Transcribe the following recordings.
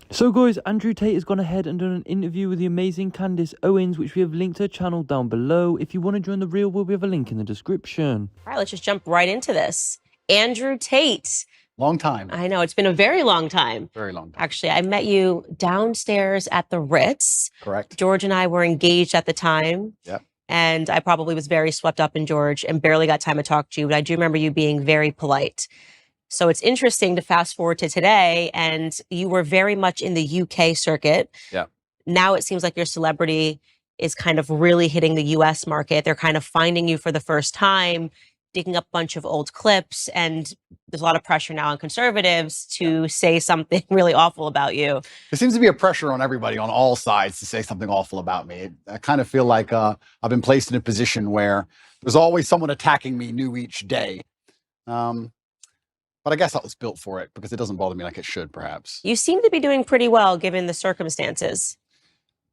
So guys, Andrew Tate has gone ahead and done an interview with the amazing Candace Owens, which we have linked her channel down below. If you want to join the real world, we have a link in the description. All right, let's just jump right into this. Andrew Tate. Long time. I know, it's been a very long time. Very long time. Actually, I met you downstairs at the Ritz. Correct. George and I were engaged at the time. Yep. And I probably was very swept up in George and barely got time to talk to you, but I do remember you being very polite. So it's interesting to fast forward to today, and you were very much in the UK circuit. Yeah. Now it seems like your celebrity is kind of really hitting the US market. They're kind of finding you for the first time, digging up a bunch of old clips, and there's a lot of pressure now on conservatives to say something really awful about you. There seems to be a pressure on everybody on all sides to say something awful about me. I kind of feel like I've been placed in a position where there's always someone attacking me new each day. But I guess I was built for it because it doesn't bother me like it should, perhaps. You seem to be doing pretty well given the circumstances.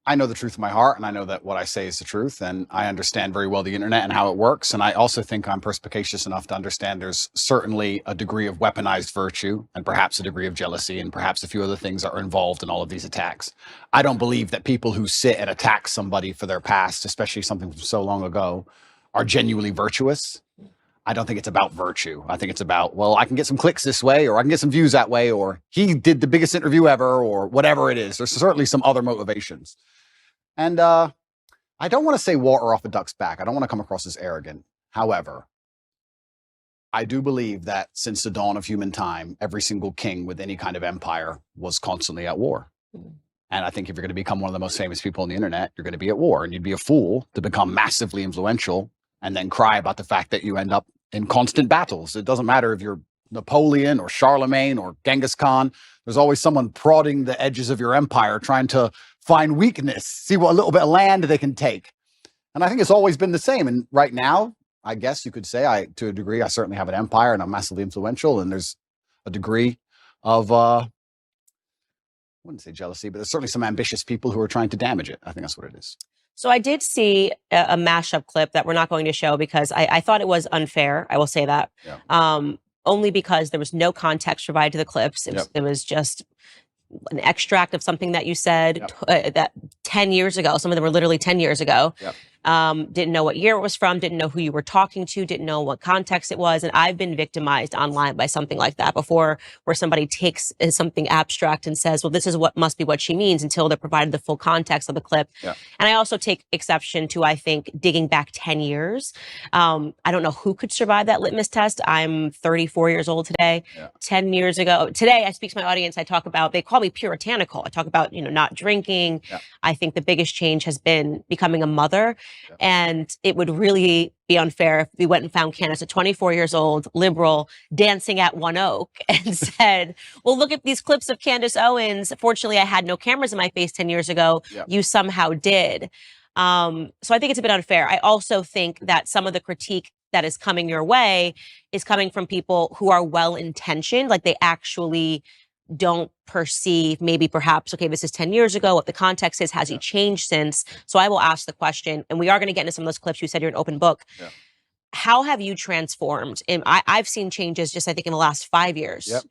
I know the truth in my heart, and I know that what I say is the truth, and I understand very well the internet and how it works. And I also think I'm perspicacious enough to understand there's certainly a degree of weaponized virtue and perhaps a degree of jealousy and perhaps a few other things that are involved in all of these attacks. I don't believe that people who sit and attack somebody for their past, especially something from so long ago, are genuinely virtuous. I don't think it's about virtue. I think it's about, well, I can get some clicks this way, or I can get some views that way, or he did the biggest interview ever, or whatever it is. There's certainly some other motivations. And I don't want to say water off a duck's back. I don't want to come across as arrogant. However, I do believe that since the dawn of human time, every single king with any kind of empire was constantly at war. And I think if you're going to become one of the most famous people on the internet, you're going to be at war. And you'd be a fool to become massively influential and then cry about the fact that you end up in constant battles. It doesn't matter if you're Napoleon or Charlemagne or Genghis Khan. There's always someone prodding the edges of your empire, trying to find weakness, see what a little bit of land they can take. And I think it's always been the same. And right now, I guess you could say, to a degree, I certainly have an empire and I'm massively influential. And there's a degree of, I wouldn't say jealousy, but there's certainly some ambitious people who are trying to damage it. I think that's what it is. So I did see a mashup clip that we're not going to show because I thought it was unfair. I will say that. Yeah. Only because there was no context provided to the clips. It was just an extract of something that you said that 10 years ago. Some of them were literally 10 years ago. Yep. Didn't know what year it was from, didn't know who you were talking to, didn't know what context it was. And I've been victimized online by something like that before, where somebody takes something abstract and says, well, this is what must be what she means, until they're provided the full context of the clip. Yeah. And I also take exception to, I think, digging back 10 years. I don't know who could survive that litmus test. I'm 34 years old today. Yeah. 10 years ago, today I speak to my audience. I talk about, they call me puritanical. I talk about, not drinking. Yeah. I think the biggest change has been becoming a mother. Yeah. And it would really be unfair if we went and found Candace at 24 years old, liberal, dancing at One Oak, and said, well, look at these clips of Candace Owens. Fortunately, I had no cameras in my face 10 years ago. Yeah. You somehow did. So I think it's a bit unfair. I also think that some of the critique that is coming your way is coming from people who are well-intentioned, like they actually don't perceive, maybe perhaps, okay, this is 10 years ago, what the context is, has he changed since? So I will ask the question, and we are going to get into some of those clips. You said you're an open book. Yeah. How have you transformed? And I've seen changes just, I think, in the last 5 years. Yep.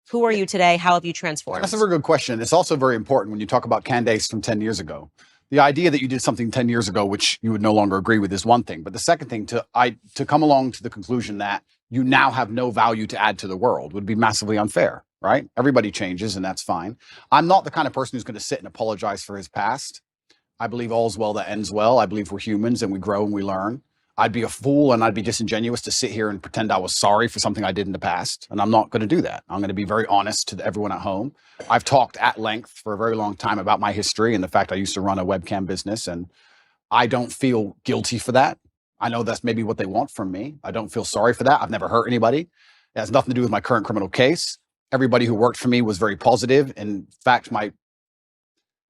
Who are you today? How have you transformed? That's a very good question. It's also very important when you talk about Candace from 10 years ago. The idea that you did something 10 years ago, which you would no longer agree with, is one thing. But the second thing, to come along to the conclusion that you now have no value to add to the world would be massively unfair, right? Everybody changes, and that's fine. I'm not the kind of person who's going to sit and apologize for his past. I believe all's well that ends well. I believe we're humans and we grow and we learn. I'd be a fool and I'd be disingenuous to sit here and pretend I was sorry for something I did in the past. And I'm not going to do that. I'm going to be very honest to everyone at home. I've talked at length for a very long time about my history and the fact I used to run a webcam business, and I don't feel guilty for that. I know that's maybe what they want from me. I don't feel sorry for that. I've never hurt anybody. It has nothing to do with my current criminal case. Everybody who worked for me was very positive. In fact, my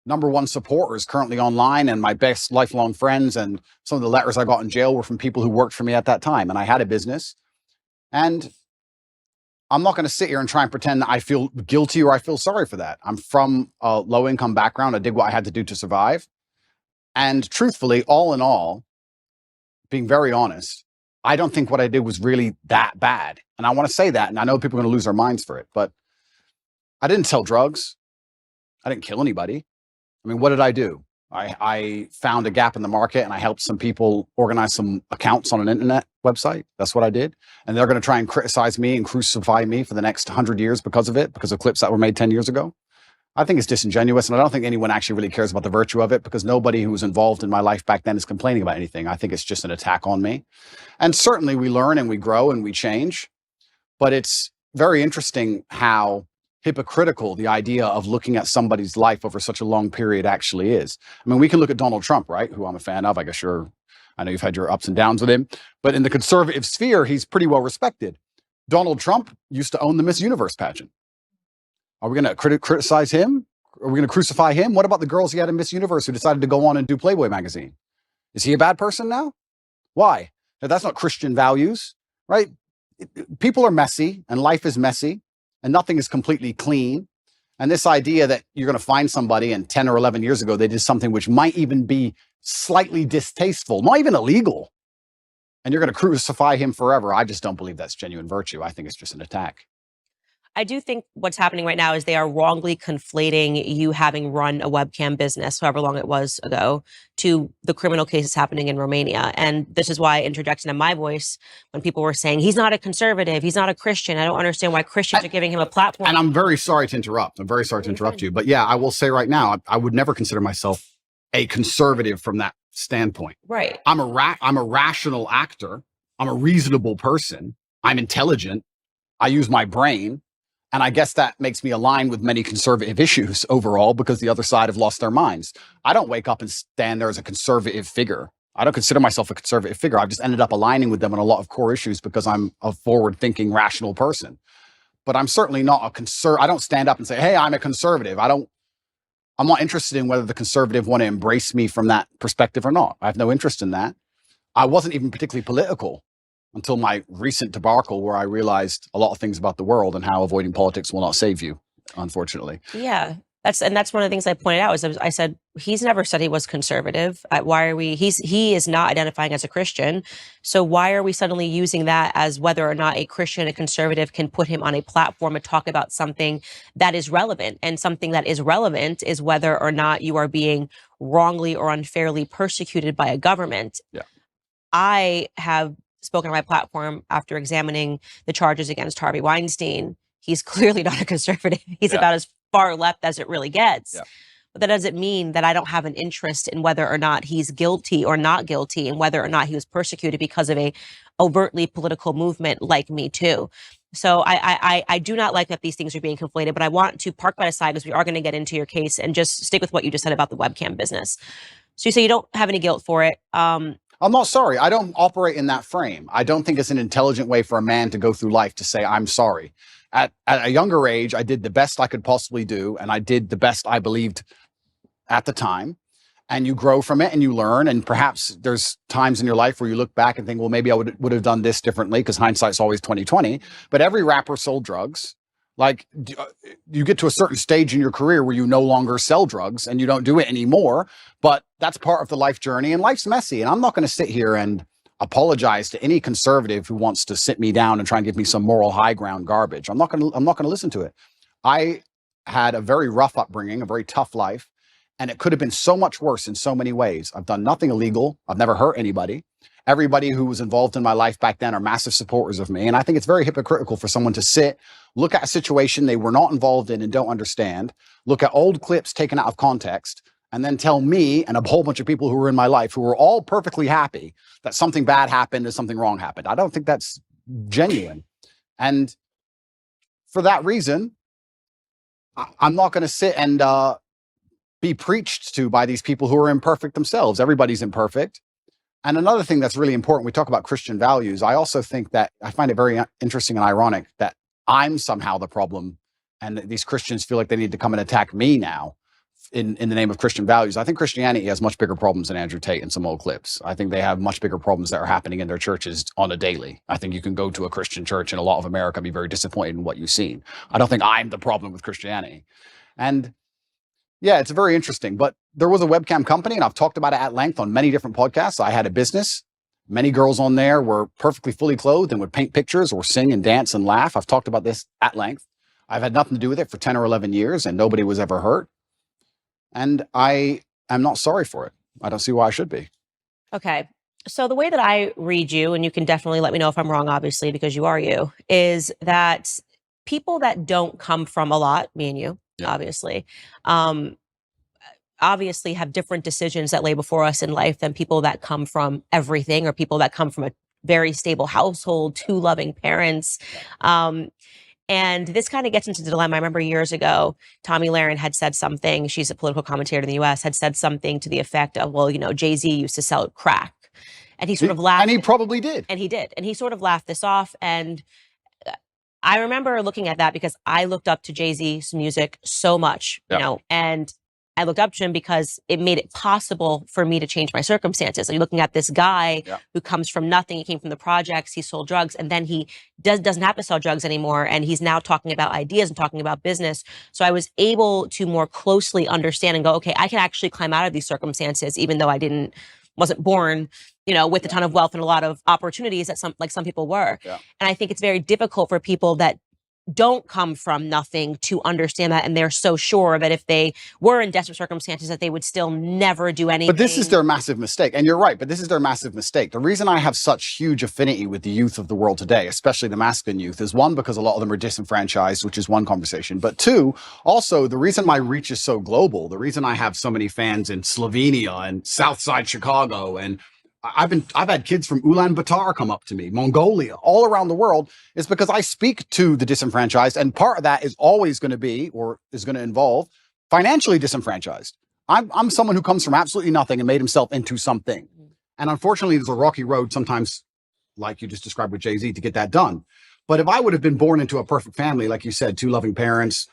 number one supporter is currently online, and my best lifelong friends and some of the letters I got in jail were from people who worked for me at that time. And I had a business, and I'm not going to sit here and try and pretend that I feel guilty or I feel sorry for that. I'm from a low income background. I did what I had to do to survive. And truthfully, all in all, being very honest, I don't think what I did was really that bad. And I want to say that. And I know people are going to lose their minds for it, but I didn't sell drugs. I didn't kill anybody. I mean, what did I do? I found a gap in the market and I helped some people organize some accounts on an internet website. That's what I did. And they're going to try and criticize me and crucify me for the next 100 years because of it, because of clips that were made 10 years ago. I think it's disingenuous. And I don't think anyone actually really cares about the virtue of it, because nobody who was involved in my life back then is complaining about anything. I think it's just an attack on me. And certainly we learn and we grow and we change. But it's very interesting how hypocritical the idea of looking at somebody's life over such a long period actually is. I mean, we can look at Donald Trump, right? Who I'm a fan of. I guess I know you've had your ups and downs with him, but in the conservative sphere, he's pretty well respected. Donald Trump used to own the Miss Universe pageant. Are we going to criticize him? Are we going to crucify him? What about the girls he had in Miss Universe who decided to go on and do Playboy magazine? Is he a bad person now? Why? Now, that's not Christian values, right? People are messy and life is messy. And nothing is completely clean. And this idea that you're going to find somebody and 10 or 11 years ago, they did something which might even be slightly distasteful, not even illegal, and you're going to crucify him forever. I just don't believe that's genuine virtue. I think it's just an attack. I do think what's happening right now is they are wrongly conflating you having run a webcam business, however long it was ago, to the criminal cases happening in Romania. And this is why I interjected in my voice when people were saying, he's not a conservative, he's not a Christian. I don't understand why Christians are giving him a platform. And I'm very sorry to interrupt. I'm very sorry to interrupt you. But yeah, I will say right now, I would never consider myself a conservative from that standpoint. Right. I'm a rational actor. I'm a reasonable person. I'm intelligent. I use my brain. And I guess that makes me align with many conservative issues overall, because the other side have lost their minds. I don't wake up and stand there as a conservative figure. I don't consider myself a conservative figure. I've just ended up aligning with them on a lot of core issues because I'm a forward-thinking, rational person. But I'm certainly not a I don't stand up and say, hey, I'm a conservative. I'm not interested in whether the conservative want to embrace me from that perspective or not. I have no interest in that. I wasn't even particularly political until my recent debacle, where I realized a lot of things about the world and how avoiding politics will not save you, unfortunately. Yeah, that's one of the things I pointed out. I said, he's never said he was conservative. Why are we? He is not identifying as a Christian. So why are we suddenly using that as whether or not a Christian, a conservative, can put him on a platform and talk about something that is relevant? And something that is relevant is whether or not you are being wrongly or unfairly persecuted by a government. Yeah. I have spoken on my platform after examining the charges against Harvey Weinstein. He's clearly not a conservative. He's about as far left as it really gets. Yeah. But that doesn't mean that I don't have an interest in whether or not he's guilty or not guilty, and whether or not he was persecuted because of a overtly political movement like Me Too. So I do not like that these things are being conflated, but I want to park that aside, because we are going to get into your case, and just stick with what you just said about the webcam business. So you say you don't have any guilt for it. I'm not sorry. I don't operate in that frame. I don't think it's an intelligent way for a man to go through life to say, I'm sorry. At a younger age, I did the best I could possibly do, and I did the best I believed at the time. And you grow from it and you learn. And perhaps there's times in your life where you look back and think, well, maybe I would have done this differently, because hindsight's always 20/20. But every rapper sold drugs. Like, you get to a certain stage in your career where you no longer sell drugs and you don't do it anymore, but that's part of the life journey, and life's messy. And I'm not going to sit here and apologize to any conservative who wants to sit me down and try and give me some moral high ground garbage. I'm not going to listen to it. I had a very rough upbringing, a very tough life, and it could have been so much worse in so many ways. I've done nothing illegal. I've never hurt anybody. Everybody who was involved in my life back then are massive supporters of me. And I think it's very hypocritical for someone to sit, look at a situation they were not involved in and don't understand, look at old clips taken out of context, and then tell me and a whole bunch of people who were in my life who were all perfectly happy that something bad happened and something wrong happened. I don't think that's genuine. And for that reason, I'm not going to sit and be preached to by these people who are imperfect themselves. Everybody's imperfect. And another thing that's really important, we talk about Christian values. I also think that I find it very interesting and ironic that I'm somehow the problem, and these Christians feel like they need to come and attack me now in the name of Christian values. I think Christianity has much bigger problems than Andrew Tate in some old clips. I think they have much bigger problems that are happening in their churches on a daily. I think you can go to a Christian church in a lot of America and be very disappointed in what you've seen. I don't think I'm the problem with Christianity. And yeah, it's very interesting. But there was a webcam company, and I've talked about it at length on many different podcasts. I had a business. Many girls on there were perfectly fully clothed and would paint pictures or sing and dance and laugh. I've talked about this at length. I've had nothing to do with it for 10 or 11 years, and nobody was ever hurt. And I am not sorry for it. I don't see why I should be. Okay. So the way that I read you, and you can definitely let me know if I'm wrong, obviously, because you are you, is that people that don't come from a lot, me and you, Yeah. um, obviously have different decisions that lay before us in life than people that come from everything or people that come from a very stable household, two loving parents. And this kind of gets into the dilemma. I remember years ago, Tommy Lahren had said something. She's a political commentator in the US, had said something to the effect of, well, Jay-Z used to sell crack. And he sort of laughed. And he probably did. And he did. And he sort of laughed this off. And I remember looking at that because I looked up to Jay-Z's music so much, and I looked up to him because it made it possible for me to change my circumstances. You're looking at this guy who comes from nothing. He came from the projects. He sold drugs, and then he doesn't have to sell drugs anymore. And he's now talking about ideas and talking about business. So I was able to more closely understand and go, okay, I can actually climb out of these circumstances, even though I wasn't born, with a ton of wealth and a lot of opportunities that some people were. Yeah. And I think it's very difficult for people that don't come from nothing to understand that. And they're so sure that if they were in desperate circumstances that they would still never do anything. But this is their massive mistake. And you're right, but this is their massive mistake. The reason I have such huge affinity with the youth of the world today, especially the masculine youth, is one, because a lot of them are disenfranchised, which is one conversation. But two, also the reason my reach is so global, the reason I have so many fans in Slovenia and Southside Chicago, and I've had kids from Ulaanbaatar come up to me, Mongolia, all around the world, is because I speak to the disenfranchised. And part of that is always going to be, or is going to involve, financially disenfranchised. I'm someone who comes from absolutely nothing and made himself into something. And unfortunately, there's a rocky road sometimes, like you just described with Jay-Z, to get that done. But if I would have been born into a perfect family, like you said, two loving parents,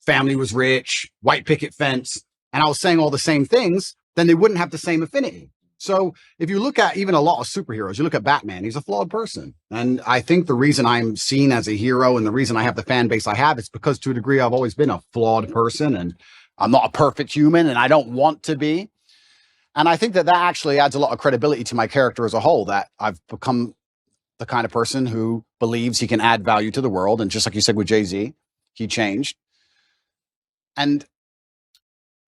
family was rich, white picket fence, and I was saying all the same things, then they wouldn't have the same affinity. So if you look at even a lot of superheroes, you look at Batman, he's a flawed person. And I think the reason I'm seen as a hero and the reason I have the fan base I have is because to a degree, I've always been a flawed person and I'm not a perfect human and I don't want to be. And I think that actually adds a lot of credibility to my character as a whole, that I've become the kind of person who believes he can add value to the world. And just like you said with Jay-Z, he changed. And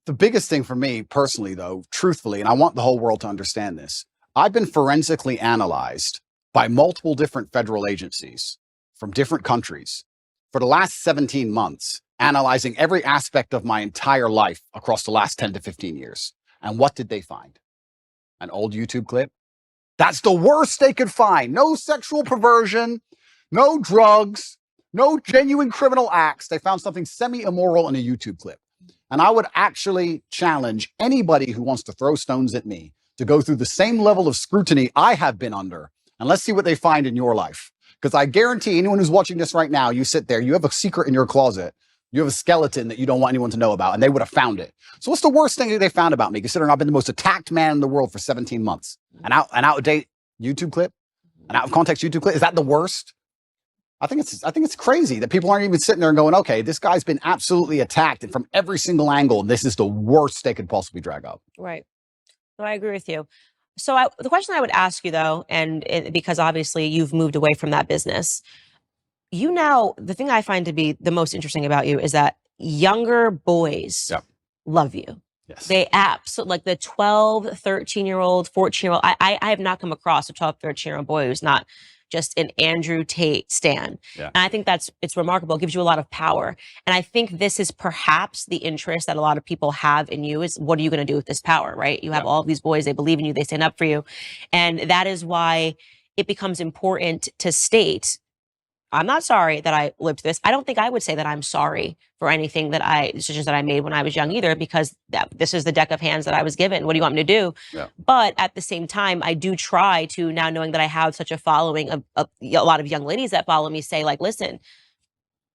the biggest thing for me personally, though, truthfully, and I want the whole world to understand this, I've been forensically analyzed by multiple different federal agencies from different countries for the last 17 months, analyzing every aspect of my entire life across the last 10 to 15 years. And what did they find? An old YouTube clip? That's the worst they could find. No sexual perversion, no drugs, no genuine criminal acts. They found something semi-immoral in a YouTube clip. And I would actually challenge anybody who wants to throw stones at me to go through the same level of scrutiny I have been under. And let's see what they find in your life. Because I guarantee anyone who's watching this right now, you sit there, you have a secret in your closet. You have a skeleton that you don't want anyone to know about, and they would have found it. So what's the worst thing that they found about me, considering I've been the most attacked man in the world for 17 months? An out-of-date YouTube clip? An out-of-context YouTube clip? Is that the worst? I think it's crazy that people aren't even sitting there and going, okay, this guy's been absolutely attacked and from every single angle, and this is the worst they could possibly drag up. Right. No, I agree with you. So the question I would ask you, though, because obviously you've moved away from that business, the thing I find to be the most interesting about you is that younger boys love you. Yes. They absolutely, like the 12, 13-year-old, 14-year-old. I have not come across a 12, 13-year-old boy who's not just an Andrew Tate stan. Yeah. And I think it's remarkable. It gives you a lot of power. And I think this is perhaps the interest that a lot of people have in you is, what are you going to do with this power, right? You have all of these boys, they believe in you, they stand up for you. And that is why it becomes important to state, I'm not sorry that I lived this. I don't think I would say that I'm sorry for anything decisions that I made when I was young either, because this is the deck of hands that I was given. What do you want me to do? Yeah. But at the same time, I do try to, now knowing that I have such a following of a lot of young ladies that follow me, say like, listen,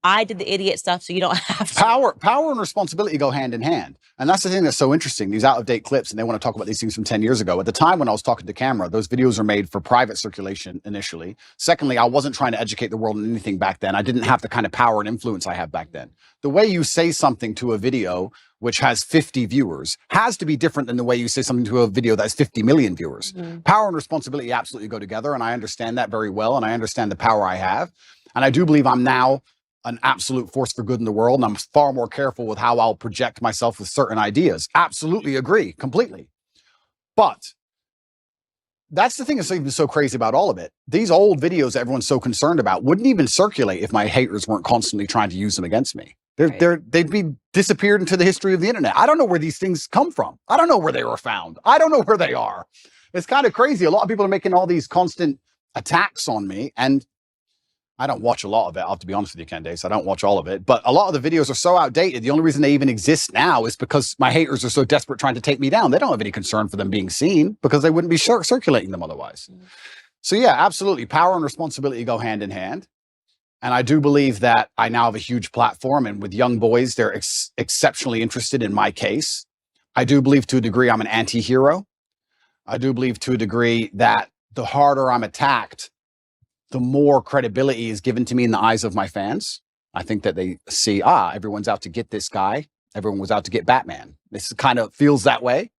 I did the idiot stuff, so you don't have to. Power and responsibility go hand in hand. And that's the thing that's so interesting, these out-of-date clips, and they want to talk about these things from 10 years ago. At the time when I was talking to camera, those videos are made for private circulation initially. Secondly, I wasn't trying to educate the world on anything back then. I didn't have the kind of power and influence I have back then. The way you say something to a video which has 50 viewers has to be different than the way you say something to a video that has 50 million viewers. Mm-hmm. Power and responsibility absolutely go together, and I understand that very well, and I understand the power I have. And I do believe I'm now an absolute force for good in the world, and I'm far more careful with how I'll project myself with certain ideas. Absolutely agree, completely. But that's the thing that's even so crazy about all of it. These old videos everyone's so concerned about wouldn't even circulate if my haters weren't constantly trying to use them against me. They'd be disappeared into the history of the internet. I don't know where these things come from. I don't know where they were found. I don't know where they are. It's kind of crazy. A lot of people are making all these constant attacks on me, and I don't watch a lot of it. I'll have to be honest with you, Candace. I don't watch all of it, but a lot of the videos are so outdated. The only reason they even exist now is because my haters are so desperate trying to take me down. They don't have any concern for them being seen because they wouldn't be circulating them otherwise. So yeah, absolutely. Power and responsibility go hand in hand. And I do believe that I now have a huge platform, and with young boys, they're exceptionally interested in my case. I do believe to a degree I'm an anti-hero. I do believe to a degree that the harder I'm attacked, the more credibility is given to me in the eyes of my fans. I think that they see, everyone's out to get this guy. Everyone was out to get Batman. This kind of feels that way.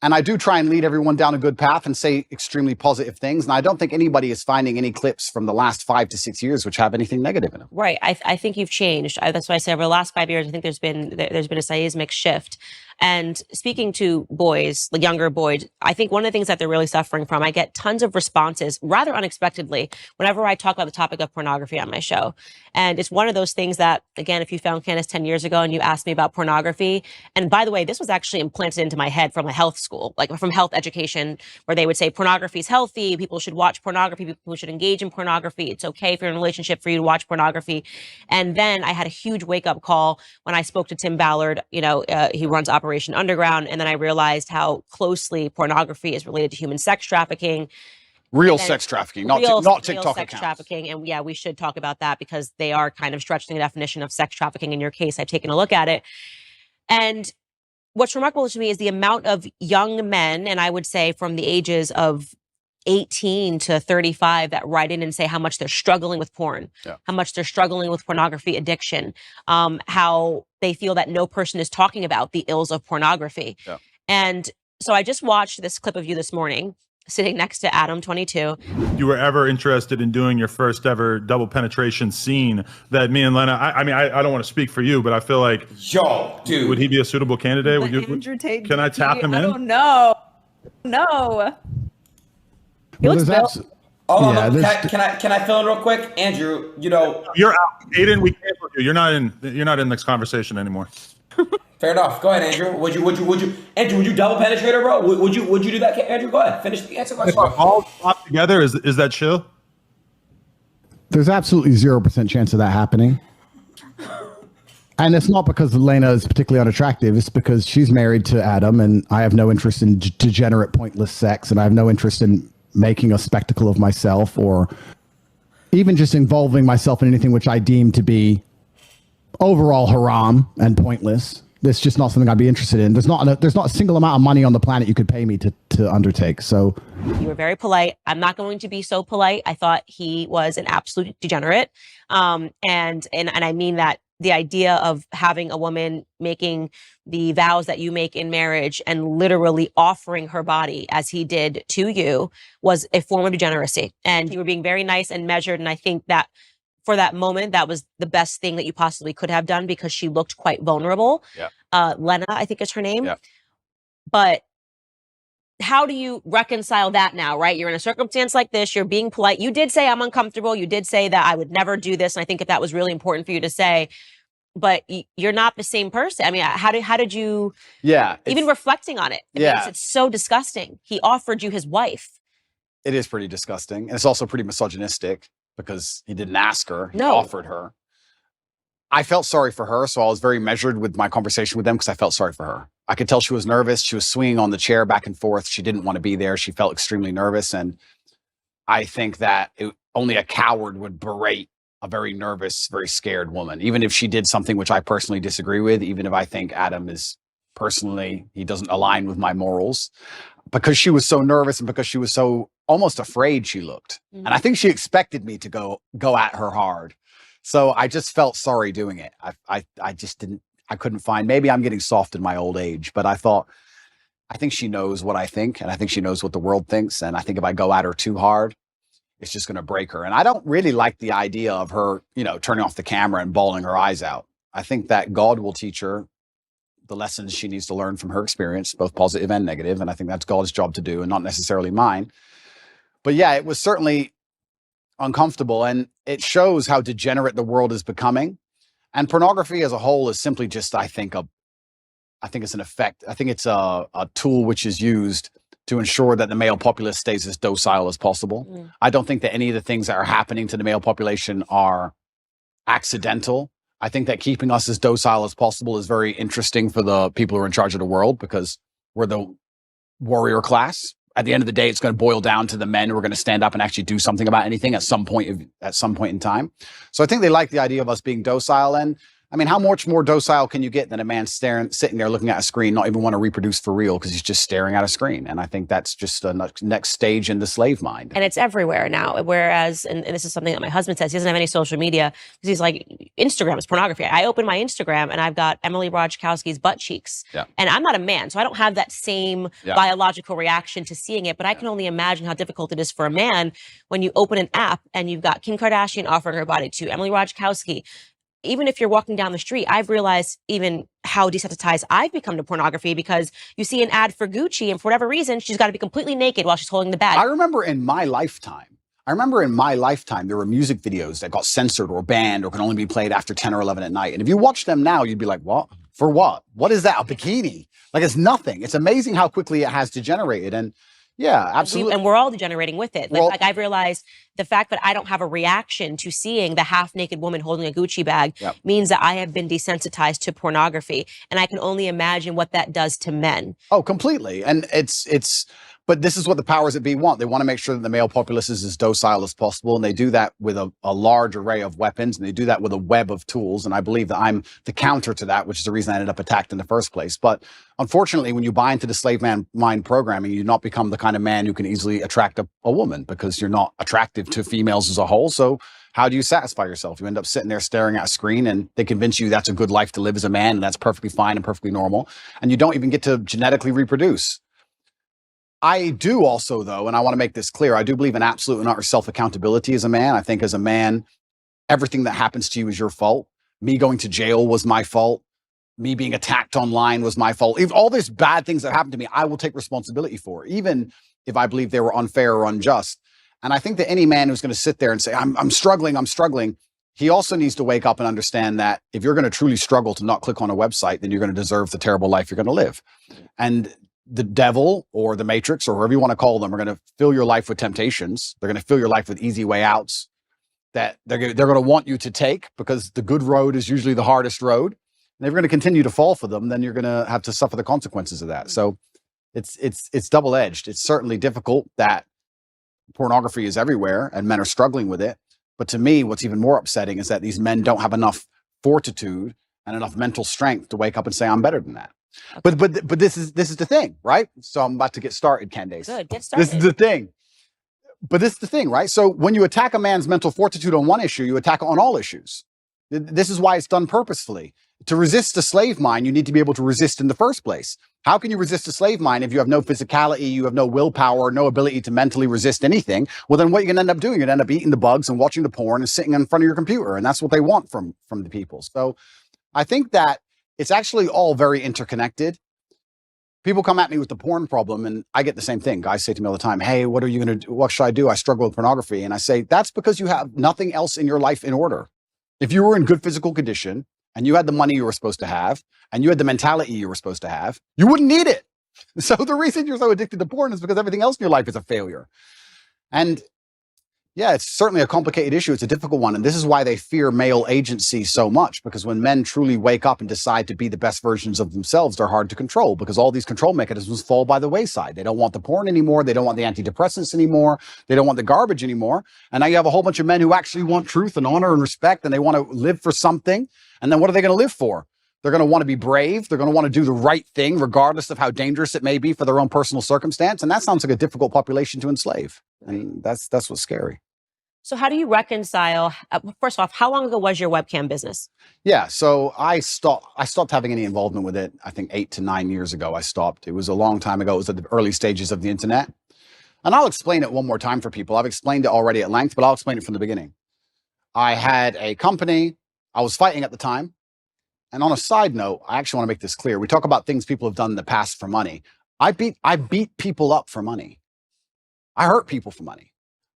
And I do try and lead everyone down a good path and say extremely positive things. And I don't think anybody is finding any clips from the last 5 to 6 years which have anything negative in them. Right. I think you've changed. That's why I say over the last 5 years, I think there's been a seismic shift. And speaking to boys, the younger boys, I think one of the things that they're really suffering from, I get tons of responses rather unexpectedly whenever I talk about the topic of pornography on my show. And it's one of those things that, again, if you found Candace 10 years ago and you asked me about pornography, and by the way, this was actually implanted into my head from a health school, like from health education, where they would say pornography is healthy, people should watch pornography, people should engage in pornography, it's okay if you're in a relationship for you to watch pornography. And then I had a huge wake-up call when I spoke to Tim Ballard, he runs Operation Underground, and then I realized how closely pornography is related to human sex trafficking. Real sex trafficking, not TikTok sex accounts. Trafficking. And yeah, we should talk about that because they are kind of stretching the definition of sex trafficking. In your case, I've taken a look at it. And what's remarkable to me is the amount of young men, and I would say from the ages of 18 to 35, that write in and say how much they're struggling with porn, how much they're struggling with pornography addiction, how they feel that no person is talking about the ills of pornography. Yeah. And so I just watched this clip of you this morning, sitting next to Adam, 22. You were ever interested in doing your first ever double penetration scene that me and Lena, I mean, I don't want to speak for you, but I feel like, dude, would he be a suitable candidate? Andrew Tate, can I tap him in? I don't know. No. He looks built. Can I fill in real quick, Andrew? You're out, Aiden. We can't put you. You're not in this conversation anymore. Fair enough. Go ahead, Andrew. Would you double penetrate her, bro? Would you do that, Andrew? Go ahead. Finish the answer question. All pop together. Is that chill? There's absolutely 0% chance of that happening. And it's not because Elena is particularly unattractive. It's because she's married to Adam, and I have no interest in degenerate, pointless sex, and I have no interest in making a spectacle of myself or even just involving myself in anything which I deem to be overall haram and pointless. That's just not something I'd be interested in. There's not a single amount of money on the planet you could pay me to undertake. So you were very polite. I'm not going to be so polite. I thought he was an absolute degenerate. And I mean that the idea of having a woman making the vows that you make in marriage and literally offering her body as he did to you was a form of degeneracy. And you were being very nice and measured. And I think that for that moment, that was the best thing that you possibly could have done because she looked quite vulnerable. Yeah. Lena, I think is her name. Yeah. But how do you reconcile that now, right? You're in a circumstance like this. You're being polite. You did say I'm uncomfortable. You did say that I would never do this. And I think that was really important for you to say. But you're not the same person. I mean, how did you? Yeah. Even reflecting on it, it's so disgusting. He offered you his wife. It is pretty disgusting, and it's also pretty misogynistic because he didn't ask her. He offered her. I felt sorry for her, so I was very measured with my conversation with them because I felt sorry for her. I could tell she was nervous. She was swinging on the chair back and forth. She didn't want to be there. She felt extremely nervous, and I think that only a coward would berate a very nervous, very scared woman, even if she did something which I personally disagree with, even if I think Adam is personally, he doesn't align with my morals, because she was so nervous and because she was so almost afraid she looked. Mm-hmm. And I think she expected me to go at her hard. So I just felt sorry doing it. I just didn't, I couldn't find, maybe I'm getting soft in my old age, but I think she knows what I think, and I think she knows what the world thinks. And I think if I go at her too hard, it's just going to break her. And I don't really like the idea of her, you know, turning off the camera and bawling her eyes out. I think that God will teach her the lessons she needs to learn from her experience, both positive and negative. And I think that's God's job to do and not necessarily mine. But yeah, it was certainly uncomfortable, and it shows how degenerate the world is becoming. And pornography as a whole is simply just, I think it's an effect. I think it's a tool which is used to ensure that the male populace stays as docile as possible. I don't think that any of the things that are happening to the male population are accidental. I think that keeping us as docile as possible is very interesting for the people who are in charge of the world, because we're the warrior class. At the end of the day, it's going to boil down to the men who are going to stand up and actually do something about anything at some point in time. So I think they like the idea of us being docile. And I mean, how much more docile can you get than a man sitting there looking at a screen, not even want to reproduce for real because he's just staring at a screen? And I think that's just a next stage in the slave mind. And it's everywhere now. Whereas, and this is something that my husband says, he doesn't have any social media because he's like, Instagram is pornography. I open my Instagram and I've got Emily Ratajkowski's butt cheeks. Yeah. And I'm not a man, so I don't have that same biological reaction to seeing it. But I can only imagine how difficult it is for a man when you open an app and you've got Kim Kardashian offering her body to Emily Ratajkowski. Even if you're walking down the street, I've realized even how desensitized I've become to pornography, because you see an ad for Gucci and for whatever reason, she's got to be completely naked while she's holding the bag. I remember in my lifetime, there were music videos that got censored or banned or can only be played after 10 or 11 at night. And if you watch them now, you'd be like, what? For what? What is that? A bikini? Like, it's nothing. It's amazing how quickly it has degenerated. And yeah, absolutely. And we're all degenerating with it. Like I've realized the fact that I don't have a reaction to seeing the half-naked woman holding a Gucci bag means that I have been desensitized to pornography. And I can only imagine what that does to men. Oh, completely. And but this is what the powers that be want. They want to make sure that the male populace is as docile as possible. And they do that with a large array of weapons. And they do that with a web of tools. And I believe that I'm the counter to that, which is the reason I ended up attacked in the first place. But unfortunately, when you buy into the slave mind programming, you do not become the kind of man who can easily attract a woman, because you're not attractive to females as a whole. So how do you satisfy yourself? You end up sitting there staring at a screen, and they convince you that's a good life to live as a man, and that's perfectly fine and perfectly normal. And you don't even get to genetically reproduce. I do also, though, and I want to make this clear, I do believe in absolute and utter self-accountability as a man. I think as a man, everything that happens to you is your fault. Me going to jail was my fault. Me being attacked online was my fault. If all these bad things that happened to me, I will take responsibility for, even if I believe they were unfair or unjust. And I think that any man who's going to sit there and say, I'm struggling, he also needs to wake up and understand that if you're going to truly struggle to not click on a website, then you're going to deserve the terrible life you're going to live. And the devil or the matrix or whoever you want to call them are going to fill your life with temptations. They're going to fill your life with easy way outs that they're going to want you to take, because the good road is usually the hardest road. And if you're going to continue to fall for them, then you're going to have to suffer the consequences of that. So it's double-edged. It's certainly difficult that pornography is everywhere and men are struggling with it. But to me, what's even more upsetting is that these men don't have enough fortitude and enough mental strength to wake up and say, I'm better than that. Okay. But this is the thing, right? So I'm about to get started, Candace. Good, get started. This is the thing. But this is the thing, right? So when you attack a man's mental fortitude on one issue, you attack it on all issues. This is why it's done purposefully. To resist a slave mind, you need to be able to resist in the first place. How can you resist a slave mind if you have no physicality, you have no willpower, no ability to mentally resist anything? Well, then what you're going to end up doing, you're going to end up eating the bugs and watching the porn and sitting in front of your computer. And that's what they want from the people. So I think that it's actually all very interconnected. People come at me with the porn problem, and I get the same thing. Guys say to me all the time, hey, what are you going to do? What should I do? I struggle with pornography. And I say, that's because you have nothing else in your life in order. If you were in good physical condition and you had the money you were supposed to have and you had the mentality you were supposed to have, you wouldn't need it. So the reason you're so addicted to porn is because everything else in your life is a failure. And yeah, it's certainly a complicated issue. It's a difficult one. And this is why they fear male agency so much, because when men truly wake up and decide to be the best versions of themselves, they're hard to control, because all these control mechanisms fall by the wayside. They don't want the porn anymore. They don't want the antidepressants anymore. They don't want the garbage anymore. And now you have a whole bunch of men who actually want truth and honor and respect, and they want to live for something. And then what are they going to live for? They're going to want to be brave. They're going to want to do the right thing, regardless of how dangerous it may be for their own personal circumstance. And that sounds like a difficult population to enslave. And that's what's scary. So how do you reconcile, first off, how long ago was your webcam business? Yeah, so I stopped having any involvement with it. I think 8 to 9 years ago, I stopped. It was a long time ago. It was at the early stages of the internet. And I'll explain it one more time for people. I've explained it already at length, but I'll explain it from the beginning. I had a company. I was fighting at the time. And on a side note, I actually want to make this clear. We talk about things people have done in the past for money. I beat people up for money. I hurt people for money.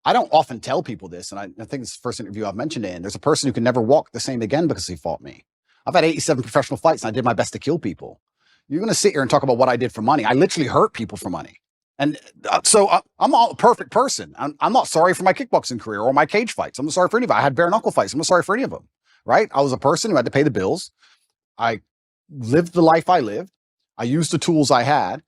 I don't often tell people this, and I think it's the first interview I've mentioned it in. There's a person who can never walk the same again because he fought me. I've had 87 professional fights, and I did my best to kill people. You're going to sit here and talk about what I did for money. I literally hurt people for money. And so I'm not a perfect person. I'm not sorry for my kickboxing career or my cage fights. I'm not sorry for any of it. I had bare knuckle fights. I'm not sorry for any of them, right? I was a person who had to pay the bills. I lived the life I lived. I used the tools I had.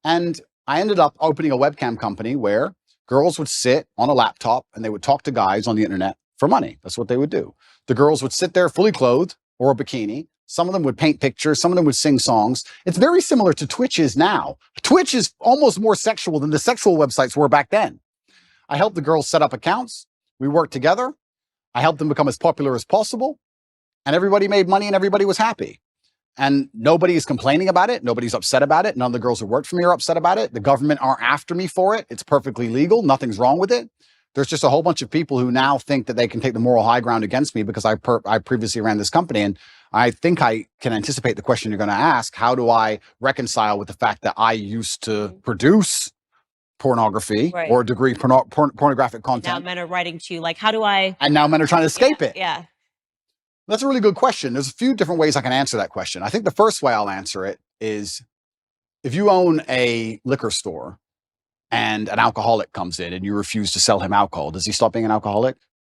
And I ended up opening a webcam company where girls would sit on a laptop and they would talk to guys on the internet for money. That's what they would do. The girls would sit there fully clothed or a bikini. Some of them would paint pictures. Some of them would sing songs. It's very similar to Twitch is now. Twitch is almost more sexual than the sexual websites were back then. I helped the girls set up accounts. We worked together. I helped them become as popular as possible. And everybody made money and everybody was happy. And nobody is complaining about it. Nobody's upset about it. None of the girls who worked for me are upset about it. The government aren't after me for it. It's perfectly legal. Nothing's wrong with it. There's just a whole bunch of people who now think that they can take the moral high ground against me because I previously ran this company. And I think I can anticipate the question you're going to ask. How do I reconcile with the fact that I used to produce pornography or degree pornographic content? Now men are writing to you like, how do I? And now men are trying to escape it. Yeah. That's a really good question. There's a few different ways I can answer that question. I think the first way I'll answer it is if you own a liquor store and an alcoholic comes in and you refuse to sell him alcohol, does he stop being an alcoholic?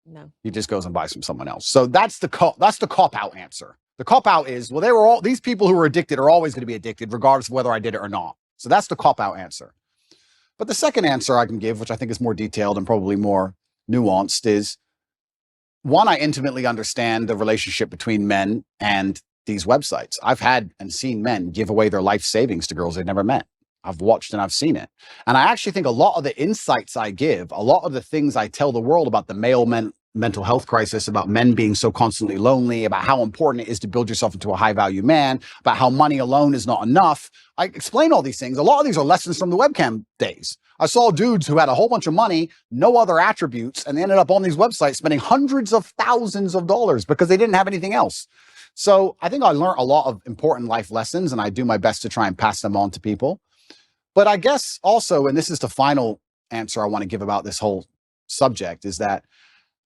No. He just goes and buys from someone else. So that's the cop-out answer. The cop-out is, well, these people who are addicted are always going to be addicted regardless of whether I did it or not. So that's the cop-out answer. But the second answer I can give, which I think is more detailed and probably more nuanced, is one, I intimately understand the relationship between men and these websites. I've had and seen men give away their life savings to girls they've never met. I've watched and I've seen it. And I actually think a lot of the insights I give, a lot of the things I tell the world about the male mental health crisis, about men being so constantly lonely, about how important it is to build yourself into a high value man, about how money alone is not enough. I explain all these things. A lot of these are lessons from the webcam days. I saw dudes who had a whole bunch of money, no other attributes, and they ended up on these websites spending hundreds of thousands of dollars because they didn't have anything else. So I think I learned a lot of important life lessons, and I do my best to try and pass them on to people. But I guess also, and this is the final answer I want to give about this whole subject, is that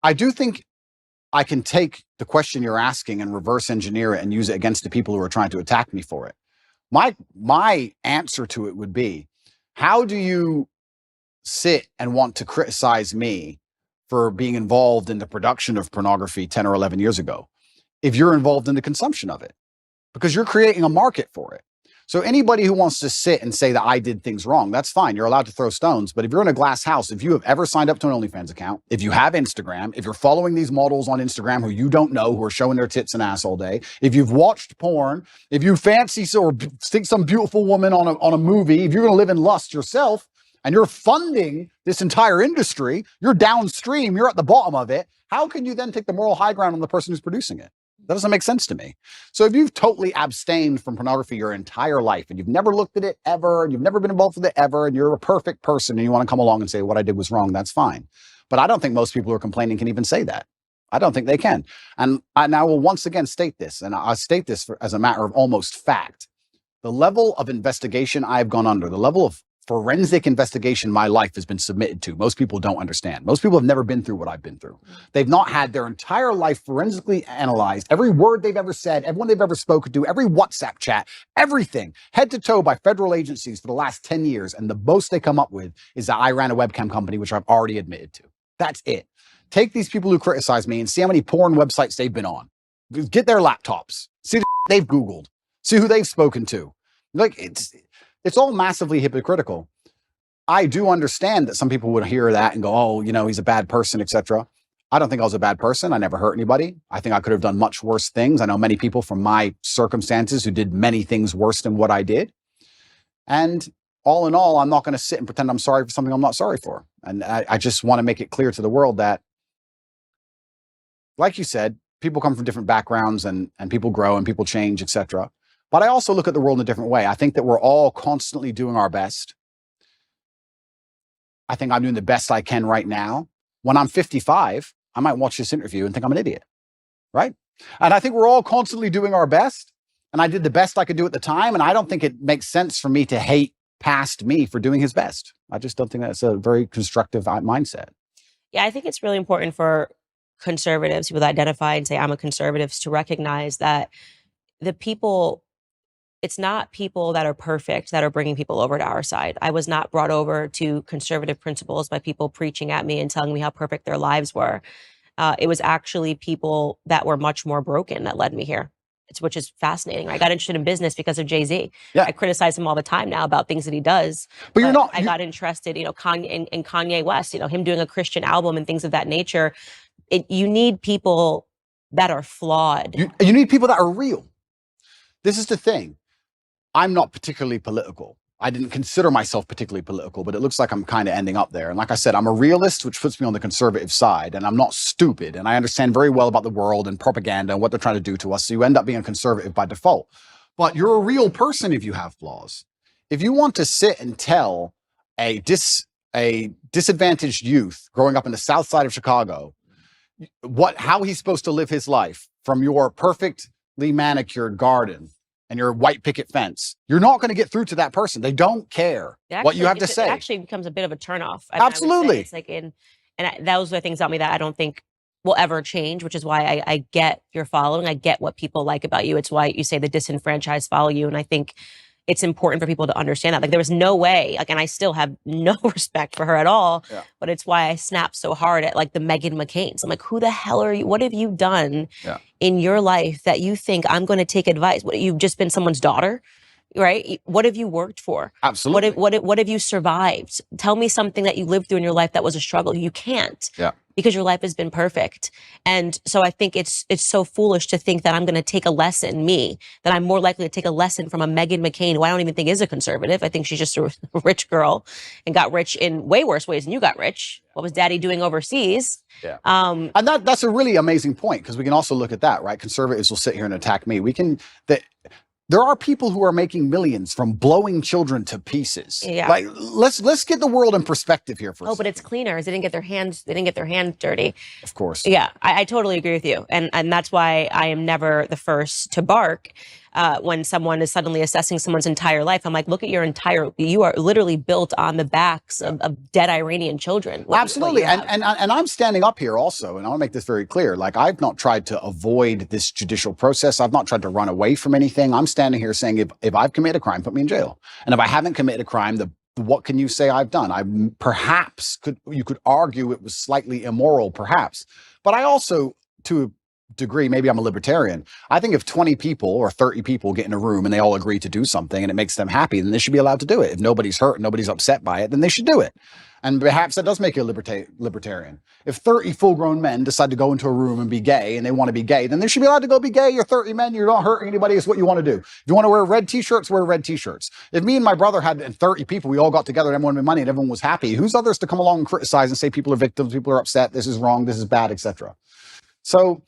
I do think I can take the question you're asking and reverse engineer it and use it against the people who are trying to attack me for it. My answer to it would be, how do you sit and want to criticize me for being involved in the production of pornography 10 or 11 years ago if you're involved in the consumption of it? Because you're creating a market for it. So anybody who wants to sit and say that I did things wrong, that's fine. You're allowed to throw stones. But if you're in a glass house, if you have ever signed up to an OnlyFans account, if you have Instagram, if you're following these models on Instagram who you don't know, who are showing their tits and ass all day, if you've watched porn, if you fancy or think some beautiful woman on a movie, if you're going to live in lust yourself and you're funding this entire industry, you're downstream, you're at the bottom of it. How can you then take the moral high ground on the person who's producing it? That doesn't make sense to me. So if you've totally abstained from pornography your entire life and you've never looked at it ever, and you've never been involved with it ever, and you're a perfect person and you want to come along and say what I did was wrong, that's fine. But I don't think most people who are complaining can even say that. I don't think they can. And I will once again state this, and I state this as a matter of almost fact. The level of investigation I've gone under, the level of forensic investigation my life has been submitted to, most people don't understand. Most people have never been through what I've been through. They've not had their entire life forensically analyzed, every word they've ever said, everyone they've ever spoken to, every WhatsApp chat, everything, head to toe by federal agencies for the last 10 years. And the most they come up with is that I ran a webcam company, which I've already admitted to. That's it. Take these people who criticize me and see how many porn websites they've been on. Get their laptops, see the they've Googled, see who they've spoken to. Like, it's all massively hypocritical. I do understand that some people would hear that and go, oh, you know, he's a bad person, etc. I don't think I was a bad person. I never hurt anybody. I think I could have done much worse things. I know many people from my circumstances who did many things worse than what I did. And all in all, I'm not going to sit and pretend I'm sorry for something I'm not sorry for. And I just want to make it clear to the world that, like you said, people come from different backgrounds and people grow and people change, etc. But I also look at the world in a different way. I think that we're all constantly doing our best I think I'm doing the best I can right now. When I'm 55, I might watch this interview and think I'm an idiot, right? And I think we're all constantly doing our best. And I did the best I could do at the time. And I don't think it makes sense for me to hate past me for doing his best. I just don't think that's a very constructive mindset. Yeah, I think it's really important for conservatives, people that identify and say, I'm a conservative, to recognize that the people, it's not people that are perfect that are bringing people over to our side. I was not brought over to conservative principles by people preaching at me and telling me how perfect their lives were. It was actually people that were much more broken that led me here. Which is fascinating. I got interested in business because of Jay-Z. Yeah. I criticize him all the time now about things that he does. But you're not. I got interested, in Kanye West, him doing a Christian album and things of that nature. You need people that are flawed. You need people that are real. This is the thing. I'm not particularly political. I didn't consider myself particularly political, but it looks like I'm kind of ending up there. And like I said, I'm a realist, which puts me on the conservative side, and I'm not stupid. And I understand very well about the world and propaganda and what they're trying to do to us. So you end up being a conservative by default. But you're a real person if you have flaws. If you want to sit and tell a disadvantaged youth growing up in the south side of Chicago how he's supposed to live his life from your perfectly manicured garden and your white picket fence, you're not going to get through to that person. They don't care what you have to say. It actually becomes a bit of a turnoff. Absolutely. It's like those are things about me that I don't think will ever change, which is why I get your following. I get what people like about you. It's why you say the disenfranchised follow you. And I think it's important for people to understand that. Like, there was no way, and I still have no respect for her at all, but it's why I snapped so hard at the Meghan McCains. I'm like, who the hell are you? What have you done in your life that you think I'm going to take advice? What, you've just been someone's daughter, right? What have you worked for? Absolutely. What have you survived? Tell me something that you lived through in your life that was a struggle. You can't. Yeah. Because your life has been perfect. And so I think it's so foolish to think that I'm going to take a lesson, that I'm more likely to take a lesson from a Meghan McCain, who I don't even think is a conservative. I think she's just a rich girl and got rich in way worse ways than you got rich. What was daddy doing overseas? Yeah. And that's a really amazing point, because we can also look at that, right? Conservatives will sit here and attack me. There are people who are making millions from blowing children to pieces. Yeah. Like, let's get the world in perspective here for a second. But it's cleaners. They didn't get their hands dirty. Of course. Yeah, I totally agree with you. And that's why I am never the first to bark when someone is suddenly assessing someone's entire life. I'm like, look at you are literally built on the backs of dead Iranian children. Absolutely. And I'm standing up here also, and I want to make this very clear. Like, I've not tried to avoid this judicial process. I've not tried to run away from anything. I'm standing here saying, if I've committed a crime, put me in jail. And if I haven't committed a crime, what can you say I've done? You could argue it was slightly immoral, perhaps. But I also, to a degree, maybe I'm a libertarian. I think if 20 people or 30 people get in a room and they all agree to do something and it makes them happy, then they should be allowed to do it. If nobody's hurt, nobody's upset by it, then they should do it. And perhaps that does make you a libertarian. If 30 full-grown men decide to go into a room and be gay, and they want to be gay, then they should be allowed to go be gay. You're 30 men. You're not hurting anybody. It's what you want to do. If you want to wear red T-shirts, wear red T-shirts. If me and my brother had 30 people, we all got together and everyone made money and everyone was happy, who's others to come along and criticize and say people are victims, people are upset, this is wrong, this is bad, etc. So,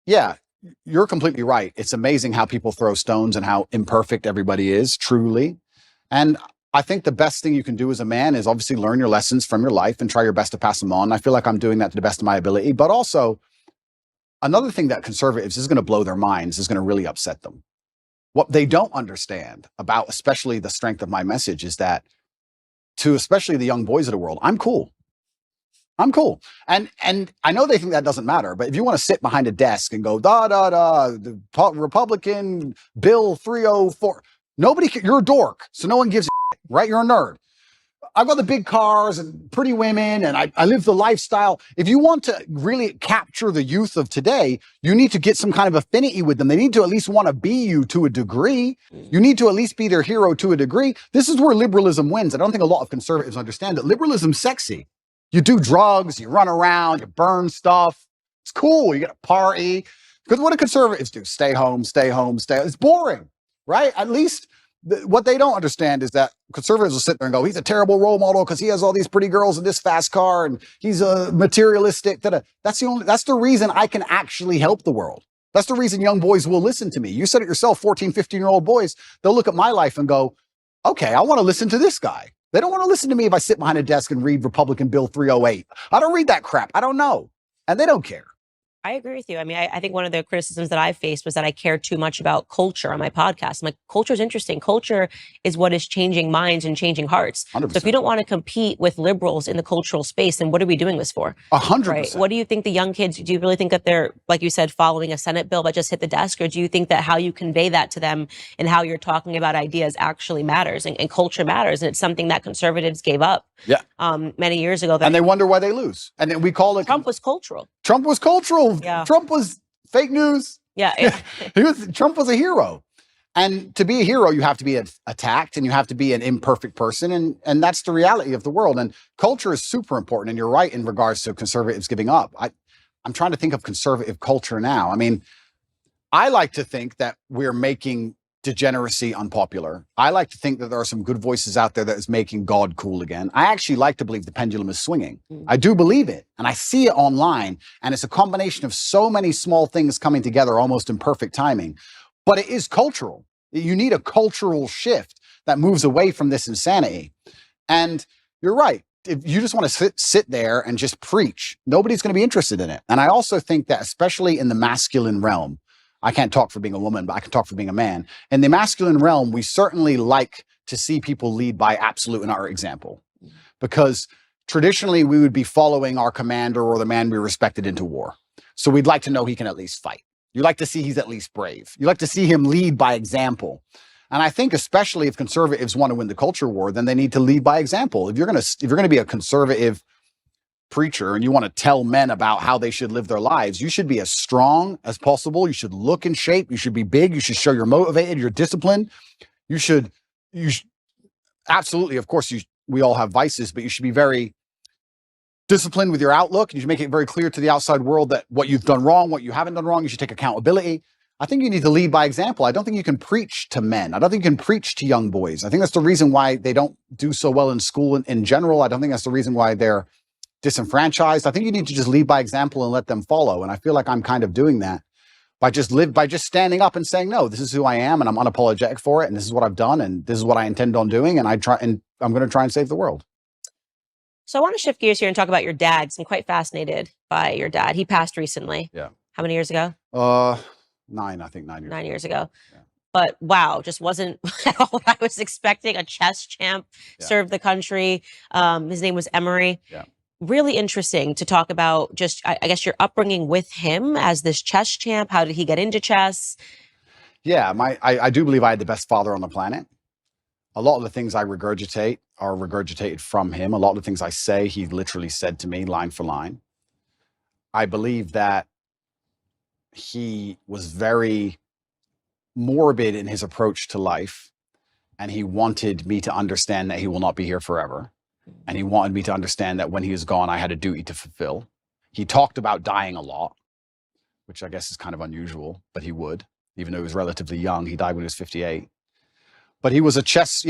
yeah, you're completely right. It's amazing how people throw stones and how imperfect everybody is, truly. And I think the best thing you can do as a man is obviously learn your lessons from your life and try your best to pass them on. I feel like I'm doing that to the best of my ability. But also, another thing that conservatives is going to blow their minds, is going to really upset them. What they don't understand about, especially the strength of my message, is that to especially the young boys of the world, I'm cool. I'm cool. And I know they think that doesn't matter, but if you want to sit behind a desk and go, the Republican Bill 304, you're a dork. So no one gives a shit, right? You're a nerd. I've got the big cars and pretty women, and I live the lifestyle. If you want to really capture the youth of today, you need to get some kind of affinity with them. They need to at least want to be you to a degree. You need to at least be their hero to a degree. This is where liberalism wins. I don't think a lot of conservatives understand that liberalism's sexy. You do drugs, you run around, you burn stuff. It's cool. You get a party. Because what do conservatives do? Stay home, stay home, stay home. It's boring, right? At least what they don't understand is that conservatives will sit there and go, he's a terrible role model because he has all these pretty girls in this fast car and he's a materialistic. That's the reason I can actually help the world. That's the reason young boys will listen to me. You said it yourself, 14, 15-year-old boys, they'll look at my life and go, okay, I want to listen to this guy. They don't want to listen to me if I sit behind a desk and read Republican Bill 308. I don't read that crap. I don't know. And they don't care. I agree with you. I mean, I think one of the criticisms that I faced was that I care too much about culture on my podcast. I'm like, culture is interesting. Culture is what is changing minds and changing hearts. 100%. So if you don't want to compete with liberals in the cultural space, then what are we doing this for? 100%. Right? What do you think the young kids, do you really think that they're, like you said, following a Senate bill that just hit the desk? Or do you think that how you convey that to them and how you're talking about ideas actually matters and culture matters? And it's something that conservatives gave up many years ago. And they wonder why they lose. And then we call it... Trump was cultural. Trump was cultural. Yeah. Trump was fake news. Yeah. Trump was a hero. And to be a hero, you have to be attacked and you have to be an imperfect person. And that's the reality of the world. And culture is super important. And you're right in regards to conservatives giving up. I'm trying to think of conservative culture now. I mean, I like to think that we're making degeneracy unpopular. I like to think that there are some good voices out there that is making God cool again. I actually like to believe the pendulum is swinging. I do believe it. And I see it online. And it's a combination of so many small things coming together almost in perfect timing. But it is cultural. You need a cultural shift that moves away from this insanity. And you're right. If you just want to sit there and just preach, nobody's going to be interested in it. And I also think that especially in the masculine realm, I can't talk for being a woman, but I can talk for being a man. In the masculine realm, we certainly like to see people lead by absolute and utter example, because traditionally we would be following our commander or the man we respected into war. So we'd like to know he can at least fight. You like to see he's at least brave. You like to see him lead by example. And I think especially if conservatives want to win the culture war, then they need to lead by example. If you're going to be a conservative preacher and you want to tell men about how they should live their lives, you should be as strong as possible. You should look in shape. You should be big. You should show you're motivated, you're disciplined. You should absolutely, of course, we all have vices, but you should be very disciplined with your outlook. You should make it very clear to the outside world that what you've done wrong, what you haven't done wrong, you should take accountability. I think you need to lead by example. I don't think you can preach to men. I don't think you can preach to young boys. I think that's the reason why they don't do so well in school in general. I don't think that's the reason why they're disenfranchised. I think you need to just lead by example and let them follow. And I feel like I'm kind of doing that by just standing up and saying, no, this is who I am and I'm unapologetic for it. And this is what I've done. And this is what I intend on doing. And I'm going to try and save the world. So I want to shift gears here and talk about your dad, 'cause I'm quite fascinated by your dad. He passed recently. Yeah. How many years ago? 9 years. 9 years ago. Yeah. But wow, just wasn't at all what I was expecting. A chess champ, served the country. His name was Emory. Yeah. Really interesting to talk about just, I guess, your upbringing with him as this chess champ. How did he get into chess? Yeah, I do believe I had the best father on the planet. A lot of the things I regurgitate are regurgitated from him. A lot of the things I say, he literally said to me line for line. I believe that he was very morbid in his approach to life, and he wanted me to understand that he will not be here forever. And he wanted me to understand that when he is gone, I had a duty to fulfill. He talked about dying a lot, which I guess is kind of unusual, but he would, even though he was relatively young. He died when he was 58. But he was a chess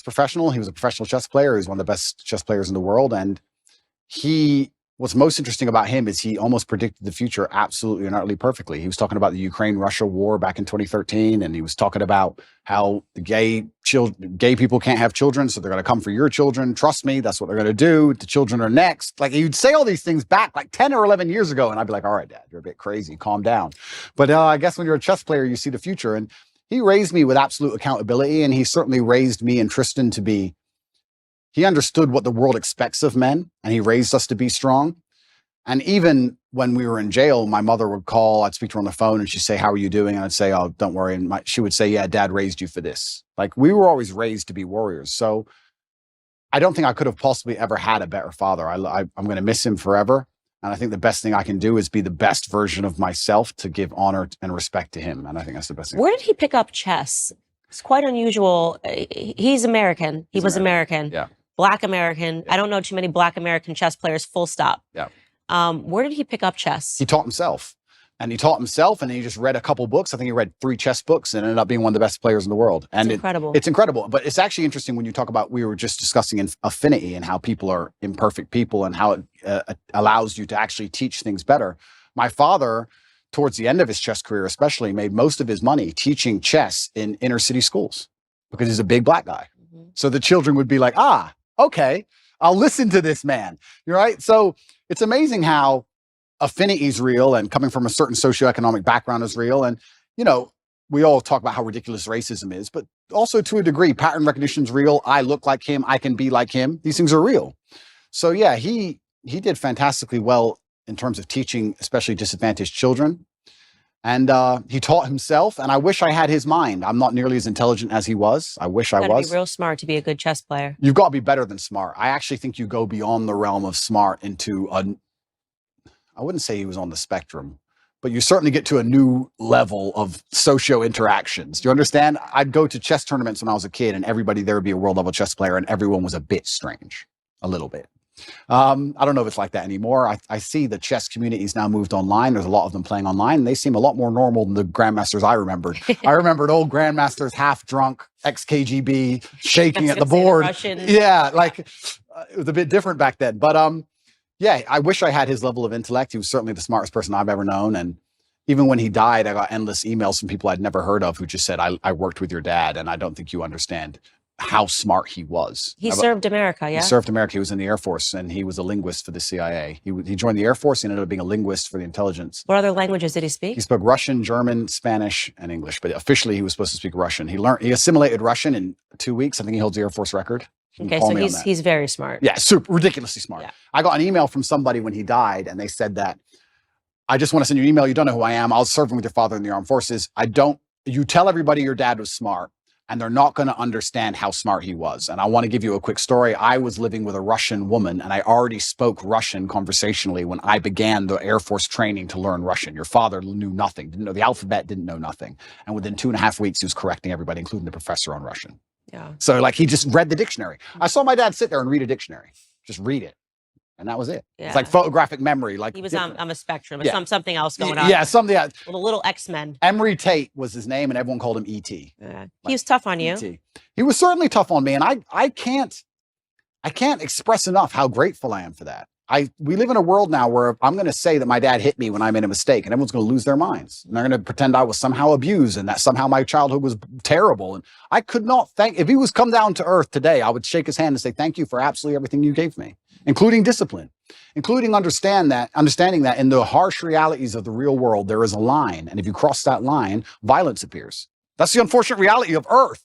professional. He was a professional chess player. He was one of the best chess players in the world. And what's most interesting about him is he almost predicted the future absolutely and utterly perfectly. He was talking about the Ukraine-Russia war back in 2013, and he was talking about how the gay people can't have children, so they're going to come for your children. Trust me, that's what they're going to do. The children are next. Like, he'd say all these things back like 10 or 11 years ago, and I'd be like, all right, Dad, you're a bit crazy. Calm down. But I guess when you're a chess player, you see the future. And he raised me with absolute accountability, and he certainly raised me and Tristan to be. He understood what the world expects of men, and he raised us to be strong. And even when we were in jail, my mother would call, I'd speak to her on the phone, and she'd say, how are you doing? And I'd say, oh, don't worry. And she would say, yeah, Dad raised you for this. Like, we were always raised to be warriors. So I don't think I could have possibly ever had a better father. I'm going to miss him forever. And I think the best thing I can do is be the best version of myself to give honor and respect to him. And I think that's the best thing. Where did he pick up chess? It's quite unusual. He's American. He was American. Yeah. Black American. Yeah. I don't know too many Black American chess players, full stop. Yeah. Where did he pick up chess? He taught himself. And he taught himself, and he just read a couple books. I think he read 3 chess books and ended up being one of the best players in the world. And incredible. It's incredible. But it's actually interesting when you talk about, we were just discussing affinity and how people are imperfect people and how it allows you to actually teach things better. My father, towards the end of his chess career especially, made most of his money teaching chess in inner city schools because he's a big Black guy. Mm-hmm. So the children would be like, okay, I'll listen to this man. You're right. So it's amazing how affinity is real and coming from a certain socioeconomic background is real. And, you know, we all talk about how ridiculous racism is, but also to a degree, pattern recognition is real. I look like him. I can be like him. These things are real. So yeah, he did fantastically well in terms of teaching, especially disadvantaged children. And he taught himself, and I wish I had his mind. I'm not nearly as intelligent as he was. I wish I was. You gotta be real smart to be a good chess player. You've got to be better than smart. I actually think you go beyond the realm of smart into I wouldn't say he was on the spectrum, but you certainly get to a new level of socio interactions. Do you understand? I'd go to chess tournaments when I was a kid, and everybody there would be a world level chess player, and everyone was a bit strange, a little bit. I don't know if it's like that anymore. I see the chess community's now moved online. There's a lot of them playing online, and they seem a lot more normal than the grandmasters I remembered. I remembered old grandmasters, half drunk, ex-KGB, shaking at the board. Yeah, like it was a bit different back then. But yeah, I wish I had his level of intellect. He was certainly the smartest person I've ever known. And even when he died, I got endless emails from people I'd never heard of who just said, I worked with your dad, and I don't think you understand how smart he was. He served America, yeah? He served America. He was in the Air Force, and he was a linguist for the CIA. He joined the Air Force. He ended up being a linguist for the intelligence. What other languages did he speak? He spoke Russian, German, Spanish, and English. But officially, he was supposed to speak Russian. He assimilated Russian in 2 weeks. I think he holds the Air Force record. Okay, so he's very smart. Yeah, super ridiculously smart. Yeah. I got an email from somebody when he died, and they said that, I just want to send you an email. You don't know who I am. I was serving with your father in the armed forces. You tell everybody your dad was smart, and they're not going to understand how smart he was. And I want to give you a quick story. I was living with a Russian woman, and I already spoke Russian conversationally when I began the Air Force training to learn Russian. Your father knew nothing, didn't know the alphabet, didn't know nothing. And within 2.5 weeks, he was correcting everybody, including the professor on Russian. Yeah. So like he just read the dictionary. I saw my dad sit there and read a dictionary, just read it. And that was it. Yeah. It's like photographic memory. Like he was on a spectrum, something else going on. Yeah, something else. Well, the little X-Men. Emory Tate was his name, and everyone called him E.T. Yeah. He was tough on you. E.T. He was certainly tough on me, and I can't express enough how grateful I am for that. We live in a world now where I'm going to say that my dad hit me when I made a mistake, and everyone's going to lose their minds. And they're going to pretend I was somehow abused and that somehow my childhood was terrible. And I could not if he was come down to earth today, I would shake his hand and say, thank you for absolutely everything you gave me, including discipline, including understanding that in the harsh realities of the real world, there is a line. And if you cross that line, violence appears. That's the unfortunate reality of earth.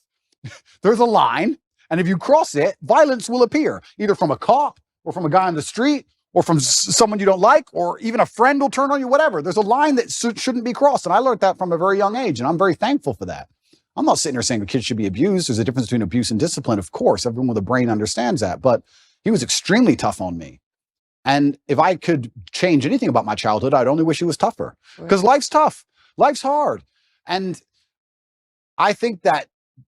There's a line. And if you cross it, violence will appear, either from a cop or from a guy on the street, or from someone you don't like, or even a friend will turn on you, whatever. There's a line that shouldn't be crossed. And I learned that from a very young age, and I'm very thankful for that. I'm not sitting here saying a kid should be abused. There's a difference between abuse and discipline, of course. Everyone with a brain understands that. But he was extremely tough on me. And if I could change anything about my childhood, I'd only wish he was tougher. Because life's tough. Life's hard. And I think that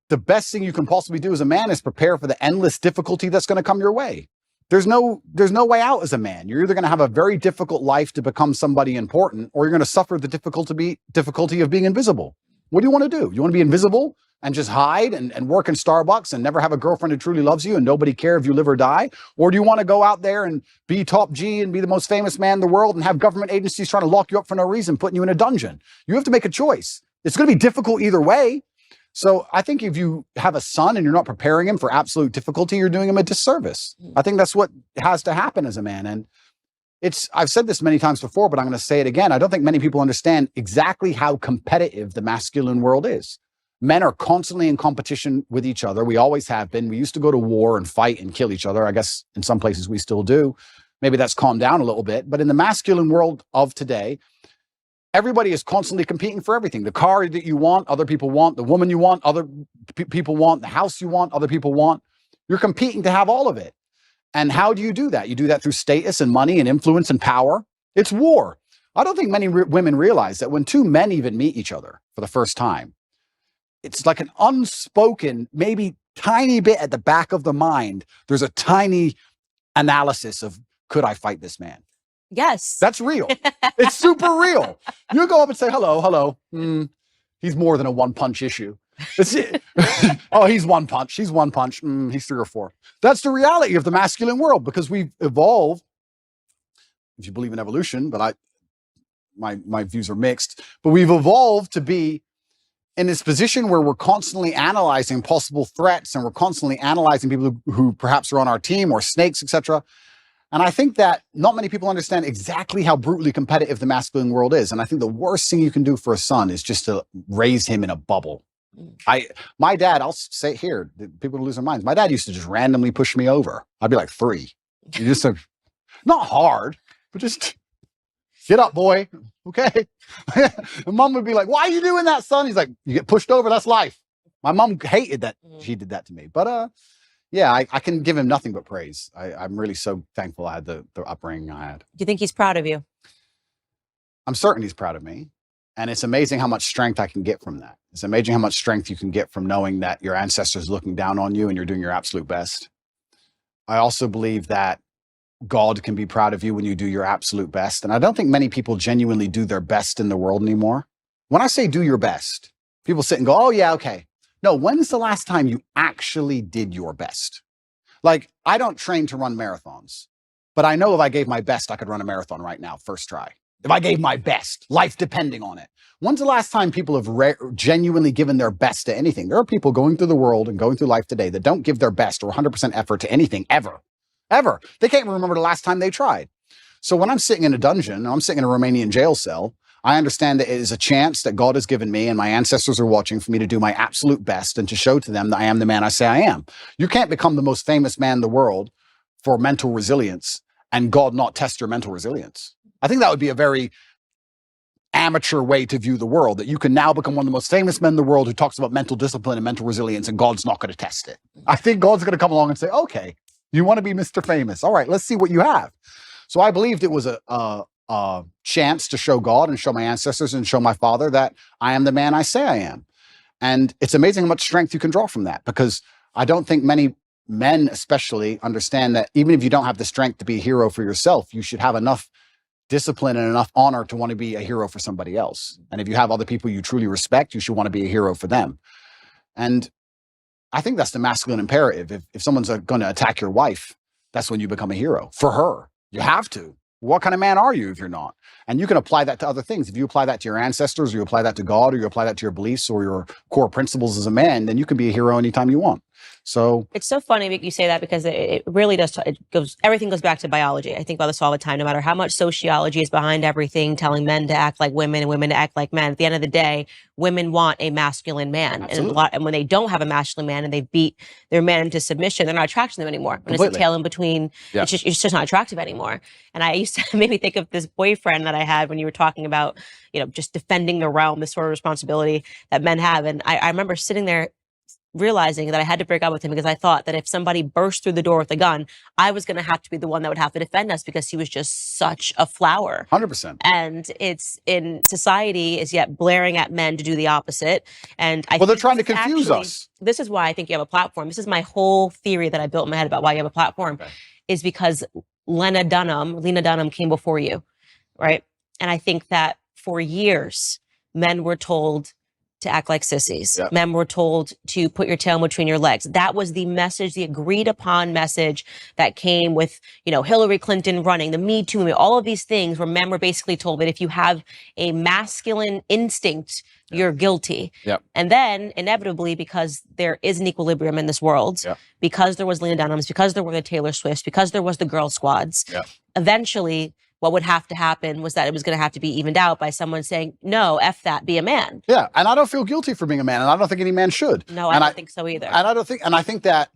the best thing you can possibly do as a man is prepare for the endless difficulty that's going to come your way. There's no way out as a man. You're either going to have a very difficult life to become somebody important, or you're going to suffer the difficulty of being invisible. What do you want to do? You want to be invisible and just hide and work in Starbucks and never have a girlfriend who truly loves you and nobody care if you live or die? Or do you want to go out there and be top G and be the most famous man in the world and have government agencies trying to lock you up for no reason, putting you in a dungeon? You have to make a choice. It's going to be difficult either way. So I think if you have a son and you're not preparing him for absolute difficulty, you're doing him a disservice. I think that's what has to happen as a man. And I've said this many times before, but I'm going to say it again. I don't think many people understand exactly how competitive the masculine world is. Men are constantly in competition with each other. We always have been. We used to go to war and fight and kill each other. I guess in some places we still do. Maybe that's calmed down a little bit. But in the masculine world of today, everybody is constantly competing for everything. The car that you want, other people want. The woman you want, other people want. The house you want, other people want. You're competing to have all of it. And how do you do that? You do that through status and money and influence and power. It's war. I don't think many women realize that when two men even meet each other for the first time, it's like an unspoken, maybe tiny bit at the back of the mind. There's a tiny analysis of, could I fight this man? Yes. That's real. It's super real. You go up and say, hello. He's more than a one-punch issue. It's it. Oh, he's one punch. He's one punch. He's 3 or 4. That's the reality of the masculine world, because we've evolved, if you believe in evolution, but my views are mixed, but we've evolved to be in this position where we're constantly analyzing possible threats and we're constantly analyzing people who perhaps are on our team or snakes, etc. And I think that not many people understand exactly how brutally competitive the masculine world is. And I think the worst thing you can do for a son is just to raise him in a bubble. My dad, I'll say it here, people lose their minds. My dad used to just randomly push me over. I'd be like 3. You just not hard, but just get up, boy. Okay. And mom would be like, why are you doing that, son? He's like, you get pushed over. That's life. My mom hated that she did that to me. But yeah, I can give him nothing but praise. I'm really so thankful I had the upbringing I had. Do you think he's proud of you? I'm certain he's proud of me. And it's amazing how much strength I can get from that. It's amazing how much strength you can get from knowing that your ancestors are looking down on you and you're doing your absolute best. I also believe that God can be proud of you when you do your absolute best. And I don't think many people genuinely do their best in the world anymore. When I say do your best, people sit and go, oh yeah, okay. No, when's the last time you actually did your best? Like, I don't train to run marathons, but I know if I gave my best, I could run a marathon right now, first try. If I gave my best, life depending on it. When's the last time people have genuinely given their best to anything? There are people going through the world and going through life today that don't give their best or 100% effort to anything ever. They can't even remember the last time they tried. So when I'm sitting in a dungeon, I'm sitting in a Romanian jail cell, I understand that it is a chance that God has given me and my ancestors are watching for me to do my absolute best and to show to them that I am the man I say I am. You can't become the most famous man in the world for mental resilience and God not test your mental resilience. I think that would be a very amateur way to view the world, that you can now become one of the most famous men in the world who talks about mental discipline and mental resilience and God's not going to test it. I think God's going to come along and say, okay, you want to be Mr. Famous. All right, let's see what you have. So I believed it was a chance to show God and show my ancestors and show my father that I am the man I say I am. And it's amazing how much strength you can draw from that, because I don't think many men especially understand that even if you don't have the strength to be a hero for yourself, you should have enough discipline and enough honor to want to be a hero for somebody else. And if you have other people you truly respect, you should want to be a hero for them. And I think that's the masculine imperative. If someone's going to attack your wife, that's when you become a hero for her. You have to. What kind of man are you if you're not? And you can apply that to other things. If you apply that to your ancestors, or you apply that to God, or you apply that to your beliefs or your core principles as a man, then you can be a hero anytime you want. So it's so funny that you say that, because it really does. Everything goes back to biology. I think about this all the time, no matter how much sociology is behind everything, telling men to act like women and women to act like men. At the end of the day, women want a masculine man. And when they don't have a masculine man and they beat their man into submission, they're not attracted to them anymore. When it's a tail in between, it's just not attractive anymore. And I used to maybe think of this boyfriend that I had when you were talking about, just defending the realm, this sort of responsibility that men have. And I remember sitting there realizing that I had to break up with him, because I thought that if somebody burst through the door with a gun, I was going to have to be the one that would have to defend us, because he was just such a flower. 100%. And it's in society is yet blaring at men to do the opposite. And they're trying to confuse us. This is why I think you have a platform. This is my whole theory that I built in my head about why you have a platform, is because Lena Dunham came before you, right? And I think that for years, men were told to act like sissies. Yep. Men were told to put your tail between your legs. That was the message, the agreed upon message that came with, Hillary Clinton running, the Me Too movement, all of these things where men were basically told that if you have a masculine instinct, you're guilty. Yep. And then inevitably, because there is an equilibrium in this world, because there was Lena Dunham's, because there were the Taylor Swifts, because there was the girl squads, eventually what would have to happen was that it was going to have to be evened out by someone saying, no, F that, be a man. Yeah. And I don't feel guilty for being a man, and I don't think any man should. No, I don't think so either. And I think that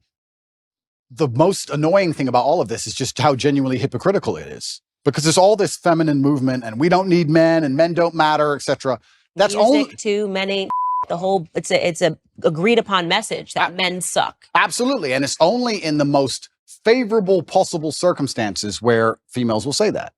the most annoying thing about all of this is just how genuinely hypocritical it is, because there's all this feminine movement and we don't need men and men don't matter, etc. That's music too, men ain't the whole, it's a agreed upon message that men suck. Absolutely. And it's only in the most favorable possible circumstances where females will say that.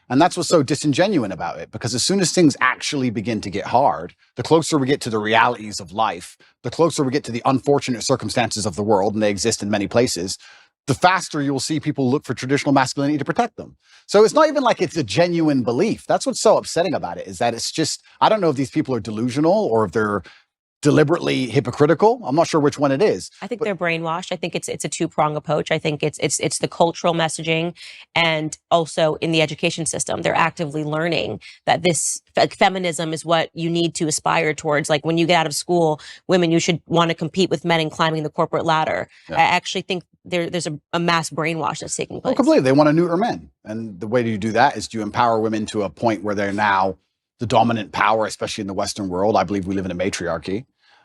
And that's what's so disingenuous about it, because as soon as things actually begin to get hard, the closer we get to the realities of life, the closer we get to the unfortunate circumstances of the world, and they exist in many places, the faster you will see people look for traditional masculinity to protect them. So it's not even like it's a genuine belief. That's what's so upsetting about it, is that it's just, I don't know if these people are delusional or if they're deliberately hypocritical. I'm not sure which one it is. I think they're brainwashed. I think it's a two-pronged approach. I think it's the cultural messaging, and also in the education system, they're actively learning that this feminism is what you need to aspire towards. Like when you get out of school, women, you should want to compete with men in climbing the corporate ladder. Yeah. I actually think there's a mass brainwash that's taking place. Oh, completely. They want to neuter men. And the way you do that is to empower women to a point where they're now the dominant power, especially in the Western world. I believe we live in a matriarchy.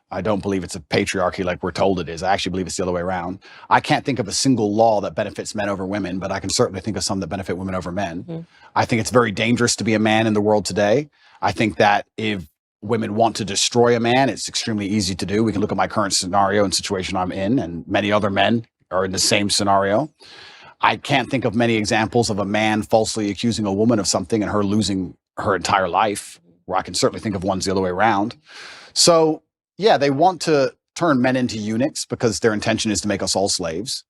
I don't believe it's a patriarchy like we're told it is. I actually believe it's the other way around. I can't think of a single law that benefits men over women, but I can certainly think of some that benefit women over men. Mm-hmm. I think it's very dangerous to be a man in the world today. I think that if women want to destroy a man, it's extremely easy to do. We can look at my current scenario and situation I'm in, and many other men are in the same scenario. I can't think of many examples of a man falsely accusing a woman of something and her losing her entire life, where I can certainly think of ones the other way around. So yeah, they want to turn men into eunuchs because their intention is to make us all slaves.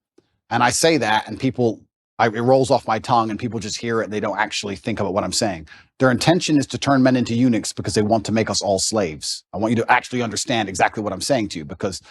And I say that and it rolls off my tongue and people just hear it and they don't actually think about what I'm saying. Their intention is to turn men into eunuchs because they want to make us all slaves. I want you to actually understand exactly what I'm saying to you, because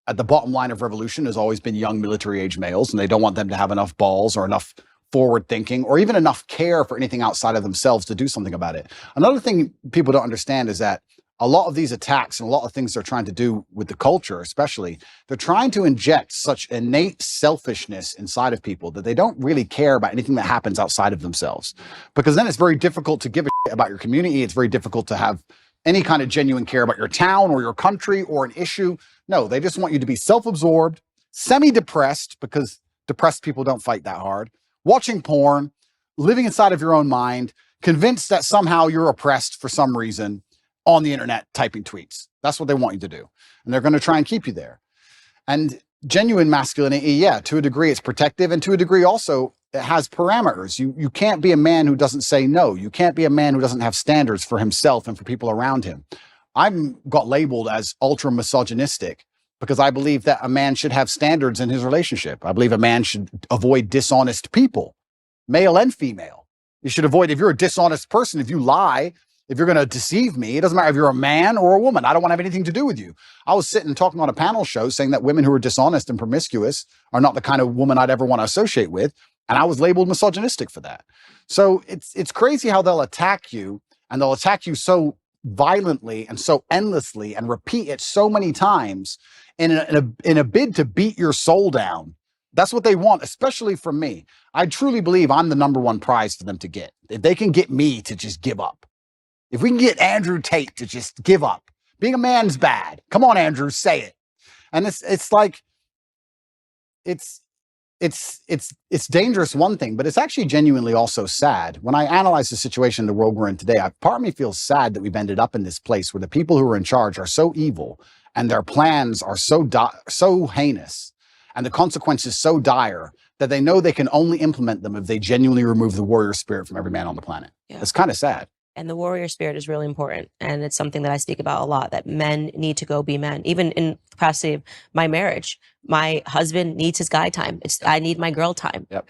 at the bottom line of revolution has always been young military age males, and they don't want them to have enough balls or enough forward thinking or even enough care for anything outside of themselves to do something about it. Another thing people don't understand is that a lot of these attacks and a lot of things they're trying to do with the culture, especially, they're trying to inject such innate selfishness inside of people that they don't really care about anything that happens outside of themselves. Because then it's very difficult to give a shit about your community. It's very difficult to have any kind of genuine care about your town or your country or an issue. No, they just want you to be self-absorbed, semi-depressed, because depressed people don't fight that hard, watching porn, living inside of your own mind, convinced that somehow you're oppressed for some reason, on the internet typing tweets. That's what they want you to do. And they're going to try and keep you there. And genuine masculinity, yeah, to a degree it's protective, and to a degree also it has parameters. You can't be a man who doesn't say no. You can't be a man who doesn't have standards for himself and for people around him. I've got labeled as ultra misogynistic because I believe that a man should have standards in his relationship. I believe a man should avoid dishonest people, male and female. You should avoid, if you're a dishonest person, if you lie, if you're going to deceive me, it doesn't matter if you're a man or a woman. I don't want to have anything to do with you. I was sitting talking on a panel show saying that women who are dishonest and promiscuous are not the kind of woman I'd ever want to associate with. And I was labeled misogynistic for that. So it's crazy how they'll attack you, and they'll attack you so violently and so endlessly and repeat it so many times in a bid to beat your soul down. That's what they want, especially from me. I truly believe I'm the number one prize for them to get. If they can get me to just give up. If we can get Andrew Tate to just give up, being a man's bad. Come on, Andrew, say it. And it's like, it's dangerous, one thing, but it's actually genuinely also sad. When I analyze the situation in the world we're in today, part of me feels sad that we've ended up in this place where the people who are in charge are so evil and their plans are so heinous and the consequences so dire that they know they can only implement them if they genuinely remove the warrior spirit from every man on the planet. Yeah. It's kind of sad. And the warrior spirit is really important. And it's something that I speak about a lot, that men need to go be men. Even in the capacity of my marriage, my husband needs his guy time. I need my girl time. Yep.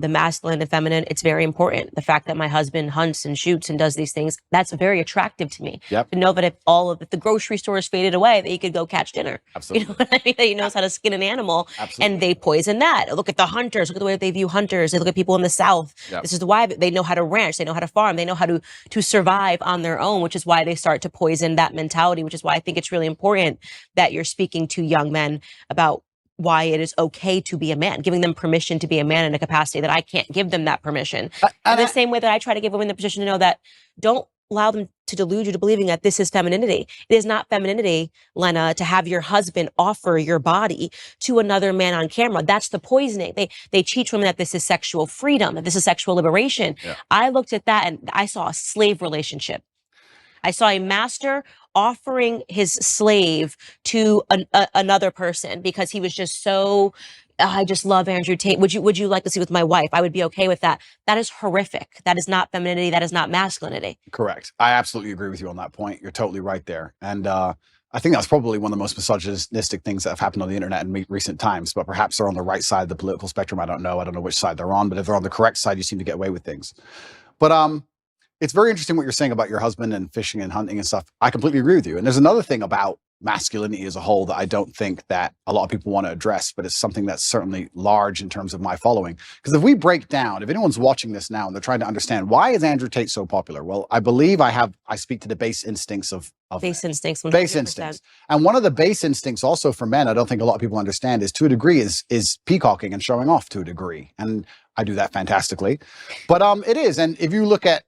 The masculine and feminine, it's very important. The fact that my husband hunts and shoots and does these things, that's very attractive to me. Yep. To know that if the grocery store is faded away, that he could go catch dinner. Absolutely. You know what I mean? That he knows how to skin an animal. Absolutely. And they poison that. Look at the hunters. Look at the way they view hunters. They look at people in the South. Yep. This is why they know how to ranch. They know how to farm. They know how to survive on their own, which is why they start to poison that mentality, which is why I think it's really important that you're speaking to young men about why it is okay to be a man, giving them permission to be a man in a capacity that I can't give them that permission. In the same way that I try to give women the position to know that don't allow them to delude you to believing that this is femininity. It is not femininity, Lena, to have your husband offer your body to another man on camera. That's the poisoning. They teach women that this is sexual freedom, that this is sexual liberation. Yeah. I looked at that and I saw a slave relationship. I saw a master offering his slave to another person because he was just so, I just love Andrew Tate. Would you like to see with my wife? I would be okay with that. That is horrific. That is not femininity. That is not masculinity. Correct. I absolutely agree with you on that point. You're totally right there. And I think that's probably one of the most misogynistic things that have happened on the internet in recent times, but perhaps they're on the right side of the political spectrum. I don't know which side they're on, but if they're on the correct side, you seem to get away with things. But it's very interesting what you're saying about your husband and fishing and hunting and stuff. I completely agree with you. And there's another thing about masculinity as a whole that I don't think that a lot of people want to address, but it's something that's certainly large in terms of my following. Because if we break down, if anyone's watching this now and they're trying to understand why is Andrew Tate so popular, well, I believe I speak to the base instincts of Base instincts. 100%. base instincts. And one of the base instincts also for men, I don't think a lot of people understand, is to a degree is peacocking and showing off to a degree. And I do that fantastically. But it is. And if you look at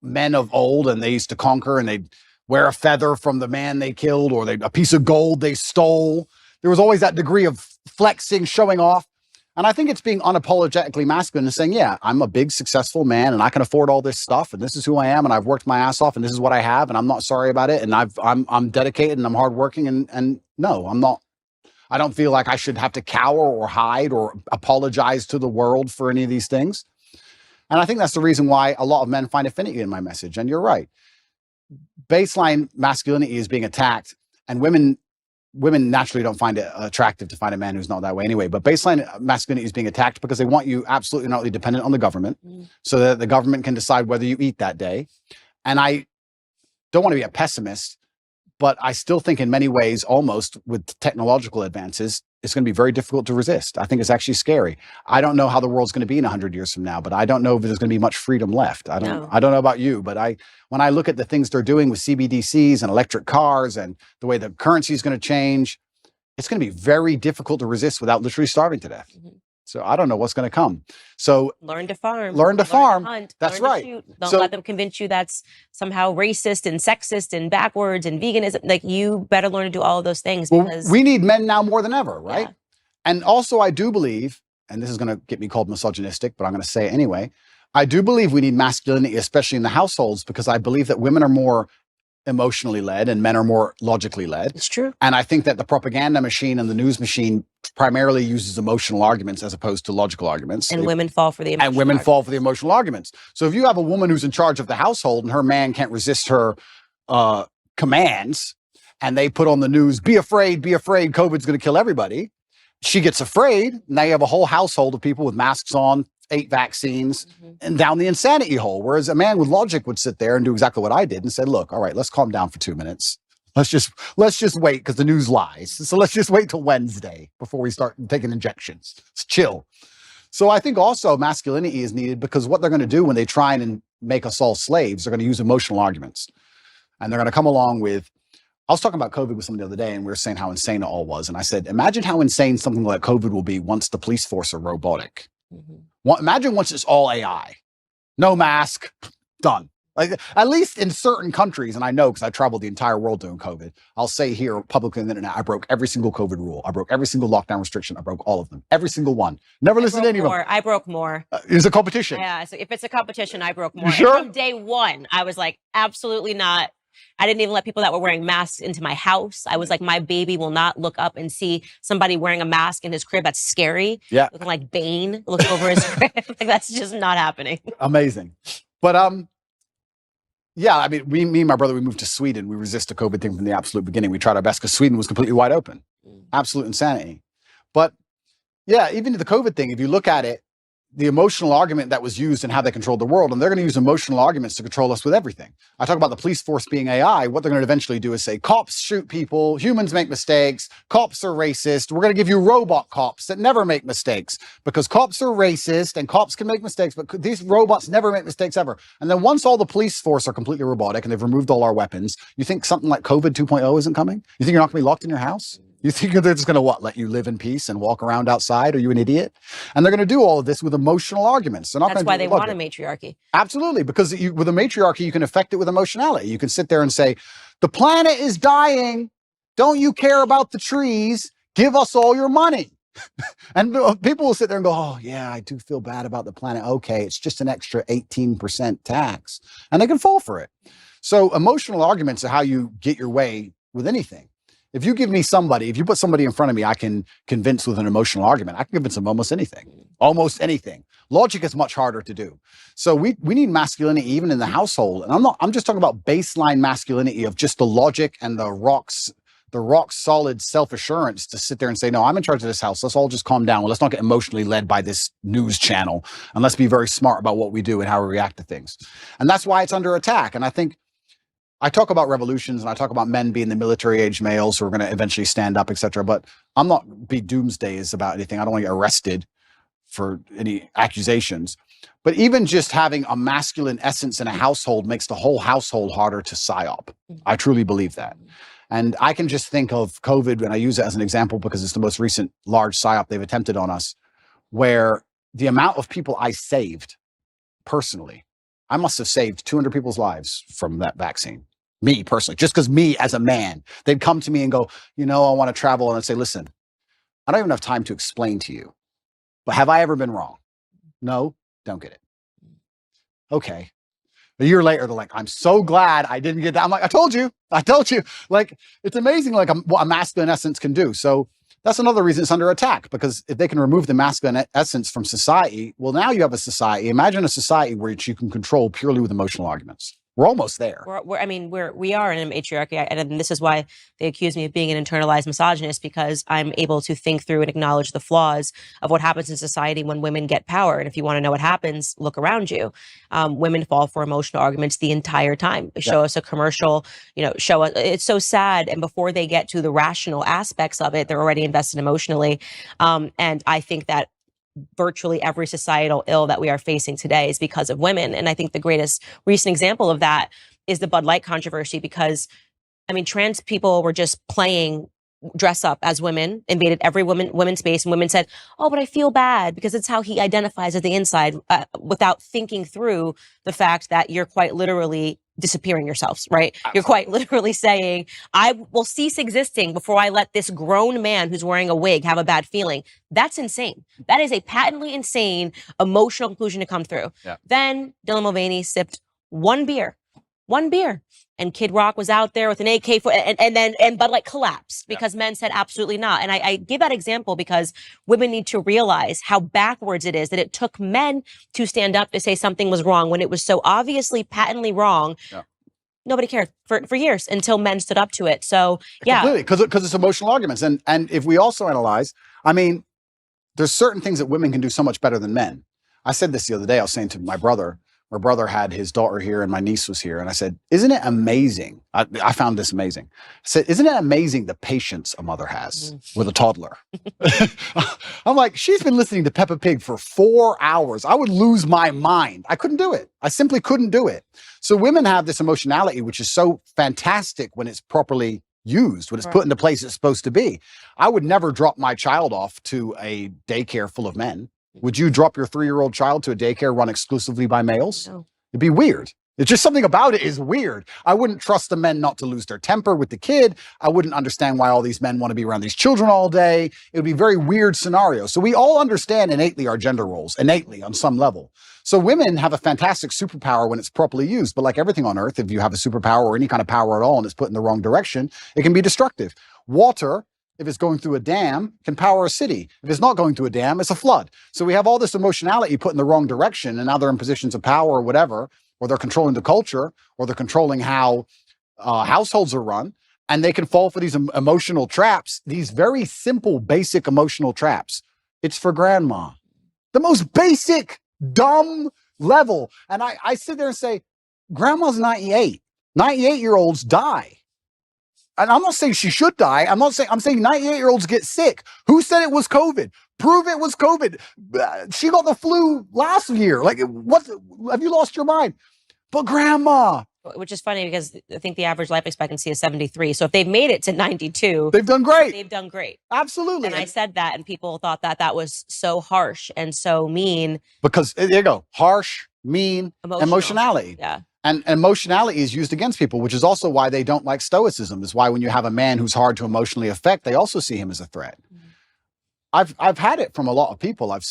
men of old, and they used to conquer, and they'd wear a feather from the man they killed, or a piece of gold they stole. There was always that degree of flexing, showing off. And I think it's being unapologetically masculine and saying, yeah, I'm a big, successful man, and I can afford all this stuff, and this is who I am, and I've worked my ass off, and this is what I have, and I'm not sorry about it, and I'm dedicated, and I'm hardworking, and no, I'm not. I don't feel like I should have to cower or hide or apologize to the world for any of these things. And I think that's the reason why a lot of men find affinity in my message. And you're right. Baseline masculinity is being attacked, and women naturally don't find it attractive to find a man who's not that way anyway. But baseline masculinity is being attacked because they want you absolutely not dependent on the government, so that the government can decide whether you eat that day. And I don't want to be a pessimist, but I still think in many ways, almost with technological advances, it's going to be very difficult to resist. I think it's actually scary. I don't know how the world's going to be in 100 years from now, but I don't know if there's going to be much freedom left. I don't know about you, but when I look at the things they're doing with CBDCs and electric cars and the way the currency is going to change, it's going to be very difficult to resist without literally starving to death. So I don't know what's going to come. So learn to farm. Learn to farm. Hunt, that's learn right. To shoot. Don't let them convince you that's somehow racist and sexist and backwards and veganism. Like, you better learn to do all of those things. Because we need men now more than ever, right? Yeah. And also I do believe, and this is going to get me called misogynistic, but I'm going to say it anyway, I do believe we need masculinity, especially in the households, because I believe that women are more emotionally led and men are more logically led. It's true. And I think that the propaganda machine and the news machine primarily uses emotional arguments as opposed to logical arguments. And women fall for the emotional arguments. So if you have a woman who's in charge of the household and her man can't resist her commands, and they put on the news, be afraid, COVID's going to kill everybody. She gets afraid. Now you have a whole household of people with masks on, 8 vaccines, and down the insanity hole. Whereas a man with logic would sit there and do exactly what I did and say, look, all right, let's calm down for 2 minutes. Let's just wait, because the news lies. So let's just wait till Wednesday before we start taking injections. Let's chill. So I think also masculinity is needed, because what they're going to do when they try and make us all slaves, they're going to use emotional arguments. And they're going to come along with, I was talking about COVID with someone the other day, and we were saying how insane it all was. And I said, imagine how insane something like COVID will be once the police force are robotic. Imagine once it's all AI, no mask, done. Like, at least in certain countries, and I know because I traveled the entire world doing COVID, I'll say here publicly on the internet, I broke every single COVID rule. I broke every single lockdown restriction. I broke all of them. Every single one. Never listened to any of them. I broke more. It's a competition. Yeah, so if it's a competition, I broke more. You sure? And from day one, I was like, absolutely not. I didn't even let people that were wearing masks into my house. I was like, my baby will not look up and see somebody wearing a mask in his crib. That's scary. Yeah. Looking like Bane looks over his crib. Like, that's just not happening. Amazing. But yeah, I mean, me and my brother, we moved to Sweden. We resist the COVID thing from the absolute beginning. We tried our best because Sweden was completely wide open. Absolute insanity. But yeah, even the COVID thing, if you look at it, the emotional argument that was used and how they controlled the world, and they're going to use emotional arguments to control us with everything. I talk about the police force being AI. What they're going to eventually do is say, cops shoot people, humans make mistakes, cops are racist. We're going to give you robot cops that never make mistakes, because cops are racist and cops can make mistakes, but these robots never make mistakes ever. And then once all the police force are completely robotic and they've removed all our weapons, you think something like COVID 2.0 isn't coming? You think you're not going to be locked in your house? You think they're just going to let you live in peace and walk around outside? Are you an idiot? And they're going to do all of this with emotional arguments. They're not That's why they want a matriarchy. Absolutely, because with a matriarchy, you can affect it with emotionality. You can sit there and say, the planet is dying. Don't you care about the trees? Give us all your money. And people will sit there and go, oh, yeah, I do feel bad about the planet. Okay, it's just an extra 18% tax. And they can fall for it. So emotional arguments are how you get your way with anything. If you give me somebody, if you put somebody in front of me, I can convince with an emotional argument. I can convince them almost anything. Almost anything. Logic is much harder to do. So we need masculinity even in the household. And I'm just talking about baseline masculinity of just the logic and the rock solid self-assurance to sit there and say, no, I'm in charge of this house. Let's all just calm down. Well, let's not get emotionally led by this news channel. And let's be very smart about what we do and how we react to things. And that's why it's under attack. And I think I talk about revolutions and I talk about men being the military age males who are going to eventually stand up, etc. But I'm not be doomsdays about anything. I don't want to get arrested for any accusations. But even just having a masculine essence in a household makes the whole household harder to psyop. I truly believe that. And I can just think of COVID, and I use it as an example because it's the most recent large psyop they've attempted on us, where the amount of people I saved personally, I must have saved 200 people's lives from that vaccine. Me personally, just because me as a man, they'd come to me and go, I want to travel. And I'd say, listen, I don't even have time to explain to you, but have I ever been wrong? No, don't get it. Okay. A year later, they're like, I'm so glad I didn't get that. I'm like, I told you. Like, it's amazing, like what a masculine essence can do. So that's another reason it's under attack, because if they can remove the masculine essence from society, well, now you have a society. Imagine a society where you can control purely with emotional arguments. We're almost there. We are in a matriarchy, and this is why they accuse me of being an internalized misogynist, because I'm able to think through and acknowledge the flaws of what happens in society when women get power. And if you want to know what happens, look around you. Women fall for emotional arguments the entire time. Show us a commercial, show us. It's so sad. And before they get to the rational aspects of it, they're already invested emotionally. And I think that virtually every societal ill that we are facing today is because of women. And I think the greatest recent example of that is the Bud Light controversy, because, trans people were just playing dress up as women, invaded every women's space, and women said, oh, but I feel bad because it's how he identifies at the inside, without thinking through the fact that you're quite literally disappearing yourselves, right? Absolutely. You're quite literally saying, I will cease existing before I let this grown man who's wearing a wig have a bad feeling. That's insane. That is a patently insane emotional conclusion to come through. Yeah. Then Dylan Mulvaney sipped one beer, and Kid Rock was out there with an AK and Bud Light collapsed because men said absolutely not. And I give that example because women need to realize how backwards it is that it took men to stand up to say something was wrong when it was so obviously patently wrong. Yeah. Nobody cared for years until men stood up to it. So yeah, completely, because it's emotional arguments. And if we also analyze, there's certain things that women can do so much better than men. I said this the other day. I was saying to my brother had his daughter here and my niece was here. And I said, isn't it amazing? I found this amazing. I said, isn't it amazing the patience a mother has with a toddler? I'm like, she's been listening to Peppa Pig for 4 hours. I would lose my mind. I couldn't do it. I simply couldn't do it. So women have this emotionality, which is so fantastic when it's properly used, when it's put in the place it's supposed to be. I would never drop my child off to a daycare full of men. Would you drop your 3-year-old child to a daycare run exclusively by males? No. It'd be weird. It's just something about it is weird. I wouldn't trust the men not to lose their temper with the kid. I wouldn't understand why all these men want to be around these children all day. It would be a very weird scenario. So we all understand innately our gender roles, innately on some level. So women have a fantastic superpower when it's properly used. But like everything on earth, if you have a superpower or any kind of power at all and it's put in the wrong direction, it can be destructive. Water, if it's going through a dam, can power a city. If it's not going through a dam, it's a flood. So we have all this emotionality put in the wrong direction, and now they're in positions of power or whatever, or they're controlling the culture, or they're controlling how households are run, and they can fall for these emotional traps, these very simple, basic emotional traps. It's for grandma. The most basic, dumb level. And I sit there and say, grandma's 98. 98-year-olds die. And I'm not saying she should die. I'm saying 98-year-olds get sick. Who said it was COVID? Prove it was COVID. She got the flu last year. Like, what? Have you lost your mind? But grandma. Which is funny because I think the average life expectancy is 73. So if they've made it to 92, they've done great. They've done great. Absolutely. And I said that, and people thought that was so harsh and so mean. Because there you go. Harsh, mean, emotionality. Yeah. And emotionality is used against people, which is also why they don't like stoicism. Is why when you have a man who's hard to emotionally affect, they also see him as a threat. Mm-hmm. I've had it from a lot of people. I've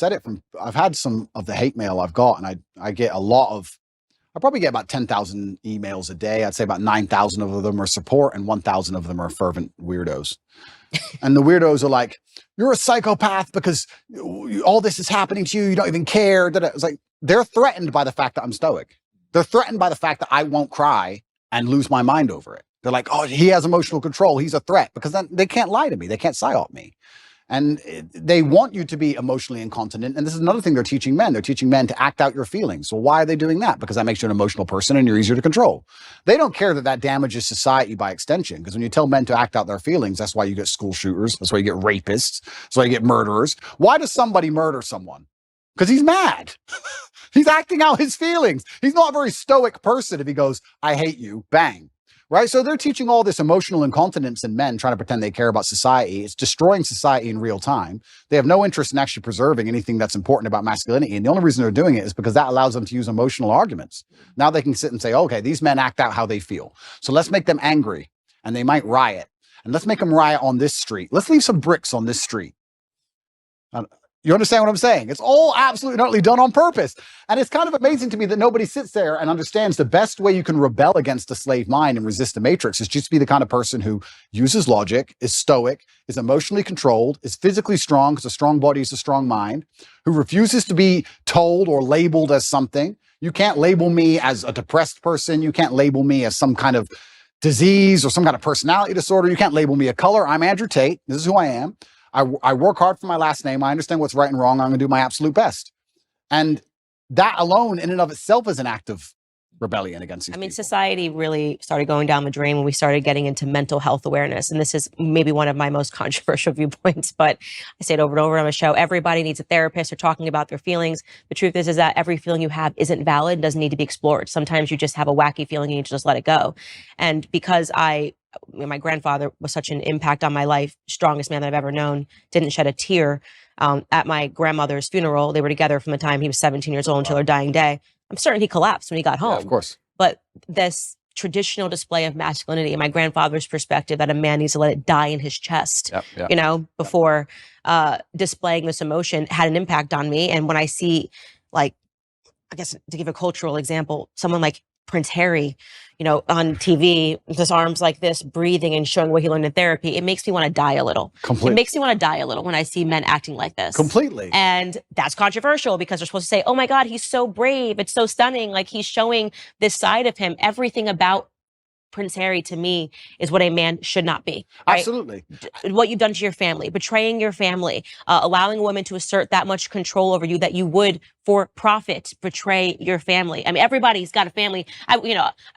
had some of the hate mail I've got, and I get a lot of, I probably get about 10,000 emails a day. I'd say about 9,000 of them are support and 1,000 of them are fervent weirdos. And the weirdos are like, you're a psychopath because all this is happening to you. You don't even care. It's like, they're threatened by the fact that I'm stoic. They're threatened by the fact that I won't cry and lose my mind over it. They're like, oh, he has emotional control. He's a threat, because then they can't lie to me. They can't psyop me. And they want you to be emotionally incontinent. And this is another thing they're teaching men. They're teaching men to act out your feelings. Well, why are they doing that? Because that makes you an emotional person and you're easier to control. They don't care that that damages society by extension. Because when you tell men to act out their feelings, that's why you get school shooters. That's why you get rapists. That's why you get murderers. Why does somebody murder someone? Because he's mad. He's acting out his feelings. He's not a very stoic person if he goes, I hate you, bang. Right? So they're teaching all this emotional incontinence in men, trying to pretend they care about society. It's destroying society in real time. They have no interest in actually preserving anything that's important about masculinity. And the only reason they're doing it is because that allows them to use emotional arguments. Now they can sit and say, okay, these men act out how they feel. So let's make them angry and they might riot. And let's make them riot on this street. Let's leave some bricks on this street. You understand what I'm saying? It's all absolutely utterly done on purpose. And it's kind of amazing to me that nobody sits there and understands the best way you can rebel against the slave mind and resist the matrix is just be the kind of person who uses logic, is stoic, is emotionally controlled, is physically strong because a strong body is a strong mind, who refuses to be told or labeled as something. You can't label me as a depressed person. You can't label me as some kind of disease or some kind of personality disorder. You can't label me a color. I'm Andrew Tate. This is who I am. I work hard for my last name. I understand what's right and wrong. I'm going to do my absolute best. And that alone in and of itself is an act of rebellion against these people. Society really started going down the drain when we started getting into mental health awareness. And this is maybe one of my most controversial viewpoints, but I say it over and over on the show. Everybody needs a therapist or talking about their feelings. The truth is that every feeling you have isn't valid, doesn't need to be explored. Sometimes you just have a wacky feeling and you just let it go. And because my grandfather was such an impact on my life, strongest man that I've ever known, didn't shed a tear at my grandmother's funeral. They were together from the time he was 17 years old until her dying day. I'm certain he collapsed when he got home. Yeah, of course. But this traditional display of masculinity, in my grandfather's perspective, that a man needs to let it die in his chest, before displaying this emotion, had an impact on me. And when I see, like, I guess to give a cultural example, someone like Prince Harry, on TV, with his arms like this, breathing and showing what he learned in therapy, it makes me want to die a little. Completely. It makes me want to die a little when I see men acting like this. Completely. And that's controversial because they're supposed to say, oh my God, he's so brave. It's so stunning. Like, he's showing this side of him. Everything about Prince Harry, to me, is what a man should not be. Right? Absolutely. What you've done to your family, betraying your family, allowing a woman to assert that much control over you that you would, for profit, betray your family. I mean, everybody's got a family.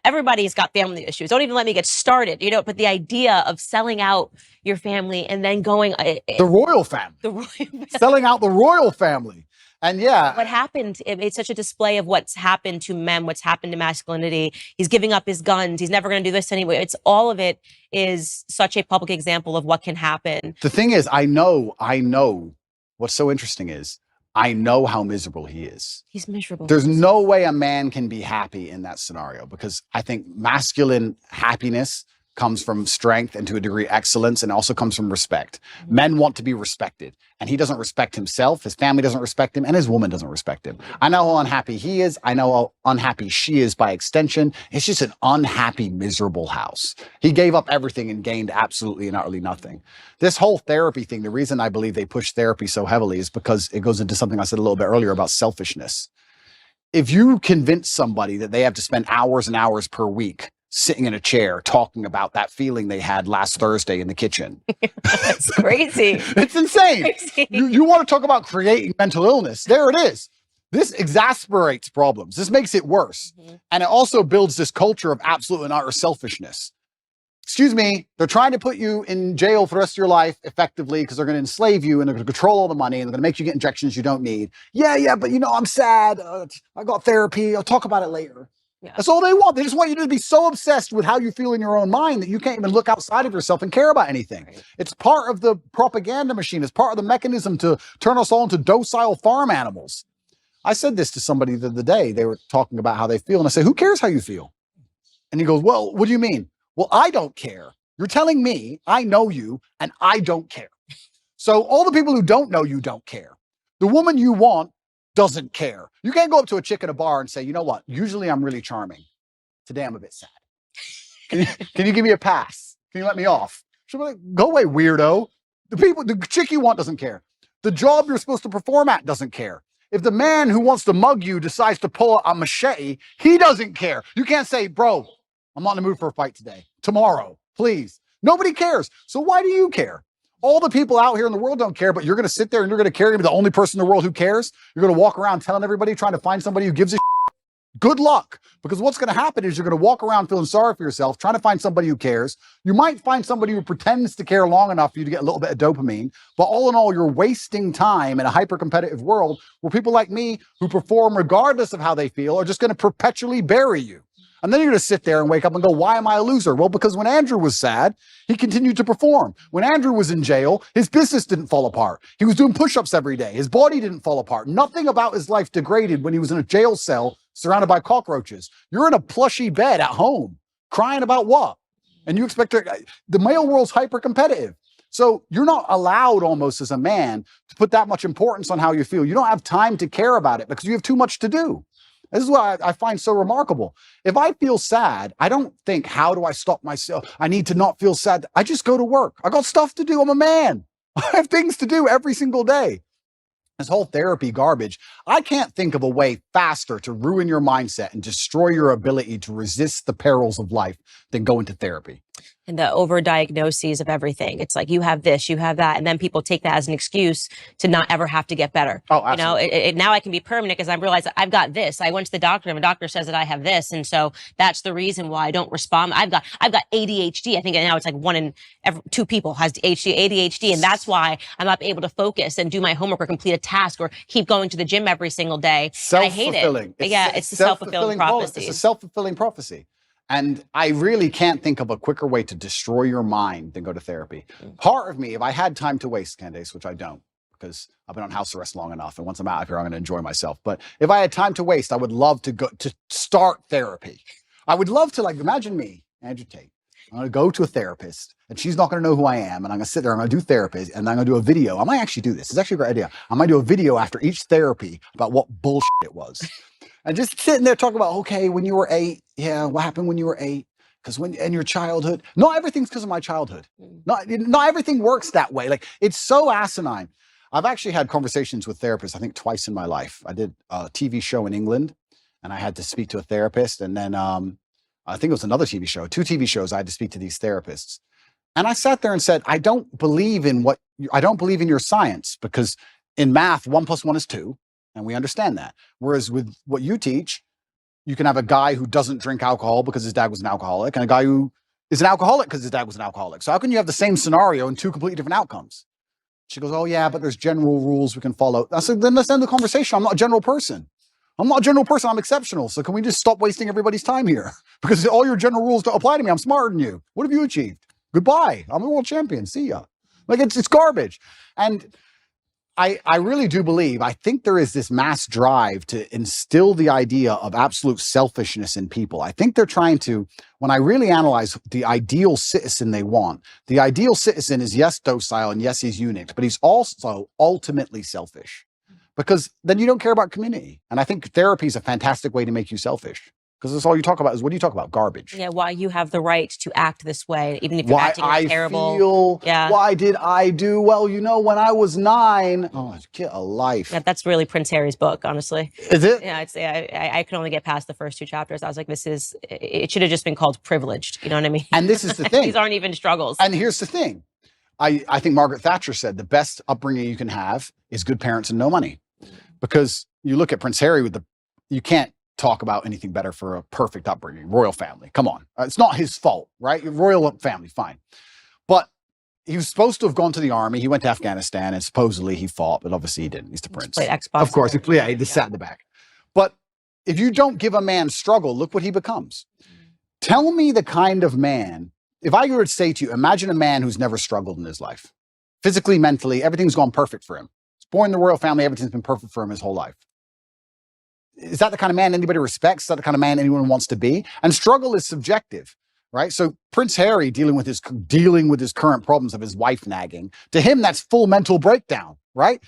Everybody's got family issues. Don't even let me get started. But the idea of selling out your family and then going the royal family, selling out the royal family. And what happened, it's such a display of what's happened to men, what's happened to masculinity. He's giving up his guns. He's never going to do this anyway. It's all of it is such a public example of what can happen. The thing is, I know what's so interesting is I know how miserable he is. He's miserable. There's no way a man can be happy in that scenario because I think masculine happiness comes from strength and to a degree excellence, and also comes from respect. Mm-hmm. Men want to be respected, and he doesn't respect himself. His family doesn't respect him, and his woman doesn't respect him. I know how unhappy he is. I know how unhappy she is by extension. It's just an unhappy, miserable house. He gave up everything and gained absolutely and utterly nothing. This whole therapy thing, the reason I believe they push therapy so heavily is because it goes into something I said a little bit earlier about selfishness. If you convince somebody that they have to spend hours and hours per week sitting in a chair talking about that feeling they had last Thursday in the kitchen. That's crazy. It's insane. Crazy. You want to talk about creating mental illness. There it is. This exasperates problems. This makes it worse. Mm-hmm. And it also builds this culture of absolute and utter selfishness. Excuse me, they're trying to put you in jail for the rest of your life effectively because they're going to enslave you and they're going to control all the money and they're going to make you get injections you don't need. Yeah, but I'm sad. I got therapy. I'll talk about it later. Yeah. That's all they want. They just want you to be so obsessed with how you feel in your own mind that you can't even look outside of yourself and care about anything. Right. It's part of the propaganda machine. It's part of the mechanism to turn us all into docile farm animals. I said this to somebody the other day. They were talking about how they feel. And I said, who cares how you feel? And he goes, well, what do you mean? Well, I don't care. You're telling me I know you and I don't care. So all the people who don't know you don't care. The woman you want doesn't care. You can't go up to a chick at a bar and say, you know what? Usually I'm really charming. Today I'm a bit sad. Can you give me a pass? Can you let me off? She'll be like, go away, weirdo. The chick you want doesn't care. The job you're supposed to perform at doesn't care. If the man who wants to mug you decides to pull a machete, he doesn't care. You can't say, bro, I'm not in the mood for a fight today. Tomorrow, please. Nobody cares. So why do you care? All the people out here in the world don't care, but you're going to sit there and you're going to carry me, the only person in the world who cares. You're going to walk around telling everybody, trying to find somebody who gives a good luck, because what's going to happen is you're going to walk around feeling sorry for yourself, trying to find somebody who cares. You might find somebody who pretends to care long enough for you to get a little bit of dopamine, but all in all, you're wasting time in a hyper-competitive world where people like me who perform regardless of how they feel are just going to perpetually bury you. And then you're going to sit there and wake up and go, why am I a loser? Well, because when Andrew was sad, he continued to perform. When Andrew was in jail, his business didn't fall apart. He was doing push-ups every day. His body didn't fall apart. Nothing about his life degraded when he was in a jail cell surrounded by cockroaches. You're in a plushy bed at home, crying about what? And you expect the male world's hyper-competitive. So you're not allowed almost as a man to put that much importance on how you feel. You don't have time to care about it because you have too much to do. This is what I find so remarkable. If I feel sad, I don't think, how do I stop myself? I need to not feel sad. I just go to work. I got stuff to do. I'm a man. I have things to do every single day. This whole therapy garbage. I can't think of a way faster to ruin your mindset and destroy your ability to resist the perils of life than going to therapy. And the overdiagnoses of everything. It's like, you have this, you have that. And then people take that as an excuse to not ever have to get better. Oh, absolutely. You know, now I can be permanent because I realize that I've got this. I went to the doctor and the doctor says that I have this. And so that's the reason why I don't respond. I've got ADHD. I think now it's like 1 in 2 people has ADHD. And that's why I'm not able to focus and do my homework or complete a task or keep going to the gym every single day. I hate it. It's the self-fulfilling prophecy. It's a self-fulfilling prophecy. And I really can't think of a quicker way to destroy your mind than go to therapy. Part of me, if I had time to waste, Candace, which I don't, because I've been on house arrest long enough, and once I'm out of here, I'm going to enjoy myself. But if I had time to waste, I would love to go to start therapy. I would love to, like, imagine me, Andrew Tate. I'm going to go to a therapist, and she's not going to know who I am, and I'm going to sit there, I'm going to do therapy, and I'm going to do a video. I might actually do this. It's actually a great idea. I might do a video after each therapy about what bullshit it was. And just sitting there talking about, okay, when you were 8, yeah, what happened when you were 8? Because in your childhood, not everything's because of my childhood. Not everything works that way. Like, it's so asinine. I've actually had conversations with therapists, I think twice in my life. I did a TV show in England, and I had to speak to a therapist. And then I think it was another TV show, 2 TV shows, I had to speak to these therapists. And I sat there and said, I don't believe in your science, because in math, 1 + 1 is 2. And we understand that. Whereas with what you teach, you can have a guy who doesn't drink alcohol because his dad was an alcoholic, and a guy who is an alcoholic because his dad was an alcoholic. So how can you have the same scenario and 2 completely different outcomes? She goes, oh yeah, but there's general rules we can follow. I said, then let's end the conversation. I'm not a general person. I'm exceptional. So can we just stop wasting everybody's time here? Because all your general rules don't apply to me. I'm smarter than you. What have you achieved? Goodbye. I'm a world champion. See ya. Like, it's garbage. And I really do believe, I think there is this mass drive to instill the idea of absolute selfishness in people. I think they're trying to, when I really analyze the ideal citizen they want, the ideal citizen is, yes, docile, and yes, he's unique, but he's also ultimately selfish, because then you don't care about community. And I think therapy is a fantastic way to make you selfish. Because that's all you talk about is, what do you talk about? Garbage. Yeah, why you have the right to act this way, even if you're acting terrible. Why did I do? Well, you know, when I was 9, get a life. Yeah, that's really Prince Harry's book, honestly. Is it? Yeah, I could only get past the first 2 chapters. I was like, it should have just been called Privileged. You know what I mean? And this is the thing. These aren't even struggles. And here's the thing. I think Margaret Thatcher said the best upbringing you can have is good parents and no money. Because you look at Prince Harry you can't talk about anything better for a perfect upbringing. Royal family, come on. It's not his fault, right? Royal family, fine. But he was supposed to have gone to the army. He went to Afghanistan, and supposedly he fought, but obviously he didn't. He's the prince. Played Xbox. Of course, he just sat in the back. But if you don't give a man struggle, look what he becomes. Tell me the kind of man, if I were to say to you, imagine a man who's never struggled in his life. Physically, mentally, everything's gone perfect for him. He's born in the royal family, everything's been perfect for him his whole life. Is that the kind of man anybody respects? Is that the kind of man anyone wants to be? And struggle is subjective, right? So Prince Harry dealing with his current problems of his wife nagging, to him, that's full mental breakdown, right?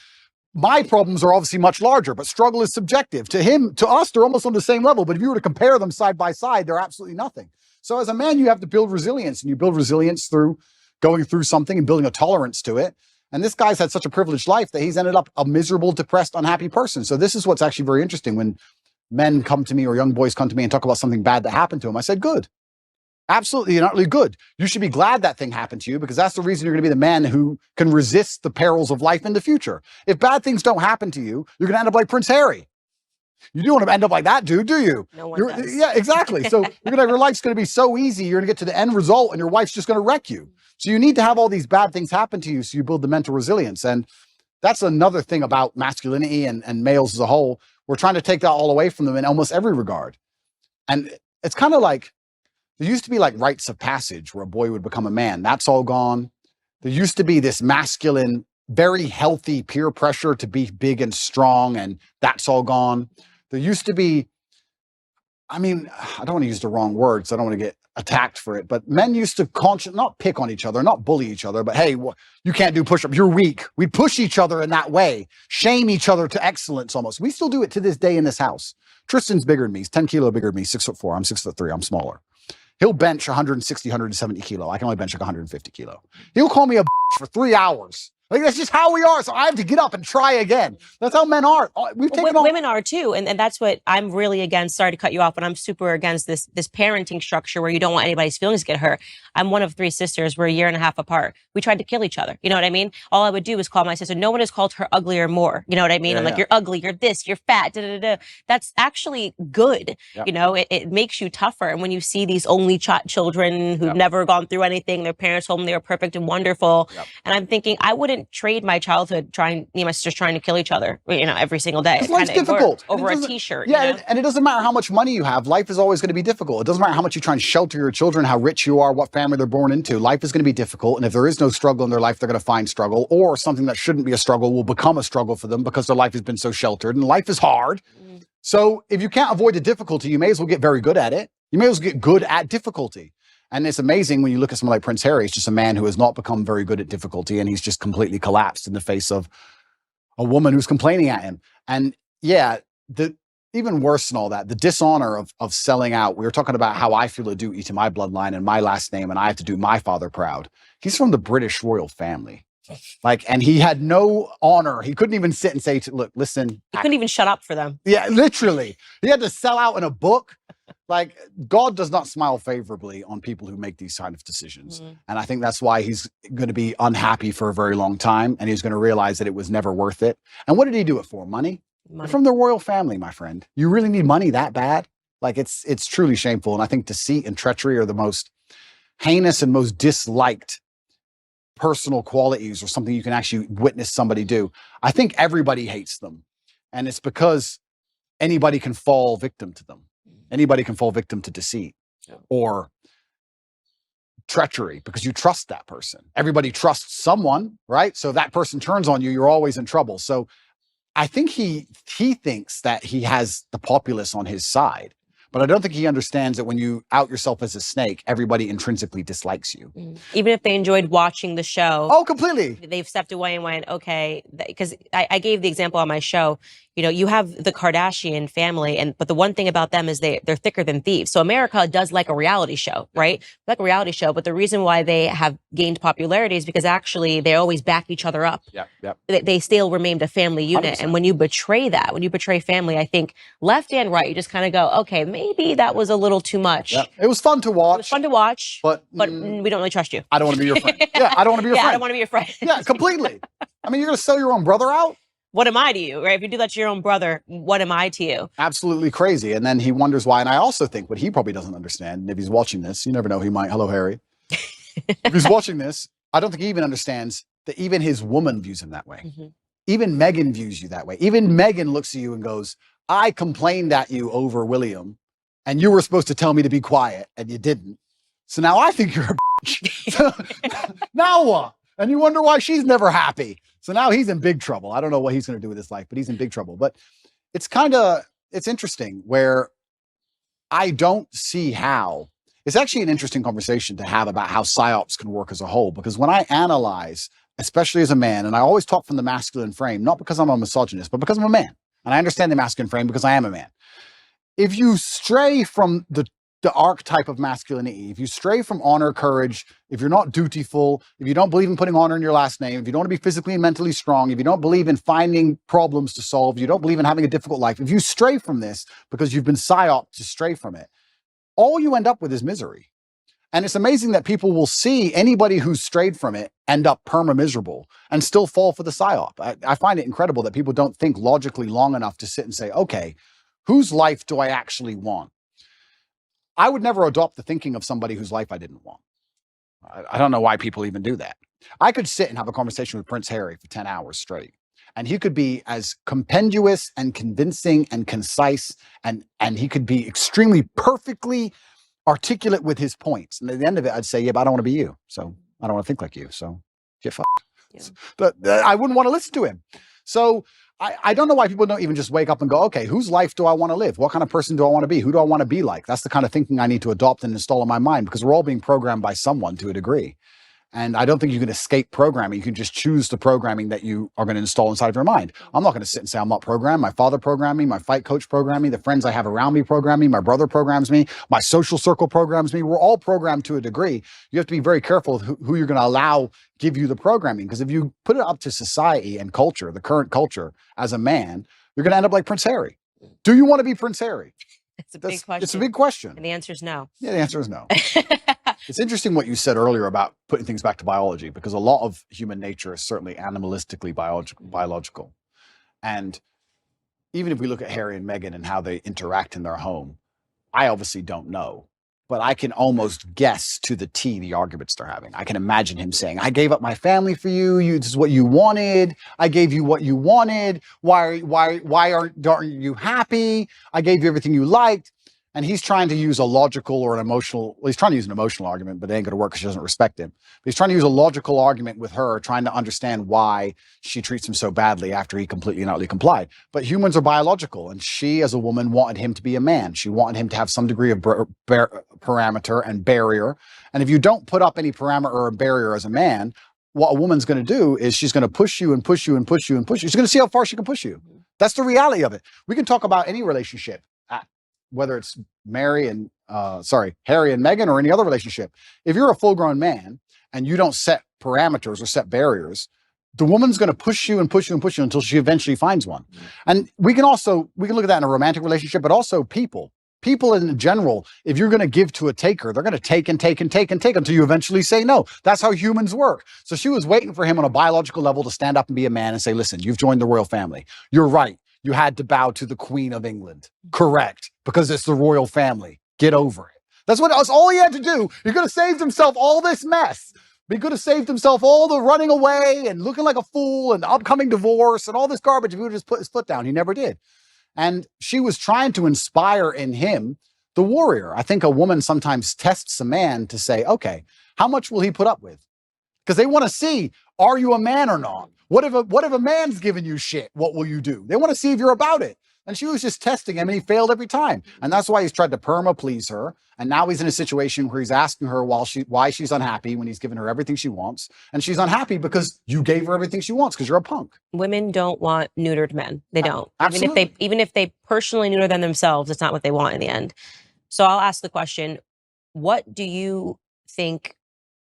My problems are obviously much larger, but struggle is subjective. To us, they're almost on the same level. But if you were to compare them side by side, they're absolutely nothing. So as a man, you have to build resilience, and you build resilience through going through something and building a tolerance to it. And this guy's had such a privileged life that he's ended up a miserable, depressed, unhappy person. So this is what's actually very interesting. When men come to me or young boys come to me and talk about something bad that happened to them, I said, good. Absolutely, you're not really good. You should be glad that thing happened to you because that's the reason you're going to be the man who can resist the perils of life in the future. If bad things don't happen to you, you're going to end up like Prince Harry. You don't want to end up like that dude, do you? No one does. Yeah, exactly. So your life's going to be so easy. You're going to get to the end result and your wife's just going to wreck you. So you need to have all these bad things happen to you so you build the mental resilience. And that's another thing about masculinity and males as a whole. We're trying to take that all away from them in almost every regard. And it's kind of like, there used to be like rites of passage where a boy would become a man. That's all gone. There used to be this masculine, very healthy peer pressure to be big and strong, and that's all gone. There used to be, I mean, I don't want to use the wrong words. I don't want to get attacked for it, but men used to not pick on each other, not bully each other, but hey, you can't do push-ups, you're weak. We push each other in that way, shame each other to excellence almost. We still do it to this day in this house. Tristan's bigger than me. He's 10 kilo bigger than me, 6'4". I'm 6'3". I'm smaller. He'll bench 160, 170 kilo. I can only bench like 150 kilo. He'll call me a for 3 hours. Like, that's just how we are. So I have to get up and try again. That's how men are. Women are too. And that's what I'm really against. Sorry to cut you off, but I'm super against this parenting structure where you don't want anybody's feelings to get hurt. I'm one of 3 sisters. We're a year and a half apart. We tried to kill each other. You know what I mean? All I would do is call my sister. No one has called her ugly or more. You know what I mean? I'm like, you're ugly, you're this, you're fat, da, da, da. That's actually good. Yep. You know, it makes you tougher. And when you see these only children who've never gone through anything, their parents told them they were perfect and wonderful. Yep. And I'm thinking, I wouldn't trade my childhood me and my sisters trying to kill each other, you know, every single day. Life's difficult. Over a t-shirt. Yeah, you know? and it doesn't matter how much money you have. Life is always going to be difficult. It doesn't matter how much you try and shelter your children, how rich you are, what family they're born into. Life is going to be difficult. And if there is no struggle in their life, they're going to find struggle, or something that shouldn't be a struggle will become a struggle for them because their life has been so sheltered. And life is hard. So if you can't avoid the difficulty, you may as well get very good at it. You may as well get good at difficulty. And it's amazing when you look at someone like Prince Harry. He's just a man who has not become very good at difficulty, and he's just completely collapsed in the face of a woman who's complaining at him. And yeah, even worse than all that, the dishonor of selling out. We were talking about how I feel a duty to my bloodline and my last name, and I have to do my father proud. He's from the British royal family. And he had no honor. He couldn't even sit and say, look, listen. He couldn't even shut up for them. Yeah, literally. He had to sell out in a book. Like, God does not smile favorably on people who make these kind of decisions. And I think that's why he's going to be unhappy for a very long time. And he's going to realize that it was never worth it. And what did he do it for? Money? You're from the royal family, my friend. You really need money that bad? Like, it's truly shameful. And I think deceit and treachery are the most heinous and most disliked personal qualities, or something you can actually witness somebody do. I think everybody hates them. And it's because anybody can fall victim to them. Anybody can fall victim to deceit or treachery because you trust that person. Everybody trusts someone, right? So if that person turns on you, you're always in trouble. So I think he thinks that he has the populace on his side. But I don't think he understands that when you out yourself as a snake, everybody intrinsically dislikes you. Even if they enjoyed watching the show. Oh, completely. They've stepped away and went, okay, because I gave the example on my show. You know, you have the Kardashian family, but the one thing about them is they're thicker than thieves. So America does like a reality show, right? Like a reality show, but the reason why they have gained popularity is because actually they always back each other up. They still remained a family unit. 100%. And when you betray that, when you betray family, I think left and right, you just kind of go, okay, maybe that was a little too much. It was fun to watch. It was fun to watch, but we don't really trust you. I don't want to be your friend. I don't want to be your friend. I don't want to be your friend. Yeah, completely. I mean, you're going to sell your own brother out? What am I to you, right? If you do that to your own brother, what am I to you? Absolutely crazy. And then he wonders why. And I also think what he probably doesn't understand, and if he's watching this, you never know, he might. Hello, Harry. If he's watching this, I don't think he even understands that even his woman views him that way. Even Megan views you that way. Even Megan looks at you and goes, I complained at you over William, and you were supposed to tell me to be quiet, and you didn't. So now I think you're a bitch. Now what? And you wonder why she's never happy. So now he's in big trouble. I don't know what he's going to do with his life, but he's in big trouble. But it's interesting where I don't see how. It's actually an interesting conversation to have about how psyops can work as a whole, because when I analyze, especially as a man, and I always talk from the masculine frame, not because I'm a misogynist, but because I'm a man. And I understand the masculine frame because I am a man. If you stray from the archetype of masculinity, if you stray from honor, courage, if you're not dutiful, if you don't believe in putting honor in your last name, if you don't want to be physically and mentally strong, if you don't believe in finding problems to solve, you don't believe in having a difficult life, if you stray from this because you've been psyoped to stray from it, all you end up with is misery. And it's amazing that people will see anybody who's strayed from it end up perma miserable and still fall for the psyop. I find it incredible that people don't think logically long enough to sit and say, okay, whose life do I actually want? I would never adopt the thinking of somebody whose life I didn't want. I don't know why people even do that. I could sit and have a conversation with Prince Harry for 10 hours straight, and he could be as compendious and convincing and concise, and he could be extremely perfectly articulate with his points. And at the end of it, I'd say, yeah, but I don't want to be you. So I don't want to think like you. So get fucked. Yeah. But I wouldn't want to listen to him. So I don't know why people don't even just wake up and go, okay, whose life do I want to live? What kind of person do I want to be? Who do I want to be like? That's the kind of thinking I need to adopt and install in my mind, because we're all being programmed by someone to a degree. And I don't think you can escape programming. You can just choose the programming that you are going to install inside of your mind. I'm not going to sit and say I'm not programmed. My father programmed me. My fight coach programmed me. The friends I have around me program me. My brother programs me. My social circle programs me. We're all programmed to a degree. You have to be very careful of who you're going to allow give you the programming. Because if you put it up to society and culture, the current culture, as a man, you're going to end up like Prince Harry. Do you want to be Prince Harry? It's a big question. It's a big question. And the answer is no. Yeah, the answer is no. It's interesting what you said earlier about putting things back to biology, because a lot of human nature is certainly animalistically biological. And even if we look at Harry and Meghan and how they interact in their home, I obviously don't know, but I can almost guess to the T the arguments they're having. I can imagine him saying, I gave up my family for you. This is what you wanted. I gave you what you wanted. Why aren't you happy? I gave you everything you liked. And he's trying to use a logical or an emotional, well, he's trying to use an emotional argument, but it ain't going to work because she doesn't respect him. But he's trying to use a logical argument with her, trying to understand why she treats him so badly after he completely and utterly complied. But humans are biological, and she, as a woman, wanted him to be a man. She wanted him to have some degree of parameter and barrier. And if you don't put up any parameter or barrier as a man, what a woman's going to do is she's going to push you and push you and push you and push you. She's going to see how far she can push you. That's the reality of it. We can talk about any relationship, whether it's Harry and Meghan or any other relationship. If you're a full-grown man and you don't set parameters or set barriers, the woman's going to push you and push you and push you until she eventually finds one. And we can look at that in a romantic relationship, but also people in general. If you're going to give to a taker, they're going to take and take and take and take until you eventually say no. That's how humans work. So she was waiting for him on a biological level to stand up and be a man and say, listen, you've joined the royal family. You're right. You had to bow to the Queen of England. Correct. Because it's the royal family. Get over it. That's all he had to do. He could have saved himself all this mess. He could have saved himself all the running away and looking like a fool and upcoming divorce and all this garbage if he would just put his foot down. He never did. And she was trying to inspire in him the warrior. I think a woman sometimes tests a man to say, okay, how much will he put up with? Because they want to see, are you a man or not? What if a man's giving you shit? What will you do? They want to see if you're about it. And she was just testing him, and he failed every time. And that's why he's tried to perma please her. And now he's in a situation where he's asking her why she's unhappy when he's given her everything she wants. And she's unhappy because you gave her everything she wants because you're a punk. Women don't want neutered men. They don't. Absolutely. Even if they personally neuter them themselves, it's not what they want in the end. So I'll ask the question, what do you think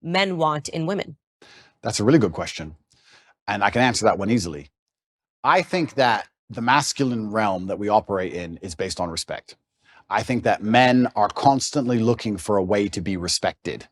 men want in women? That's a really good question. And I can answer that one easily. I think that the masculine realm that we operate in is based on respect. I think that men are constantly looking for a way to be respected.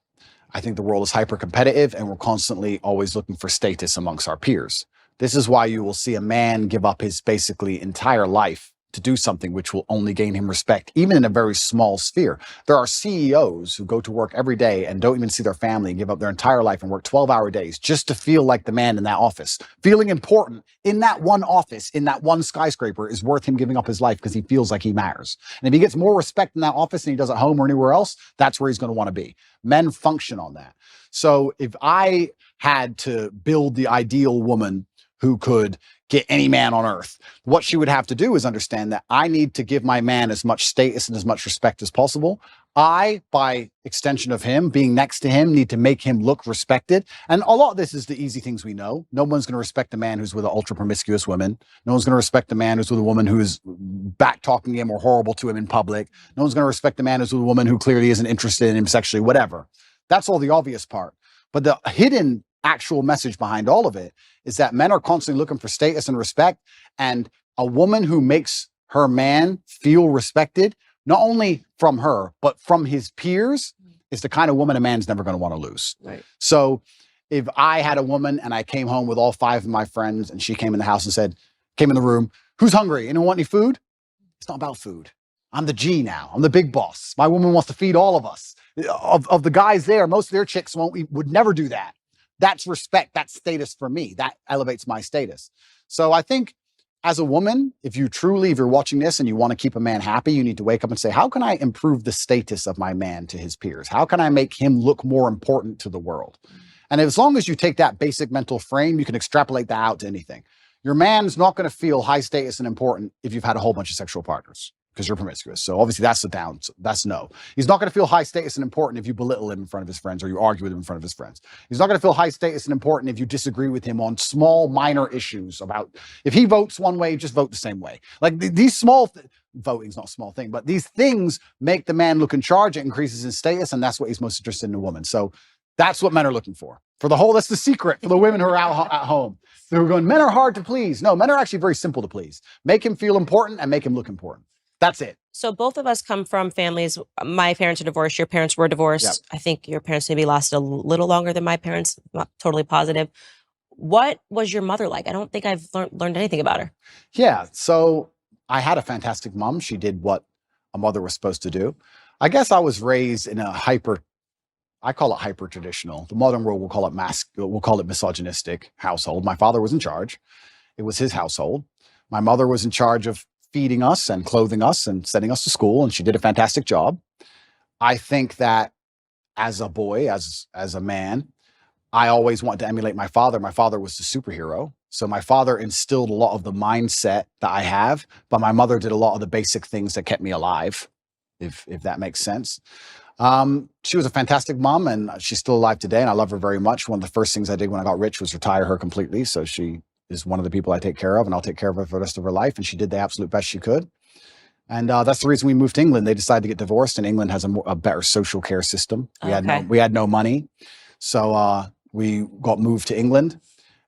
I think the world is hyper competitive and we're constantly always looking for status amongst our peers. This is why you will see a man give up his basically entire life to do something which will only gain him respect, even in a very small sphere. There are CEOs who go to work every day and don't even see their family and give up their entire life and work 12-hour days just to feel like the man in that office. Feeling important in that one office, in that one skyscraper, is worth him giving up his life because he feels like he matters. And if he gets more respect in that office than he does at home or anywhere else, that's where he's going to want to be. Men function on that. So if I had to build the ideal woman who could get any man on earth, what she would have to do is understand that I need to give my man as much status and as much respect as possible. I, by extension of him, being next to him, need to make him look respected. And a lot of this is the easy things we know. No one's going to respect a man who's with an ultra promiscuous woman. No one's going to respect a man who's with a woman who's back talking him or horrible to him in public. No one's going to respect a man who's with a woman who clearly isn't interested in him sexually, whatever. That's all the obvious part. But the hidden actual message behind all of it is that men are constantly looking for status and respect, and a woman who makes her man feel respected, not only from her, but from his peers, is the kind of woman a man's never going to want to lose. Right. So if I had a woman and I came home with all 5 of my friends and she came in the house and said, came in the room, who's hungry? Anyone want any food? It's not about food. I'm the G now. I'm the big boss. My woman wants to feed all of us. Of the guys there, most of their chicks would never do that. That's respect. That's status for me. That elevates my status. So I think as a woman, if you're watching this and you want to keep a man happy, you need to wake up and say, how can I improve the status of my man to his peers? How can I make him look more important to the world? And as long as you take that basic mental frame, you can extrapolate that out to anything. Your man's not going to feel high status and important if you've had a whole bunch of sexual partners, because you're promiscuous. So obviously that's a down. That's no. He's not going to feel high status and important if you belittle him in front of his friends or you argue with him in front of his friends. He's not going to feel high status and important if you disagree with him on small, minor issues about if he votes one way, just vote the same way. Like these small voting's not a small thing, but these things make the man look in charge. It increases his status, and that's what he's most interested in a woman. So that's what men are looking for. That's the secret for the women who are out at home. They're going, men are hard to please. No, men are actually very simple to please. Make him feel important and make him look important. That's it. So both of us come from families. My parents are divorced. Your parents were divorced. Yep. I think your parents maybe lasted a little longer than my parents. Not totally positive. What was your mother like? I don't think I've learned anything about her. Yeah. So I had a fantastic mom. She did what a mother was supposed to do. I guess I was raised in a I call it hyper traditional. The modern world will call it misogynistic household. My father was in charge. It was his household. My mother was in charge of feeding us and clothing us and sending us to school, and she did a fantastic job. I think that as a boy, as a man, I always wanted to emulate my father. My father was the superhero. So my father instilled a lot of the mindset that I have, but my mother did a lot of the basic things that kept me alive, if that makes sense. She was a fantastic mom, and she's still alive today, and I love her very much. One of the first things I did when I got rich was retire her completely. So she is one of the people I take care of, and I'll take care of her for the rest of her life. And she did the absolute best she could. And that's the reason we moved to England. They decided to get divorced, and England has a better social care system. We had no money. So we got moved to England.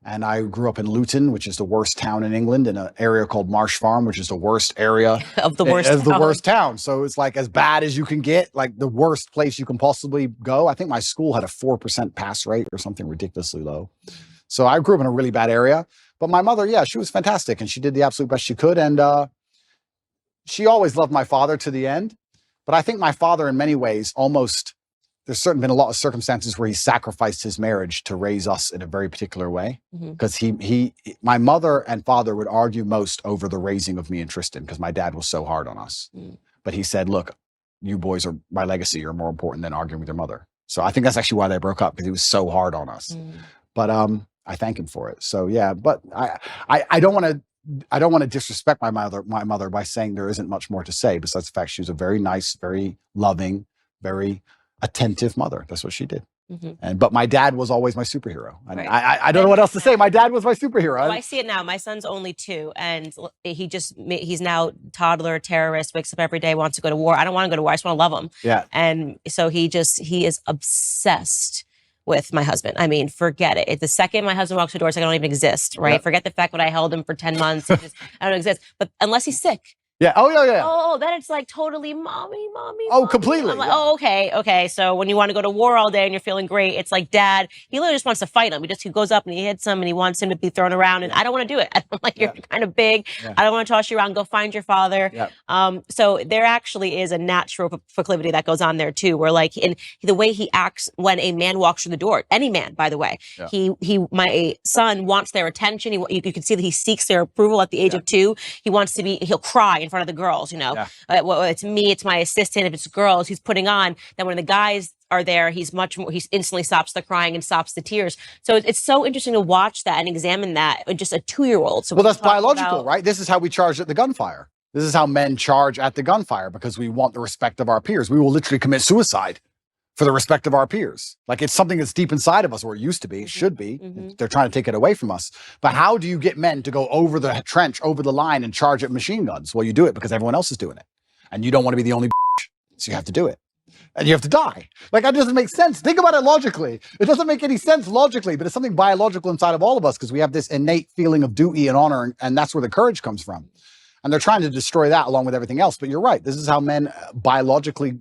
And I grew up in Luton, which is the worst town in England, in an area called Marsh Farm, which is the worst area of the worst town. So it's like as bad as you can get, like the worst place you can possibly go. I think my school had a 4% pass rate or something ridiculously low. So I grew up in a really bad area. But my mother, yeah, she was fantastic, and she did the absolute best she could. And she always loved my father to the end. But I think my father, in many ways, there's certainly been a lot of circumstances where he sacrificed his marriage to raise us in a very particular way. Because my mother and father would argue most over the raising of me and Tristan, because my dad was so hard on us. But he said, look, you boys are my legacy. You're more important than arguing with your mother. So I think that's actually why they broke up, because he was so hard on us. But I thank him for it. So yeah, but I don't want to disrespect my mother by saying there isn't much more to say, besides the fact she was a very nice, very loving, very attentive mother. That's what she did. But my dad was always my superhero. And I don't know what else to say. My dad was my superhero. Oh, I see it now. My son's only 2, and he's now toddler terrorist, wakes up every day, wants to go to war. I don't want to go to war. I just want to love him. Yeah. And so he is obsessed with my husband. I mean, forget it. The second my husband walks through the door, it's like I don't even exist, right? Yep. Forget the fact that I held him for 10 months. I don't exist. But unless he's sick. Yeah. Oh, yeah. Oh, then it's like totally mommy. Oh, completely. I'm like, yeah. oh, okay. So when you want to go to war all day and you're feeling great, it's like dad, he literally just wants to fight him. He goes up and he hits him and he wants him to be thrown around. And I don't want to do it. I'm like, you're kind of big. Yeah. I don't want to toss you around. Go find your father. Yeah. So there actually is a natural proclivity that goes on there too, where like in the way he acts when a man walks through the door, any man, by the way, my son wants their attention. You can see that he seeks their approval at the age of 2. He'll cry in front of the girls, well, it's me, it's my assistant. If it's girls he's putting on, then when the guys are there, he instantly stops the crying and stops the tears. So it's so interesting to watch that and examine that in just a 2-year-old. So that's biological, right? This is how we charge at the gunfire. This is how men charge at the gunfire, because we want the respect of our peers. We will literally commit suicide for the respect of our peers. Like it's something that's deep inside of us, or it used to be, it should be. They're trying to take it away from us. But how do you get men to go over the trench, over the line and charge at machine guns? Well, you do it because everyone else is doing it. And you don't want to be the only so you have to do it. And you have to die. Like that doesn't make sense. Think about it logically. It doesn't make any sense logically, but it's something biological inside of all of us, because we have this innate feeling of duty and honor, and that's where the courage comes from. And they're trying to destroy that along with everything else. But you're right. This is how men biologically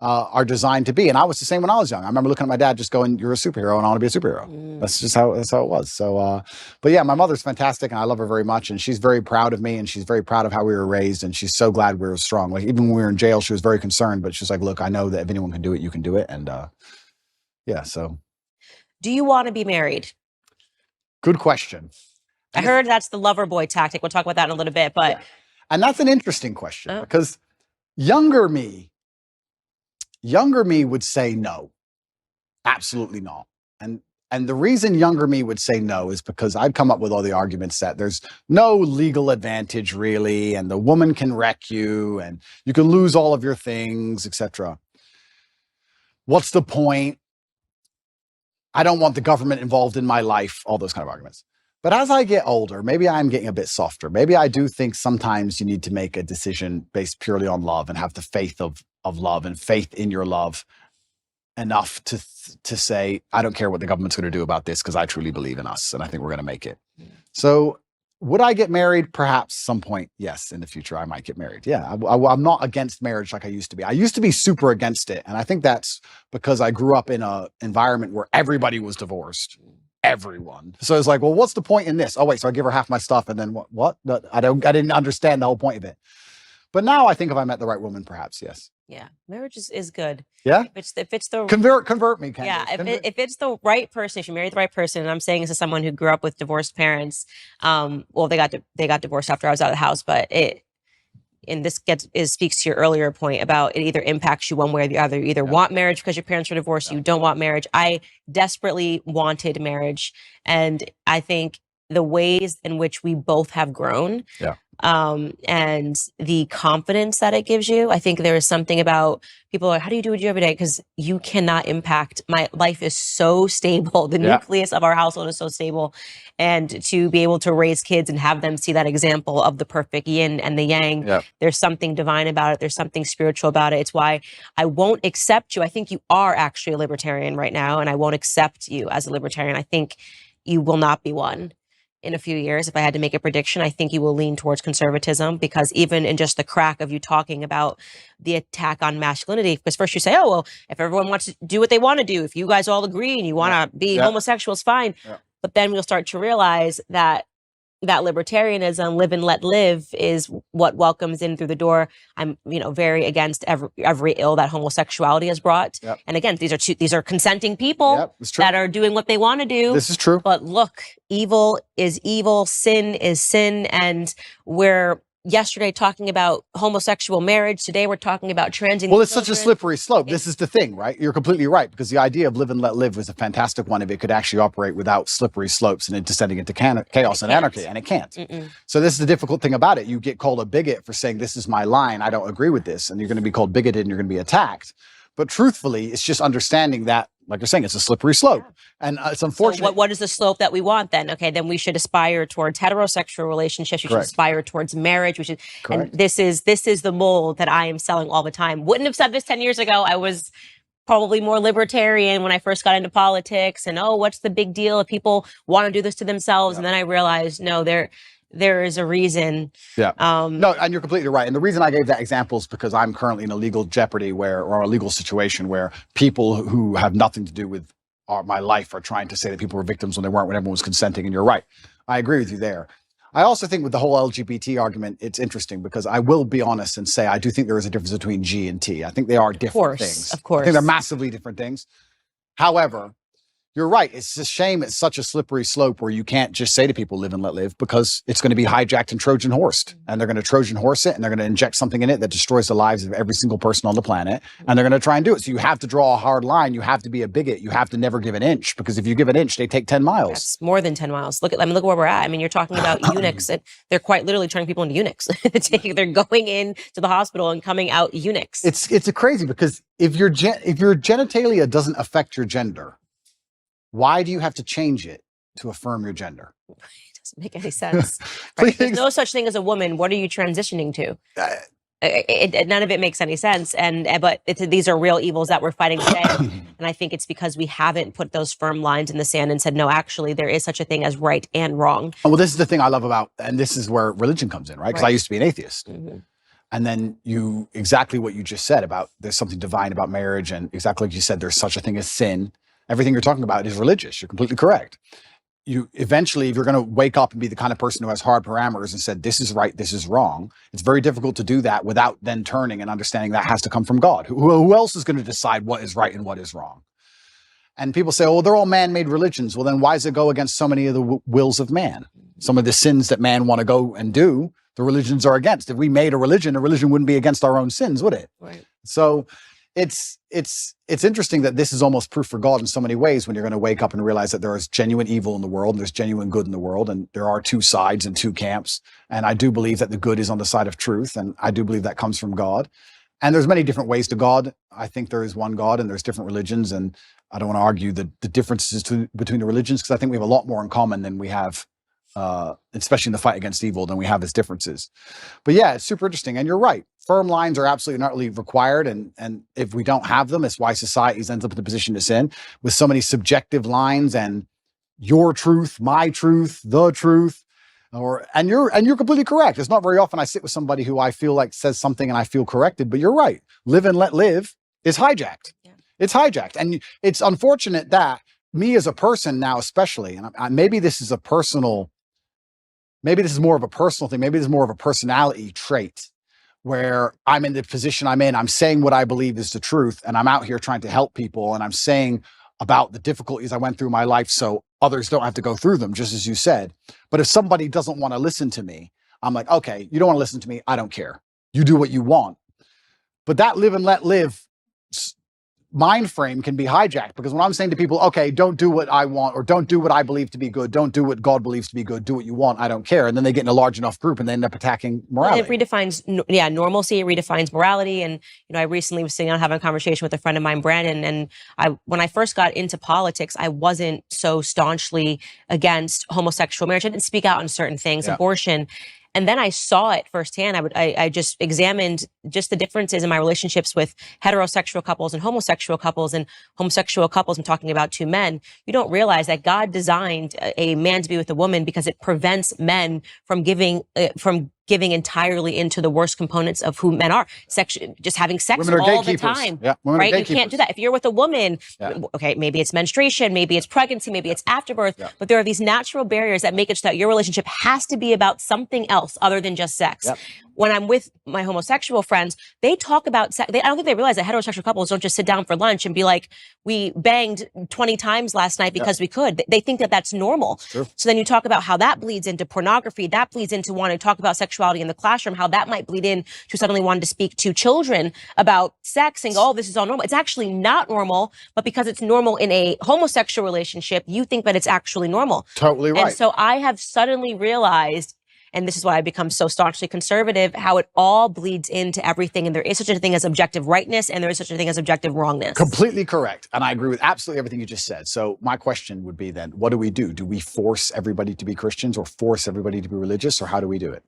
are designed to be. And I was the same when I was young. I remember looking at my dad just going, "You're a superhero and I want to be a superhero." That's just how it was. So, but yeah, my mother's fantastic and I love her very much. And she's very proud of me and she's very proud of how we were raised. And she's so glad we were strong. Like even when we were in jail, she was very concerned, but she's like, "Look, I know that if anyone can do it, you can do it." And yeah, so. Do you want to be married? Good question. I heard that's the lover boy tactic. We'll talk about that in a little bit, but. Yeah. And that's an interesting question because younger me would say no, absolutely not. And the reason younger me would say no is because I'd come up with all the arguments that there's no legal advantage really, and the woman can wreck you and you can lose all of your things, etc. What's the point? I don't want the government involved in my life, all those kind of arguments. But as I get older, maybe I'm getting a bit softer. Maybe I do think sometimes you need to make a decision based purely on love and have the faith of love and faith in your love enough to say, I don't care what the government's going to do about this because I truly believe in us and I think we're going to make it. So would I get married? Perhaps some point, yes, in the future I might get married. Yeah, I'm not against marriage like I used to be. I used to be super against it. And I think that's because I grew up in an environment where everybody was divorced. Everyone. So it's like, well, what's the point in this? Oh, wait, so I give her half my stuff and then what? No, I didn't understand the whole point of it. But now I think if I met the right woman, perhaps, yes. Yeah, marriage is good. Yeah? If it's the convert me, Candace. Yeah, if it's the right person, if you marry the right person, and I'm saying this as someone who grew up with divorced parents, well, they got divorced after I was out of the house, but speaks to your earlier point about it either impacts you one way or the other. You either want marriage because your parents were divorced, you don't want marriage. I desperately wanted marriage, and I think the ways in which we both have grown, and the confidence that it gives you. I think there is something about people are like, how do you do what you do every day? Because you cannot impact. My life is so stable. The nucleus of our household is so stable. And to be able to raise kids and have them see that example of the perfect yin and the yang, there's something divine about it. There's something spiritual about it. It's why I won't accept you. I think you are actually a libertarian right now, and I won't accept you as a libertarian. I think you will not be one. In a few years, if I had to make a prediction, I think you will lean towards conservatism, because even in just the crack of you talking about the attack on masculinity, because first you say, oh, well, if everyone wants to do what they want to do, if you guys all agree and you want to be homosexuals, fine. But then we'll start to realize that libertarianism, live and let live, is what welcomes in through the door. I'm, very against every ill that homosexuality has brought. And again, these are consenting people that are doing what they want to do. This is true. But look, evil is evil, sin is sin, and we're yesterday talking about homosexual marriage. Today we're talking about transing. Well, it's such a slippery slope. This is the thing, right? You're completely right, because the idea of live and let live was a fantastic one if it could actually operate without slippery slopes and it descending into chaos and anarchy, and it can't. So this is the difficult thing about it. You get called a bigot for saying, this is my line, I don't agree with this, and you're going to be called bigoted and you're going to be attacked. But truthfully, it's just understanding that, like you're saying, it's a slippery slope. And it's unfortunate. So what is the slope that we want then? Okay, then we should aspire towards heterosexual relationships. We should aspire towards marriage. We should, and this is the mold that I am selling all the time. Wouldn't have said this 10 years ago. I was probably more libertarian when I first got into politics. And what's the big deal if people want to do this to themselves? And then I realized, no, there is a reason. No, and you're completely right. And the reason I gave that example is because I'm currently in a legal jeopardy or a legal situation where people who have nothing to do with my life are trying to say that people were victims when they weren't, when everyone was consenting. And you're right. I agree with you there. I also think with the whole LGBT argument, it's interesting because I will be honest and say I do think there is a difference between G and T. I think they are different things. Of course. I think they're massively different things. However, you're right. It's a shame. It's such a slippery slope where you can't just say to people, live and let live, because it's going to be hijacked and Trojan horsed, and they're going to Trojan horse it, and they're going to inject something in it that destroys the lives of every single person on the planet. And they're going to try and do it. So you have to draw a hard line. You have to be a bigot. You have to never give an inch, because if you give an inch, they take 10 miles. That's more than 10 miles. Look where we're at. I mean, you're talking about eunuchs. They're quite literally turning people into eunuchs. They're going in to the hospital and coming out eunuchs. It's a crazy, because if your genitalia doesn't affect your gender, why do you have to change it to affirm your gender? It doesn't make any sense. Right? There's no such thing as a woman. What are you transitioning to? None of it makes any sense. But these are real evils that we're fighting today. And I think it's because we haven't put those firm lines in the sand and said, no, actually, there is such a thing as right and wrong. Well, this is the thing I love about, and this is where religion comes in, right? Because I used to be an atheist. And then exactly what you just said about there's something divine about marriage, and exactly like you said, there's such a thing as sin. Everything you're talking about is religious. You're completely correct. You eventually, if you're going to wake up and be the kind of person who has hard parameters and said, this is right, this is wrong, it's very difficult to do that without then turning and understanding that has to come from God. Who else is going to decide what is right and what is wrong? And people say, oh, they're all man-made religions. Well, then why does it go against so many of the wills of man? Some of the sins that man want to go and do, the religions are against. If we made a religion wouldn't be against our own sins, would it? Right. So it's interesting that this is almost proof for God in so many ways, when you're going to wake up and realize that there is genuine evil in the world and there's genuine good in the world, and there are two sides and two camps. And I do believe that the good is on the side of truth, and I do believe that comes from God. And there's many different ways to God. I think there is one God and there's different religions, and I don't want to argue the differences between the religions, because I think we have a lot more in common than we have, especially in the fight against evil, than we have as differences. But yeah, it's super interesting. And you're right. Firm lines are absolutely not really required. And if we don't have them, it's why society ends up in the position it's in, with so many subjective lines and your truth, my truth, the truth. And you're completely correct. It's not very often I sit with somebody who I feel like says something and I feel corrected, but you're right. Live and let live is hijacked. Yeah. It's hijacked. And it's unfortunate that me as a person now, especially, and maybe this is more of a personal thing. Maybe this is more of a personality trait, where I'm in the position I'm in. I'm saying what I believe is the truth, and I'm out here trying to help people, and I'm saying about the difficulties I went through in my life so others don't have to go through them, just as you said. But if somebody doesn't want to listen to me, I'm like, okay, you don't want to listen to me. I don't care. You do what you want. But that live and let live mind frame can be hijacked, because when I'm saying to people, okay, don't do what I want, or don't do what I believe to be good, don't do what God believes to be good, do what you want, I don't care. And then they get in a large enough group and they end up attacking morality. It redefines, normalcy. It redefines morality. And, I recently was sitting down having a conversation with a friend of mine, Brandon, and when I first got into politics, I wasn't so staunchly against homosexual marriage. I didn't speak out on certain things, abortion. And then I saw it firsthand. I just examined just the differences in my relationships with heterosexual couples and homosexual couples. And homosexual couples, I'm talking about two men. You don't realize that God designed a man to be with a woman because it prevents men from giving entirely into the worst components of who men are. Just having sex all the time. Yeah, right? You can't do that. If you're with a woman, okay, maybe it's menstruation, maybe it's pregnancy, maybe it's afterbirth, but there are these natural barriers that make it so that your relationship has to be about something else other than just sex. Yep. When I'm with my homosexual friends, they talk about sex. I don't think they realize that heterosexual couples don't just sit down for lunch and be like, we banged 20 times last night because we could. They think that that's normal. So then you talk about how that bleeds into pornography, that bleeds into wanting to talk about sexuality in the classroom, how that might bleed in to suddenly wanting to speak to children about sex and go, oh, this is all normal. It's actually not normal, but because it's normal in a homosexual relationship, you think that it's actually normal. Totally right. And so I have suddenly realized, and this is why I become so staunchly conservative, how it all bleeds into everything. And there is such a thing as objective rightness, and there is such a thing as objective wrongness. Completely correct. And I agree with absolutely everything you just said. So my question would be then, what do we do? Do we force everybody to be Christians, or force everybody to be religious, or how do we do it?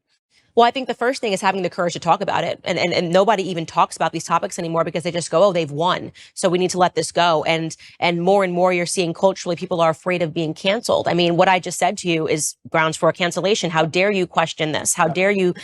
Well, I think the first thing is having the courage to talk about it. And nobody even talks about these topics anymore because they just go, oh, they've won. So we need to let this go. And more you're seeing culturally, people are afraid of being canceled. I mean, what I just said to you is grounds for a cancellation. How dare you question this? How dare you?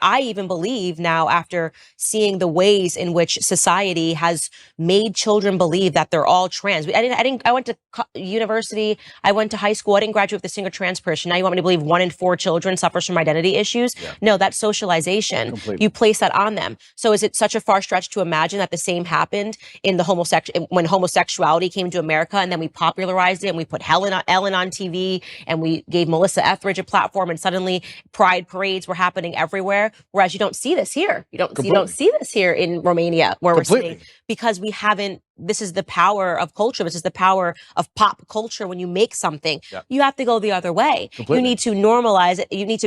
I even believe now, after seeing the ways in which society has made children believe that they're all trans. I went to university. I went to high school. I didn't graduate with a single trans person. Now you want me to believe 1 in 4 children suffers from identity issues? Yeah. No, that's socialization. Completely. You place that on them. So is it such a far stretch to imagine that the same happened in the when homosexuality came to America, and then we popularized it and we put Ellen on TV and we gave Melissa Etheridge a platform, and suddenly pride parades were happening everywhere. Whereas you don't see this here. You don't see this here in Romania where we're sitting, because we haven't. This is the power of culture. This is the power of pop culture. When you make something, you have to go the other way. Completely. You need to normalize it. You need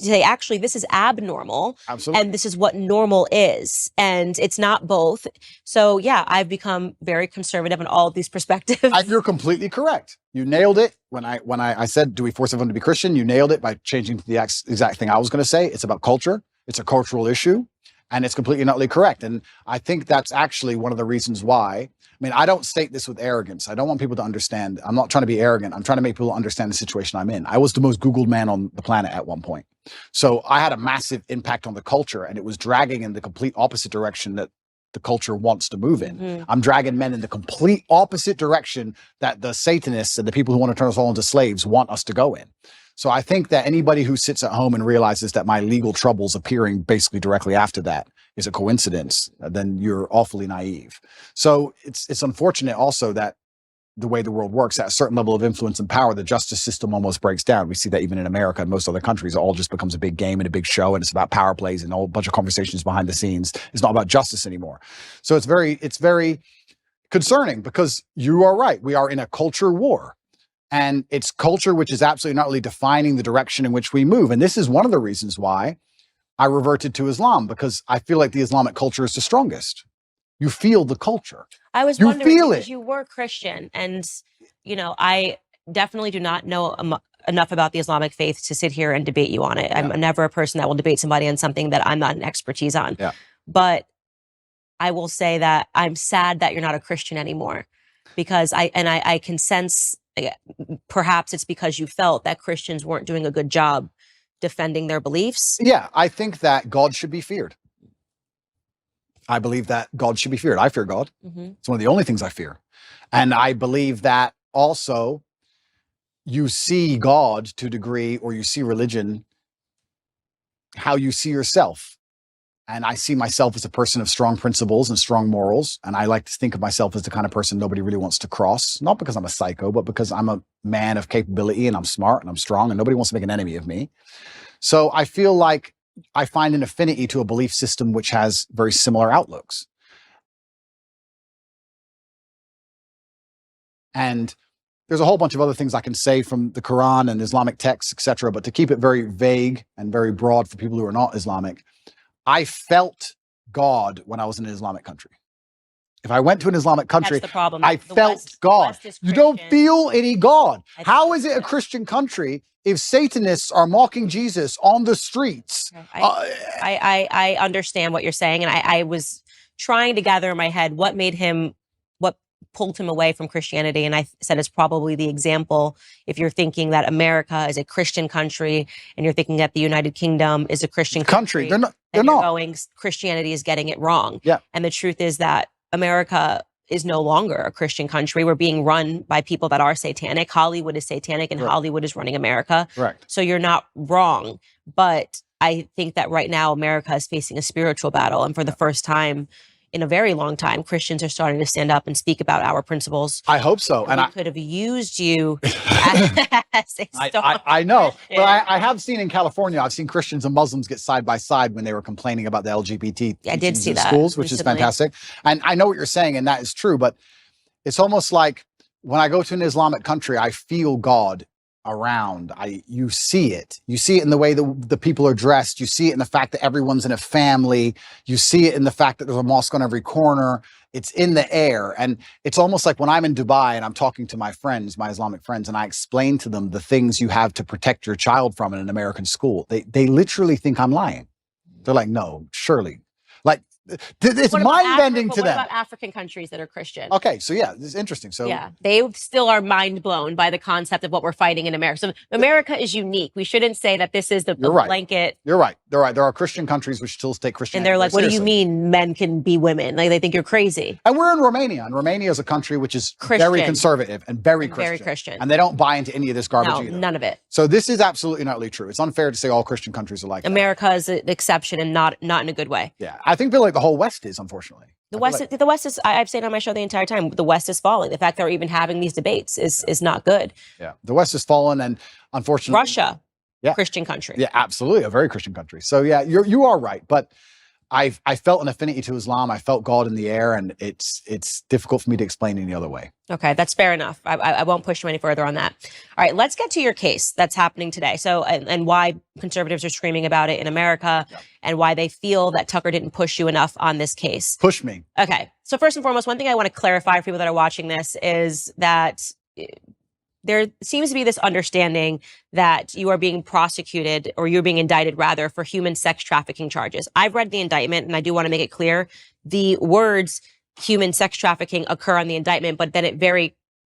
to say, actually, this is abnormal. Absolutely. And this is what normal is. And it's not both. So yeah, I've become very conservative in all of these perspectives. And you're completely correct. You nailed it. When I said, do we force everyone to be Christian? You nailed it by changing to the exact thing I was going to say. It's about culture. It's a cultural issue. And it's completely and utterly correct. And I think that's actually one of the reasons why. I mean, I don't state this with arrogance. I don't want people to understand. I'm not trying to be arrogant. I'm trying to make people understand the situation I'm in. I was the most Googled man on the planet at one point. So I had a massive impact on the culture, and it was dragging in the complete opposite direction that the culture wants to move in. I'm dragging men in the complete opposite direction that the Satanists and the people who want to turn us all into slaves want us to go in. So I think that anybody who sits at home and realizes that my legal troubles appearing basically directly after that is a coincidence, then you're awfully naive. So it's unfortunate also that the way the world works, at a certain level of influence and power, the justice system almost breaks down. We see that even in America and most other countries, it all just becomes a big game and a big show, and it's about power plays and a whole bunch of conversations behind the scenes. It's not about justice anymore. So it's very concerning, because you are right. We are in a culture war, and it's culture which is absolutely not really defining the direction in which we move. And this is one of the reasons why I reverted to Islam, because I feel like the Islamic culture is the strongest. You feel the culture. I was You wondering feel because it. you were Christian, and I definitely do not know enough about the Islamic faith to sit here and debate you on it. I'm never a person that will debate somebody on something that I'm not an expertise on. Yeah. But I will say that I'm sad that you're not a Christian anymore, because I can sense, perhaps it's because you felt that Christians weren't doing a good job defending their beliefs. Yeah, I think that God should be feared. I believe that God should be feared. I fear God. It's one of the only things I fear. And I believe that also you see God to a degree, or you see religion, how you see yourself. And I see myself as a person of strong principles and strong morals. And I like to think of myself as the kind of person nobody really wants to cross, not because I'm a psycho, but because I'm a man of capability, and I'm smart and I'm strong, and nobody wants to make an enemy of me. So I feel like I find an affinity to a belief system which has very similar outlooks. And there's a whole bunch of other things I can say from the Quran and Islamic texts, etc. But to keep it very vague and very broad for people who are not Islamic, I felt God when I was in an Islamic country. If I went to an Islamic country, That's the problem. I The felt West- God. West is You don't Christian. feel any God. I How think is it a so. Christian country if Satanists are mocking Jesus on the streets? I understand what you're saying, and I was trying to gather in my head what pulled him away from Christianity, and I said it's probably the example. If you're thinking that America is a Christian country, and you're thinking that the United Kingdom is a Christian country, They're not. then They're you're not. going, Christianity is getting it wrong. Yeah. And the truth is that America is no longer a Christian country. We're being run by people that are satanic. Hollywood is satanic, and Right. Hollywood is running America. Correct. So you're not wrong. But I think that right now America is facing a spiritual battle. And for the first time in a very long time, Christians are starting to stand up and speak about our principles. I hope so. And And we could have used you as a star. I know, but Yeah. I have seen in California, I've seen Christians and Muslims get side by side when they were complaining about the LGBT I did teachings see in that schools, which is recently. fantastic. And I know what you're saying, and that is true, but it's almost like when I go to an Islamic country, I feel God around. You see it. You see it in the way the people are dressed. You see it in the fact that everyone's in a family. You see it in the fact that there's a mosque on every corner. It's in the air. And it's almost like when I'm in Dubai and I'm talking to my friends, my Islamic friends, and I explain to them the things you have to protect your child from in an American school. They literally think I'm lying. They're like, no, surely. Like, it's What about mind-bending to What them. about African countries that are Christian? Okay, so yeah, this is interesting. So Yeah, they still are mind blown by the concept of what we're fighting in America. So America is unique. We shouldn't say that this is the You're right. blanket. You're right. They're right. There are Christian countries which still take Christianity. And they're like, very what do you seriously. mean men can be women? Like, they think you're crazy. And we're in Romania, and Romania is a country which is very Christian. conservative and very And Christian. very Christian. And they don't buy into any of this garbage No, either. none of it. So this is absolutely not really true. It's unfair to say all Christian countries are like that. America is an exception, and not in a good way. Yeah, I feel like the whole West is, unfortunately. The I feel West, the West is. I've said on my show the entire time. The West is falling. The fact that we're even having these debates is not good. yeah, the West has fallen, and unfortunately, Russia, Yeah. Christian country. Yeah, absolutely, a very Christian country. So yeah, you are right, but I felt an affinity to Islam. I felt God in the air, and it's difficult for me to explain any other way. Okay, that's fair enough. I won't push you any further on that. All right, let's get to your case that's happening today. So, and why conservatives are screaming about it in America, and why they feel that Tucker didn't push you enough on this case. Push me. Okay, so first and foremost, one thing I want to clarify for people that are watching this is that there seems to be this understanding that you are being prosecuted, or you're being indicted rather, for human sex trafficking charges. I've read the indictment, and I do want to make it clear the words human sex trafficking occur on the indictment, but then it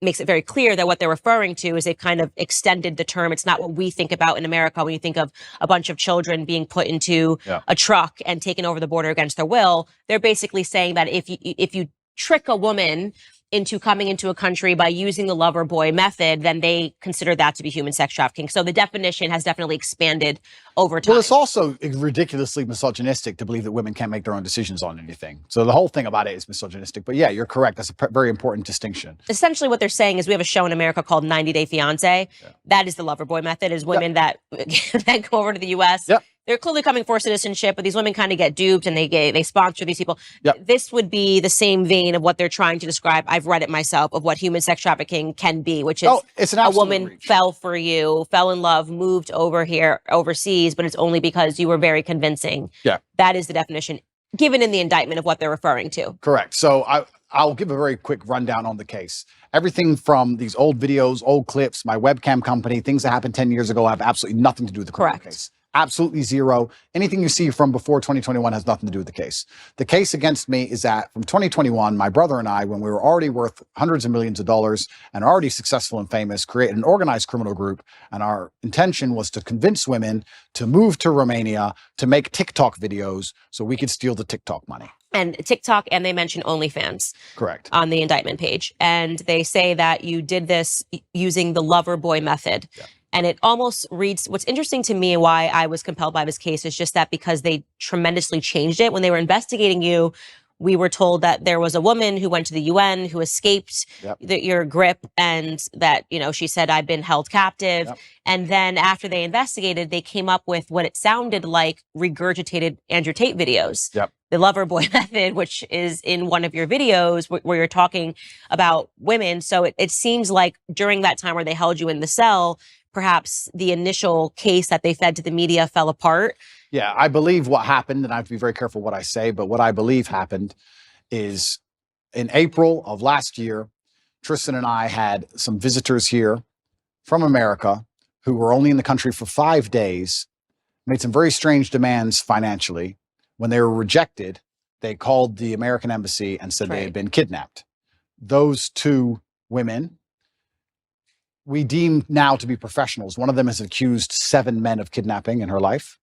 makes it very clear that what they're referring to is they've kind of extended the term. It's not what we think about in America when you think of a bunch of children being put into a truck and taken over the border against their will. They're basically saying that if you trick a woman into coming into a country by using the lover boy method, then they consider that to be human sex trafficking. So the definition has definitely expanded over time. Well, it's also ridiculously misogynistic to believe that women can't make their own decisions on anything. So the whole thing about it is misogynistic. But yeah, you're correct. That's a very important distinction. Essentially what they're saying is we have a show in America called 90 Day Fiancé. That is the lover boy method, is women that go over to the U.S. They're clearly coming for citizenship, but these women kind of get duped and they sponsor these people. This would be the same vein of what they're trying to describe. I've read it myself, of what human sex trafficking can be, which is it's an a woman fell for you, fell in love, moved over here overseas, but it's only because you were very convincing. That is the definition given in the indictment of what they're referring to. Correct. So I'll give a very quick rundown on the case. Everything from these old videos, old clips, my webcam company, things that happened 10 years ago have absolutely nothing to do with the criminal case. Absolutely zero. Anything you see from before 2021 has nothing to do with the case. The case against me is that from 2021, my brother and I, when we were already worth hundreds of millions of dollars and already successful and famous, created an organized criminal group. And our intention was to convince women to move to Romania to make TikTok videos so we could steal the TikTok money. And TikTok, and they mention OnlyFans. Correct. On the indictment page. And they say that you did this using the lover boy method. And it almost reads, what's interesting to me and why I was compelled by this case is just that because they tremendously changed it. When they were investigating you, we were told that there was a woman who went to the UN who escaped your grip, and that, she said, I've been held captive. And then after they investigated, they came up with what it sounded like regurgitated Andrew Tate videos. The lover boy method, which is in one of your videos where you're talking about women. So it seems like during that time where they held you in the cell, perhaps the initial case that they fed to the media fell apart. Yeah, I believe what happened, and I have to be very careful what I say, but what I believe happened is in April of last year, Tristan and I had some visitors here from America who were only in the country for 5 days, made some very strange demands financially. When they were rejected, they called the American embassy and said they had been kidnapped. Those two women, we deem now to be professionals. One of them has accused 7 men of kidnapping in her life.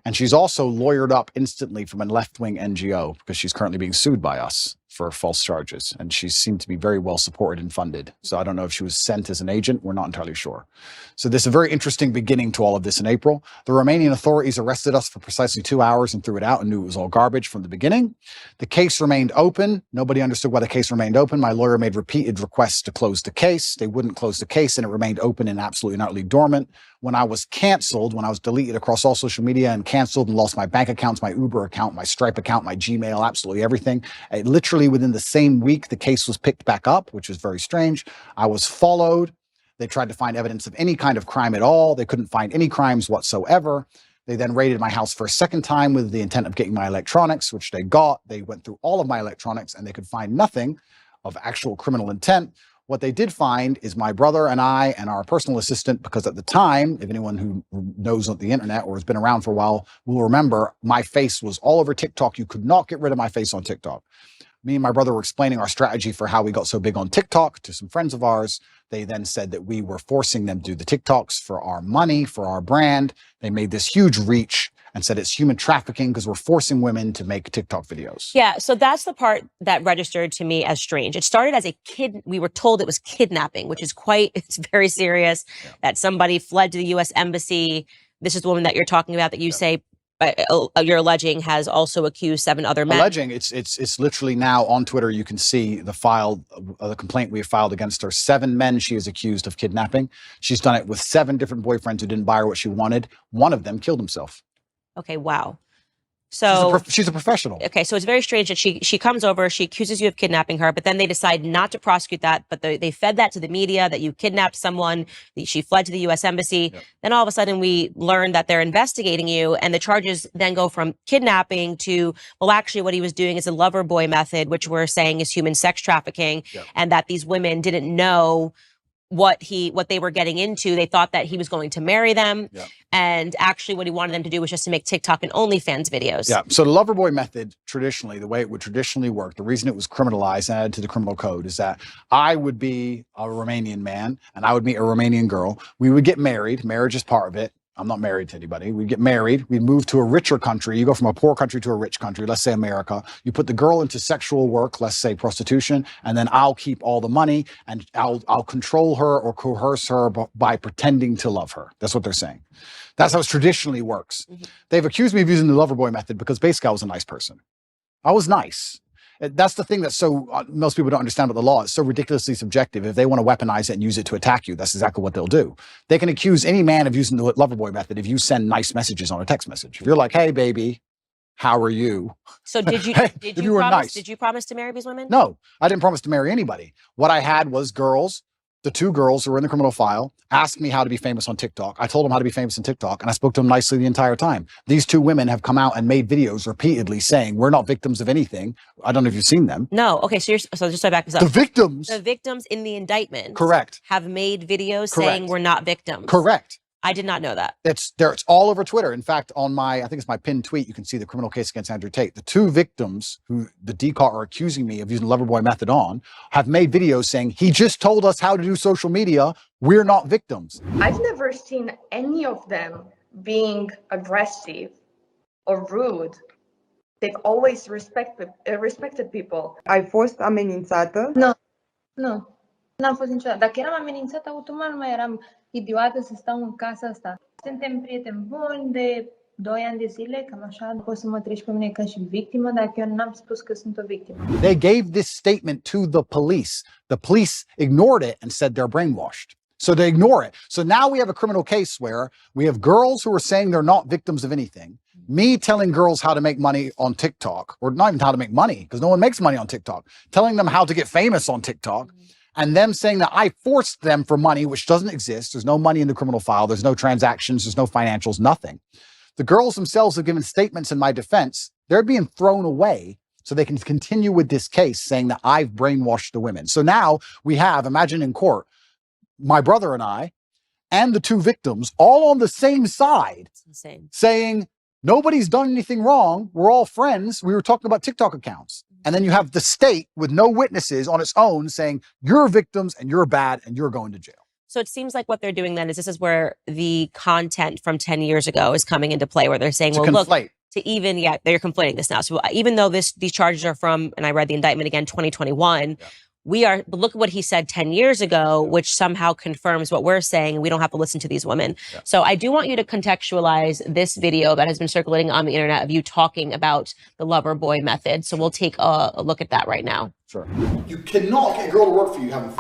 And she's also lawyered up instantly from a left-wing NGO because she's currently being sued by us for false charges. And she seemed to be very well supported and funded. So I don't know if she was sent as an agent. We're not entirely sure. So this is a very interesting beginning to all of this in April. The Romanian authorities arrested us for precisely 2 hours and threw it out and knew it was all garbage from the beginning. The case remained open. Nobody understood why the case remained open. My lawyer made repeated requests to close the case. They wouldn't close the case, and it remained open and absolutely and utterly dormant. When I was canceled, when I was deleted across all social media and canceled and lost my bank accounts, my Uber account, my Stripe account, my Gmail, absolutely everything. Literally within the same week, the case was picked back up, which was very strange. I was followed. They tried to find evidence of any kind of crime at all. They couldn't find any crimes whatsoever. They then raided my house for a second time with the intent of getting my electronics, which they got. They went through all of my electronics and they could find nothing of actual criminal intent. What they did find is my brother and I and our personal assistant, because at the time, if anyone who knows on the internet or has been around for a while will remember, my face was all over TikTok. You could not get rid of my face on TikTok. Me and my brother were explaining our strategy for how we got so big on TikTok to some friends of ours. They then said that we were forcing them to do the TikToks for our money, for our brand. They made this huge reach and said it's human trafficking because we're forcing women to make TikTok videos. Yeah, so that's the part that registered to me as strange. It started as we were told it was kidnapping, which is it's very serious, that somebody fled to the U.S. embassy. This is the woman that you're talking about that you say you're alleging has also accused 7 other men. Alleging, it's literally now on Twitter. You can see the complaint we have filed against her. 7 men she is accused of kidnapping. She's done it with 7 different boyfriends who didn't buy her what she wanted. One of them killed himself. Okay, wow. So she's a professional. Okay, so it's very strange that she comes over, she accuses you of kidnapping her, but then they decide not to prosecute that, but they fed that to the media, that you kidnapped someone, that she fled to the U.S. embassy. Then all of a sudden we learn that they're investigating you, and the charges then go from kidnapping to, well, actually what he was doing is a lover boy method, which we're saying is human sex trafficking, and that these women didn't know what they were getting into. They thought that he was going to marry them. Yeah. And actually what he wanted them to do was just to make TikTok and OnlyFans videos. Yeah. So the lover boy method, traditionally, the way it would traditionally work, the reason it was criminalized and added to the criminal code is that I would be a Romanian man and I would meet a Romanian girl. We would get married. Marriage is part of it. I'm not married to anybody. We'd get married. We'd move to a richer country. You go from a poor country to a rich country, let's say America. You put the girl into sexual work, let's say prostitution, and then I'll keep all the money and I'll control her or coerce her by pretending to love her. That's what they're saying. That's how it traditionally works. Mm-hmm. They've accused me of using the lover boy method because basically I was a nice person. I was nice. That's the thing that's so most people don't understand about the law. It's so ridiculously subjective. If they want to weaponize it and use it to attack you, that's exactly what they'll do. They can accuse any man of using the lover boy method if you send nice messages on a text message. If you're like, hey, baby, how are you? So did you, hey, did you promise to marry these women? No, I didn't promise to marry anybody. What I had was girls. The two girls who were in the criminal file asked me how to be famous on TikTok. I told them how to be famous on TikTok, and I spoke to them nicely the entire time. These two women have come out and made videos repeatedly saying we're not victims of anything. I don't know if you've seen them. No. Okay. So just so I back this up. The victims in the indictment. Correct. Have made videos saying we're not victims. Correct. I did not know that. It's all over Twitter. In fact, on I think it's my pinned tweet, you can see the criminal case against Andrew Tate. The two victims who the DCAR are accusing me of using the Loverboy method on have made videos saying, he just told us how to do social media. We're not victims. I've never seen any of them being aggressive or rude. They've always respected people. Ai fost amenințată? Nu. N-am fost niciodată. Dacă eram amenințată, automat nu mai eram idiotă să stau în casa asta. Suntem prieteni buni de 2 ani de zile, cam așa. Poți să mă treci pe mine ca și victimă, dacă eu n-am spus că sunt o victimă. They gave this statement to the police. The police ignored it and said they're brainwashed. So they ignore it. So now we have a criminal case where we have girls who are saying they're not victims of anything. Me telling girls how to make money on TikTok, or not even how to make money, because no one makes money on TikTok, telling them how to get famous on TikTok. And them saying that I forced them for money, which doesn't exist. There's no money in the criminal file. There's no transactions. There's no financials, nothing. The girls themselves have given statements in my defense. They're being thrown away so they can continue with this case saying that I've brainwashed the women. So now we have, imagine in court, my brother and I, and the two victims all on the same side saying, nobody's done anything wrong. We're all friends. We were talking about TikTok accounts. And then you have the state with no witnesses on its own saying you're victims and you're bad and you're going to jail. So it seems like what they're doing then is this is where the content from 10 years ago is coming into play, where they're saying, they're conflating this now. So even though these charges are from, and I read the indictment again, 2021, look at what he said 10 years ago, which somehow confirms what we're saying. We don't have to listen to these women. Yeah. So I do want you to contextualize this video that has been circulating on the internet of you talking about the lover boy method. So we'll take a look at that right now. Sure. You cannot get a girl to work for you having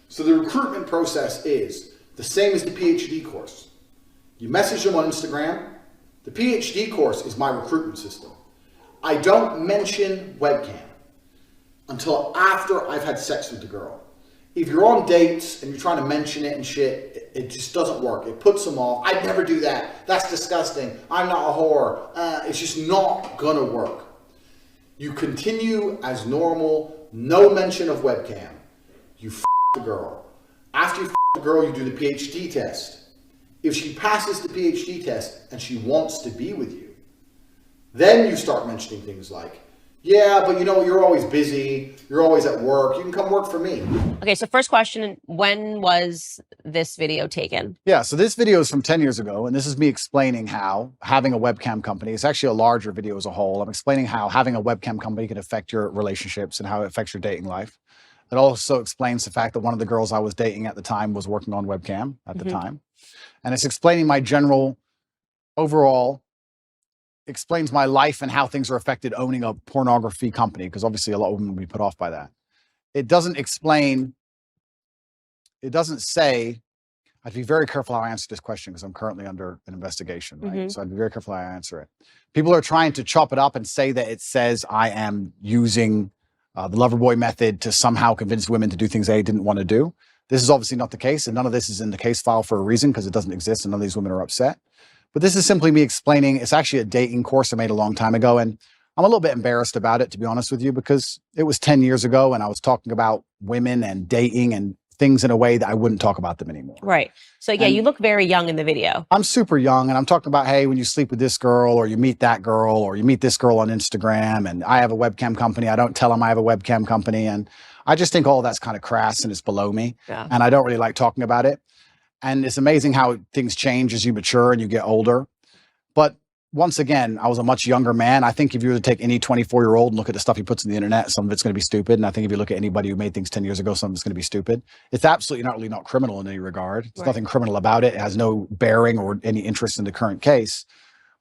So the recruitment process is the same as the PhD course. You message them on Instagram. The PhD course is my recruitment system. I don't mention webcam until after I've had sex with the girl. If you're on dates and you're trying to mention it and shit, it just doesn't work. It puts them off. I'd never do that. That's disgusting. I'm not a whore. It's just not gonna work. You continue as normal, no mention of webcam. You f the girl. After you f the girl, you do the PhD test. If she passes the PhD test and she wants to be with you, then you start mentioning things like, yeah, but you know, you're always busy. You're always at work. You can come work for me. Okay, so first question, when was this video taken? Yeah, so this video is from 10 years ago, and this is me explaining how having a webcam company, it's actually a larger video as a whole. I'm explaining how having a webcam company can affect your relationships and how it affects your dating life. It also explains the fact that one of the girls I was dating at the time was working on webcam at the time. And it's explaining my general, overall, explains my life and how things are affected owning a pornography company, because obviously a lot of women will be put off by that. It doesn't explain, it doesn't say, I have to be very careful how I answer this question because I'm currently under an investigation, right? So I'd be very careful how I answer it. People are trying to chop it up and say that it says I am using the lover boy method to somehow convince women to do things they didn't want to do. This is obviously not the case, and none of this is in the case file for a reason because it doesn't exist and none of these women are upset. But this is simply me explaining, it's actually a dating course I made a long time ago, and I'm a little bit embarrassed about it, to be honest with you, because it was 10 years ago and I was talking about women and dating and things in a way that I wouldn't talk about them anymore. Right. So yeah, And you look very young in the video. I'm super young, and I'm talking about, hey, when you sleep with this girl, or you meet that girl, or you meet this girl on Instagram, and I have a webcam company. I don't tell them I have a webcam company. And I just think all that's kind of crass and it's below me. Yeah. And I don't really like talking about it. And it's amazing how things change as you mature and you get older. But once again, I was a much younger man. I think if you were to take any 24-year-old and look at the stuff he puts on the internet, some of it's going to be stupid. And I think if you look at anybody who made things 10 years ago, some of it's going to be stupid. It's absolutely not criminal in any regard. There's nothing criminal about it. It has no bearing or any interest in the current case.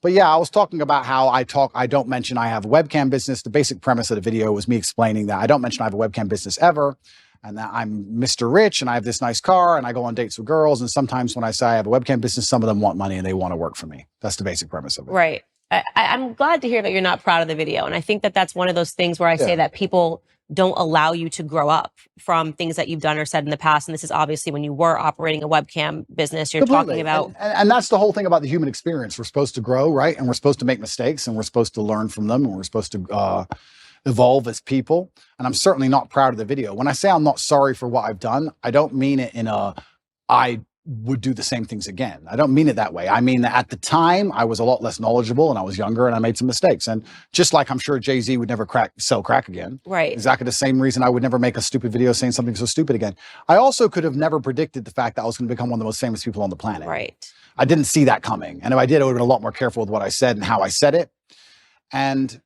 But yeah, I was talking about how I don't mention I have a webcam business. The basic premise of the video was me explaining that I don't mention I have a webcam business ever, and that I'm Mr. Rich and I have this nice car and I go on dates with girls. And sometimes when I say I have a webcam business, some of them want money and they want to work for me. That's the basic premise of it. Right. I'm glad to hear that you're not proud of the video. And I think that that's one of those things where I say that people don't allow you to grow up from things that you've done or said in the past. And this is obviously when you were operating a webcam business, you're Completely. talking about. And that's the whole thing about the human experience. We're supposed to grow, right? And we're supposed to make mistakes and we're supposed to learn from them and we're supposed to evolve as people. And I'm certainly not proud of the video. When I say I'm not sorry for what I've done, I don't mean it in I would do the same things again. I don't mean it that way. I mean that at the time I was a lot less knowledgeable and I was younger and I made some mistakes. And just like I'm sure Jay-Z would never sell crack again. Right. Exactly the same reason I would never make a stupid video saying something so stupid again. I also could have never predicted the fact that I was going to become one of the most famous people on the planet. Right. I didn't see that coming. And if I did, I would have been a lot more careful with what I said and how I said it. And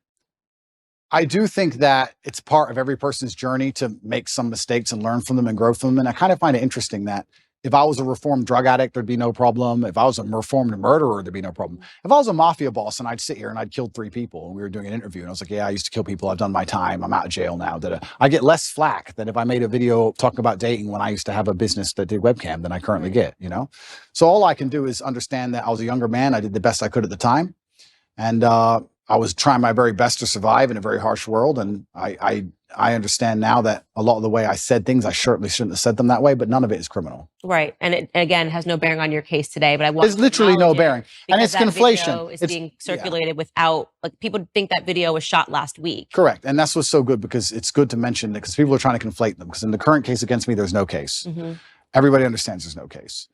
I do think that it's part of every person's journey to make some mistakes and learn from them and grow from them. And I kind of find it interesting that if I was a reformed drug addict, there'd be no problem. If I was a reformed murderer, there'd be no problem. If I was a mafia boss and I'd sit here and I'd killed 3 people and we were doing an interview and I was like, yeah, I used to kill people. I've done my time. I'm out of jail now. I get less flack than if I made a video talking about dating when I used to have a business that did webcam than I currently get, you know? So all I can do is understand that I was a younger man. I did the best I could at the time. And I was trying my very best to survive in a very harsh world. And I understand now that a lot of the way I said things, I certainly shouldn't have said them that way, but none of it is criminal. Right. And it, again, has no bearing on your case today, but I want There's literally no bearing. And it's conflation. It's being circulated without, like, people think that video was shot last week. Correct. And that's what's so good, because it's good to mention that, because people are trying to conflate them. Because in the current case against me, there's no case. Mm-hmm. Everybody understands there's no case.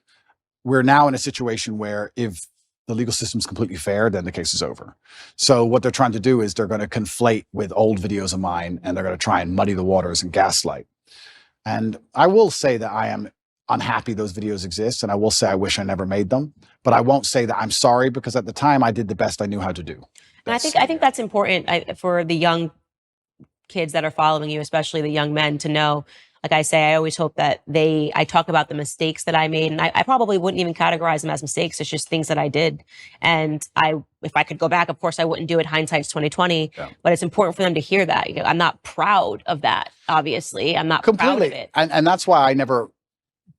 We're now in a situation where if the legal system's completely fair, then the case is over. So what they're trying to do is they're going to conflate with old videos of mine, and they're going to try and muddy the waters and gaslight. And I will say that I am unhappy those videos exist, and I will say I wish I never made them, but I won't say that I'm sorry, because at the time I did the best I knew how to do. And I think that's important for the young kids that are following you, especially the young men, to know. Like I say, I always hope that I talk about the mistakes that I made, and I probably wouldn't even categorize them as mistakes. It's just things that I did. And if I could go back, of course, I wouldn't do it. Hindsight's 2020. Yeah. But it's important for them to hear that. You know, I'm not proud of that. Obviously, I'm not proud of it. And that's why I never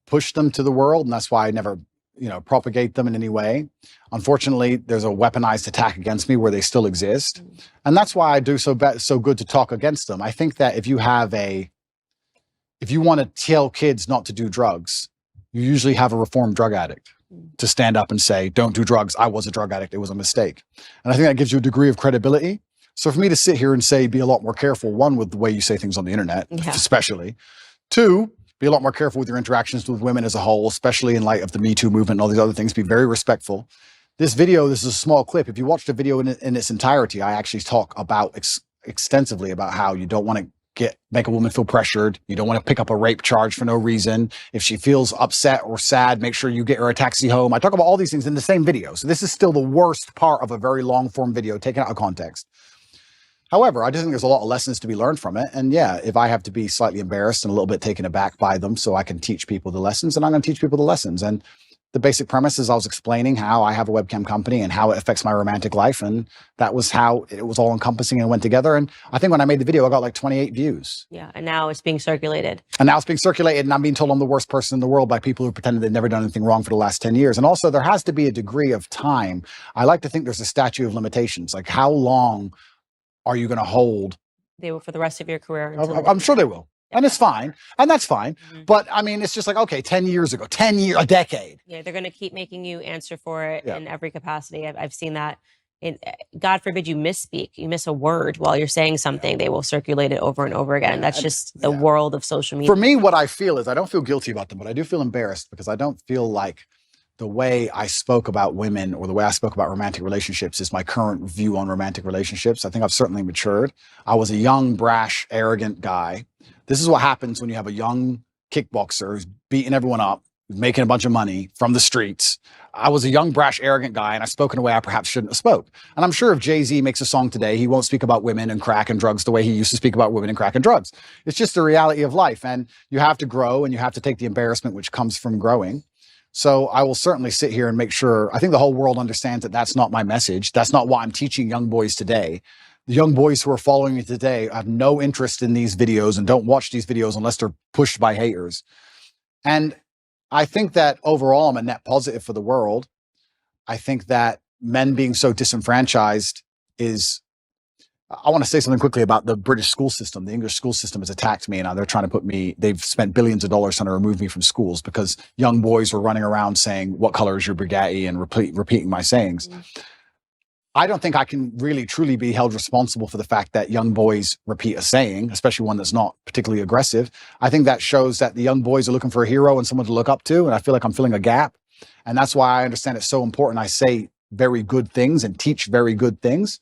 push them to the world, and that's why I never, propagate them in any way. Unfortunately, there's a weaponized attack against me where they still exist, and that's why I do so good to talk against them. I think that if you want to tell kids not to do drugs, you usually have a reformed drug addict to stand up and say, don't do drugs. I was a drug addict. It was a mistake. And I think that gives you a degree of credibility. So for me to sit here and say, be a lot more careful, one, with the way you say things on the internet, especially. 2, be a lot more careful with your interactions with women as a whole, especially in light of the Me Too movement and all these other things. Be very respectful. This is a small clip. If you watch the video in its entirety, I actually talk about extensively about how you don't want to make a woman feel pressured. You don't want to pick up a rape charge for no reason. If she feels upset or sad, make sure you get her a taxi home. I talk about all these things in the same video. So this is still the worst part of a very long form video taken out of context. However, I just think there's a lot of lessons to be learned from it. And yeah, if I have to be slightly embarrassed and a little bit taken aback by them so I can teach people the lessons, then I'm going to teach people the lessons. And the basic premise is I was explaining how I have a webcam company and how it affects my romantic life. And that was how it was all encompassing and went together. And I think when I made the video, I got like 28 views. Yeah. And now it's being circulated. And I'm being told I'm the worst person in the world by people who pretended they've never done anything wrong for the last 10 years. And also there has to be a degree of time. I like to think there's a statute of limitations. Like, how long are you going to hold? They will for the rest of your career. I'm sure they will. And it's fine. And that's fine. Mm-hmm. But I mean, it's just like, okay, 10 years ago, a decade. Yeah, they're going to keep making you answer for it in every capacity. I've seen that, God forbid you misspeak, you miss a word while you're saying something, they will circulate it over and over again. That's just the world of social media. For me, what I feel is I don't feel guilty about them, but I do feel embarrassed because I don't feel like the way I spoke about women or the way I spoke about romantic relationships is my current view on romantic relationships. I think I've certainly matured. I was a young, brash, arrogant guy. This is what happens when you have a young kickboxer who's beating everyone up, making a bunch of money from the streets. I was a young, brash, arrogant guy, and I spoke in a way I perhaps shouldn't have spoke. And I'm sure if Jay-Z makes a song today, he won't speak about women and crack and drugs the way he used to speak about women and crack and drugs. It's just the reality of life, and you have to grow, and you have to take the embarrassment which comes from growing. So I will certainly sit here and make sure, I think the whole world understands that that's not my message. That's not what I'm teaching young boys today. The young boys who are following me today have no interest in these videos and don't watch these videos unless they're pushed by haters. And I think that overall, I'm a net positive for the world. I think that men being so disenfranchised is, I want to say something quickly about the British school system. The English school system has attacked me, and they're trying to put me, they've spent billions of dollars trying to remove me from schools because young boys were running around saying, what color is your Bugatti, and repeating my sayings. I don't think I can really truly be held responsible for the fact that young boys repeat a saying, especially one that's not particularly aggressive. I think that shows that the young boys are looking for a hero and someone to look up to. And I feel like I'm filling a gap. And that's why I understand it's so important. I say very good things and teach very good things.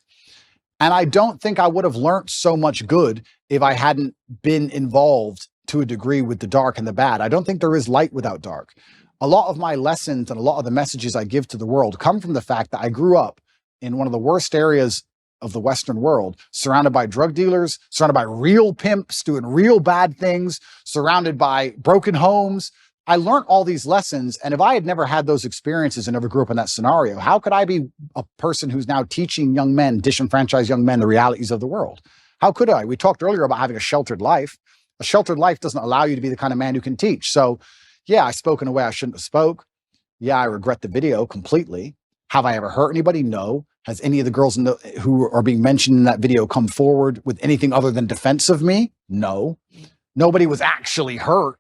And I don't think I would have learned so much good if I hadn't been involved to a degree with the dark and the bad. I don't think there is light without dark. A lot of my lessons and a lot of the messages I give to the world come from the fact that I grew up in one of the worst areas of the Western world, surrounded by drug dealers, surrounded by real pimps doing real bad things, surrounded by broken homes. I learned all these lessons. And if I had never had those experiences and never grew up in that scenario, how could I be a person who's now teaching young men, disenfranchised young men, the realities of the world? How could I? We talked earlier about having a sheltered life. A sheltered life doesn't allow you to be the kind of man who can teach. So yeah, I spoke in a way I shouldn't have spoke. Yeah, I regret the video completely. Have I ever hurt anybody? No. Has any of the girls who are being mentioned in that video come forward with anything other than defense of me? No. Nobody was actually hurt.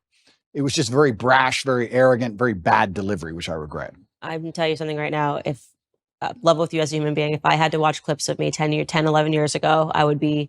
It was just very brash, very arrogant, very bad delivery, which I regret. I'm going to tell you something right now. If level with you as a human being, if I had to watch clips of me 10, 11 years ago, I would be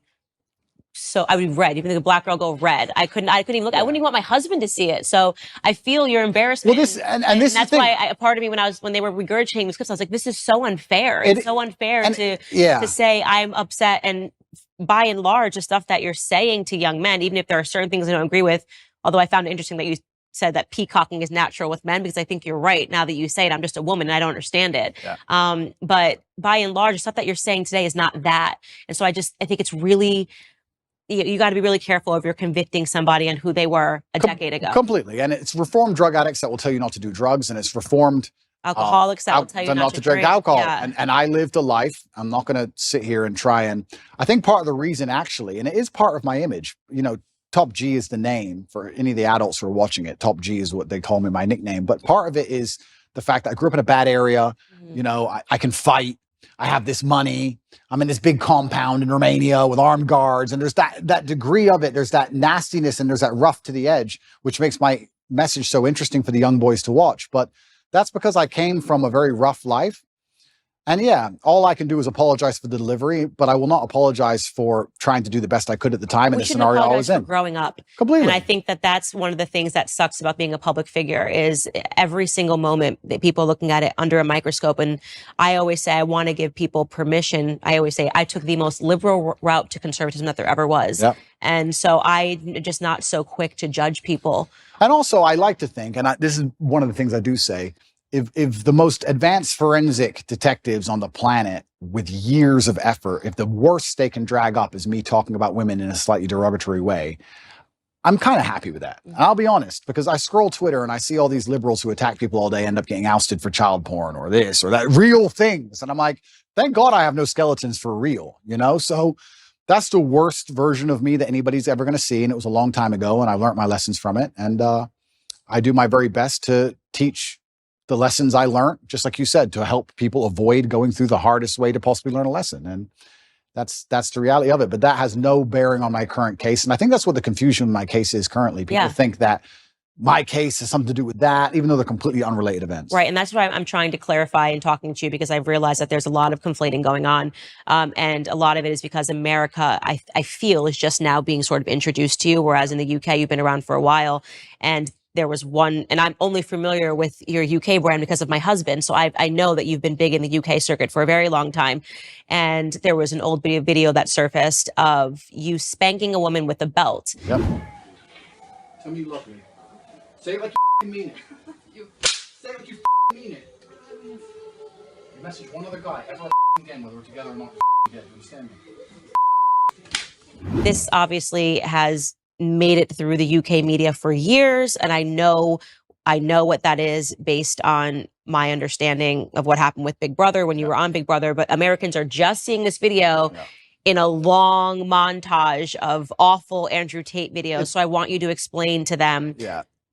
red. Even the black girl go red. I couldn't even look. I wouldn't even want my husband to see it. So I feel your embarrassment. Well, this that's why a part of me when they were regurgitating these clips, I was like, this is so unfair. It's so unfair to say I'm upset. And by and large, the stuff that you're saying to young men, even if there are certain things I don't agree with, although I found it interesting that you said that peacocking is natural with men, because I think you're right. Now that you say it, I'm just a woman and I don't understand it. Yeah. But by and large, the stuff that you're saying today is not that. And so I think it's really, you got to be really careful if you're convicting somebody on who they were a decade ago. Completely. And it's reformed drug addicts that will tell you not to do drugs, and it's reformed alcoholics that will tell you not to drink alcohol. Yeah. And I lived a life. I'm not going to sit here and try and, I think part of the reason actually, and it is part of my image, Top G is the name for any of the adults who are watching it. Top G is what they call me, my nickname. But part of it is the fact that I grew up in a bad area. Mm-hmm. I can fight. I have this money. I'm in this big compound in Romania with armed guards. And there's that degree of it. There's that nastiness and there's that rough to the edge, which makes my message so interesting for the young boys to watch. But that's because I came from a very rough life. And yeah, all I can do is apologize for the delivery, but I will not apologize for trying to do the best I could at the time in the scenario I was in. Growing up. Completely. And I think that that's one of the things that sucks about being a public figure is every single moment that people are looking at it under a microscope. And I always say, I want to give people permission. I always say I took the most liberal route to conservatism that there ever was. Yep. And so I'm just not so quick to judge people. And also I like to think, and this is one of the things I do say, if the most advanced forensic detectives on the planet with years of effort, if the worst they can drag up is me talking about women in a slightly derogatory way, I'm kind of happy with that. And I'll be honest, because I scroll Twitter and I see all these liberals who attack people all day end up getting ousted for child porn or this or that, real things. And I'm like, thank God I have no skeletons for real, So that's the worst version of me that anybody's ever going to see. And it was a long time ago and I learned my lessons from it. And I do my very best to teach the lessons I learned, just like you said, to help people avoid going through the hardest way to possibly learn a lesson. And that's the reality of it. But that has no bearing on my current case. And I think that's what the confusion in my case is currently. People think that my case has something to do with that, even though they're completely unrelated events. Right. And that's why I'm trying to clarify and talking to you, because I've realized that there's a lot of conflating going on. And a lot of it is because America, I feel, is just now being sort of introduced to you, whereas in the UK, you've been around for a while. And there was one, and I'm only familiar with your UK brand because of my husband. So I know that you've been big in the UK circuit for a very long time. And there was an old video that surfaced of you spanking a woman with a belt. Yep. Tell me you love me. Say it like you mean it. Say it like you mean it. You message one other guy ever again, whether we're together or not together. You understand me? This obviously has made it through the UK media for years, and I know what that is based on my understanding of what happened with Big Brother when you were on Big Brother. But Americans are just seeing this video in a long montage of awful Andrew Tate videos. So I want you to explain to them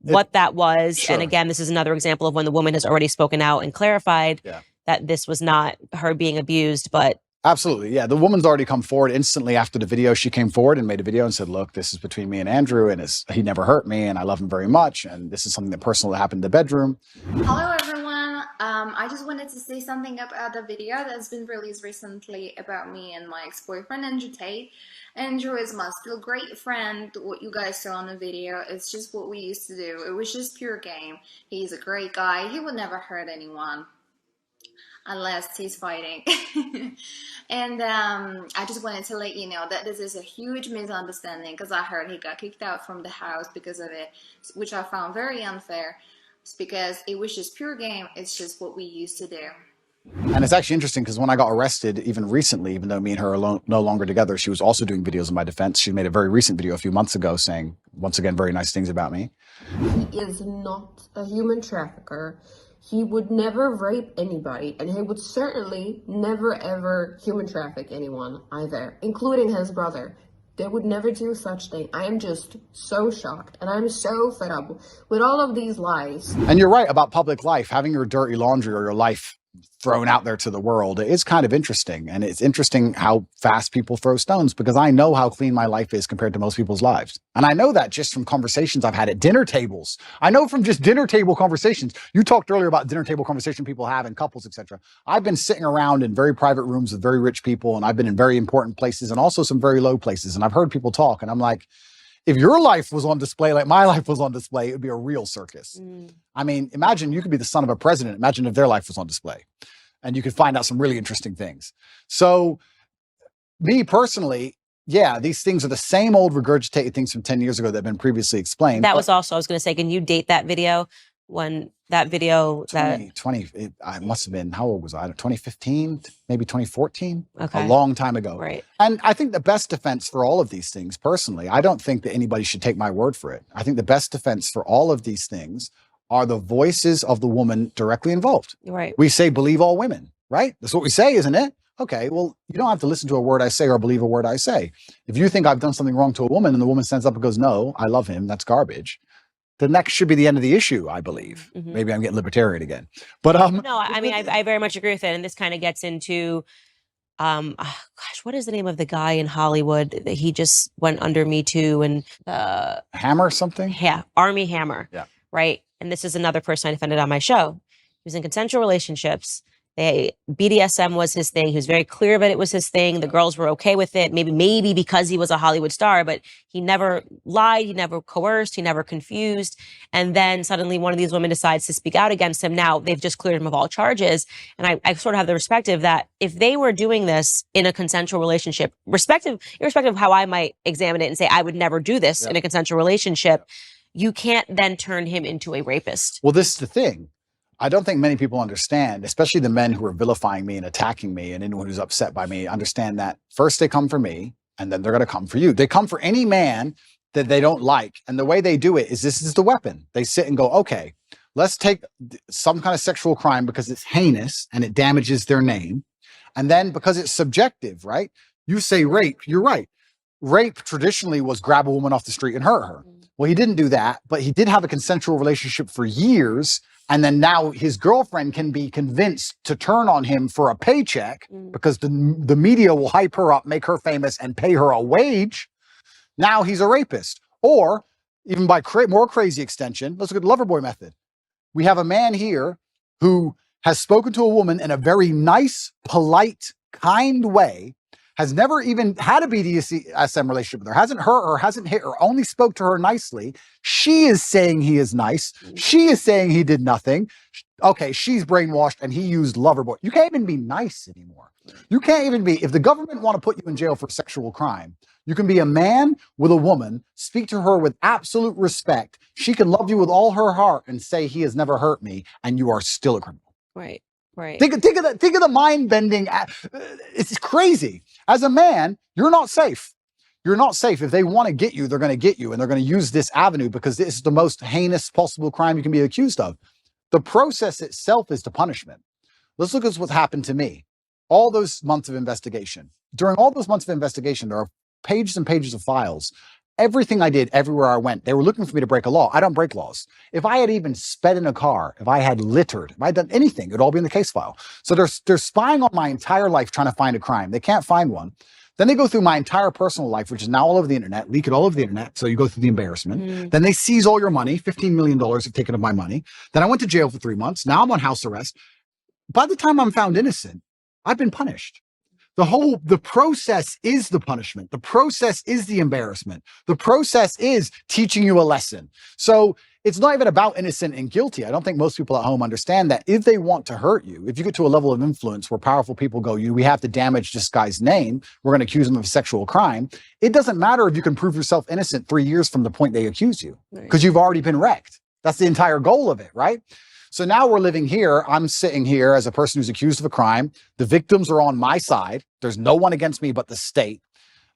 what that was. Sure. And again, this is another example of when the woman has already spoken out and clarified that this was not her being abused, but absolutely. Yeah. The woman's already come forward instantly after the video. She came forward and made a video and said, look, this is between me and Andrew, and he never hurt me, and I love him very much. And this is something that personally happened in the bedroom. Hello, everyone. I just wanted to say something about the video that's been released recently about me and my ex-boyfriend, Andrew Tate. Andrew is my still great friend. What you guys saw in the video, it's just what we used to do. It was just pure game. He's a great guy. He would never hurt anyone unless he's fighting. And I just wanted to let you know that this is a huge misunderstanding, because I heard he got kicked out from the house because of it, which I found very unfair. It's because it was just pure game. It's just what we used to do. And it's actually interesting because when I got arrested, even recently, even though me and her are no longer together, she was also doing videos in my defense. She made a very recent video a few months ago saying, once again, very nice things about me. He is not a human trafficker. He would never rape anybody, and he would certainly never ever human traffic anyone either, including his brother. They would never do such thing. I am just so shocked, and I'm so fed up with all of these lies. And you're right about public life, having your dirty laundry or your life thrown out there to the world. It is kind of interesting. And it's interesting how fast people throw stones, because I know how clean my life is compared to most people's lives. And I know that just from conversations I've had at dinner tables. I know from just dinner table conversations. You talked earlier about dinner table conversation people have in couples, etc. I've been sitting around in very private rooms with very rich people, and I've been in very important places and also some very low places. And I've heard people talk, and I'm like, if your life was on display like my life was on display, it would be a real circus. I mean, imagine you could be the son of a president. Imagine if their life was on display, and you could find out some really interesting things. So me personally, yeah, these things are the same old regurgitated things from 10 years ago that have been previously explained. that was also, I was going to say, can you date that video? When that video I must have been, how old was I? 2015, maybe 2014, Okay. A long time ago. Right. And I think the best defense for all of these things, personally, I don't think that anybody should take my word for it. I think the best defense for all of these things are the voices of the woman directly involved. Right. We say, believe all women, right? That's what we say, isn't it? Okay, well, you don't have to listen to a word I say or believe a word I say. If you think I've done something wrong to a woman and the woman stands up and goes, no, I love him, that's garbage, then that should be the end of the issue, I believe. Maybe I'm getting libertarian again. But no, I mean, I very much agree with it. And this kind of gets into, gosh, what is the name of the guy in Hollywood that he just went under Me Too and Hammer something? Yeah, Army Hammer. Yeah. Right. And this is another person I defended on my show. He was in consensual relationships. BDSM was his thing. He was very clear that it was his thing. The girls were okay with it. Maybe because he was a Hollywood star, but he never lied. He never coerced. He never confused. And then suddenly one of these women decides to speak out against him. Now they've just cleared him of all charges. And I sort of have the perspective that if they were doing this in a consensual relationship, irrespective of how I might examine it and say, I would never do this in a consensual relationship, you can't then turn him into a rapist. Well, this is the thing. I don't think many people understand, especially the men who are vilifying me and attacking me and anyone who's upset by me, understand that first they come for me and then they're going to come for you. They come for any man that they don't like. And the way they do it is this is the weapon. They sit and go, okay, let's take some kind of sexual crime because it's heinous and it damages their name. And then because it's subjective, right? You say rape, you're right. Rape traditionally was grab a woman off the street and hurt her. Well, he didn't do that, but he did have a consensual relationship for years. And then now his girlfriend can be convinced to turn on him for a paycheck because the media will hype her up, make her famous, and pay her a wage. Now he's a rapist. Or even by more crazy extension, let's look at the Loverboy method. We have a man here who has spoken to a woman in a very nice, polite, kind way, has never even had a BDSM relationship with her, hasn't hurt her, hasn't hit her, only spoke to her nicely. She is saying he is nice. She is saying he did nothing. Okay, she's brainwashed and he used Loverboy. You can't even be nice anymore. You can't even be, if the government want to put you in jail for sexual crime, you can be a man with a woman, speak to her with absolute respect. She can love you with all her heart and say he has never hurt me, and you are still a criminal. Right. Right. Think of that. Think of the mind bending. It's crazy. As a man, you're not safe. You're not safe. If they want to get you, they're going to get you, and they're going to use this avenue because this is the most heinous possible crime you can be accused of. The process itself is the punishment. Let's look at what's happened to me. All those months of investigation. During all those months of investigation, there are pages and pages of files. Everything I did, everywhere I went, they were looking for me to break a law. I don't break laws. If I had even sped in a car, if I had littered, if I had done anything, it would all be in the case file. So they're spying on my entire life trying to find a crime. They can't find one. Then they go through my entire personal life, which is now all over the internet, leak it all over the internet. So you go through the embarrassment. Then they seize all your money. $15 million have taken of my money. Then I went to jail for 3 months. Now I'm on house arrest. By the time I'm found innocent, I've been punished. The process is the punishment. The process is the embarrassment. The process is teaching you a lesson. So it's not even about innocent and guilty. I don't think most people at home understand that if they want to hurt you, if you get to a level of influence where powerful people go, we have to damage this guy's name, we're going to accuse him of sexual crime. It doesn't matter if you can prove yourself innocent 3 years from the point they accuse you, because you've already been wrecked. That's the entire goal of it, right? So now we're living here. I'm sitting here as a person who's accused of a crime. The victims are on my side. There's no one against me but the state.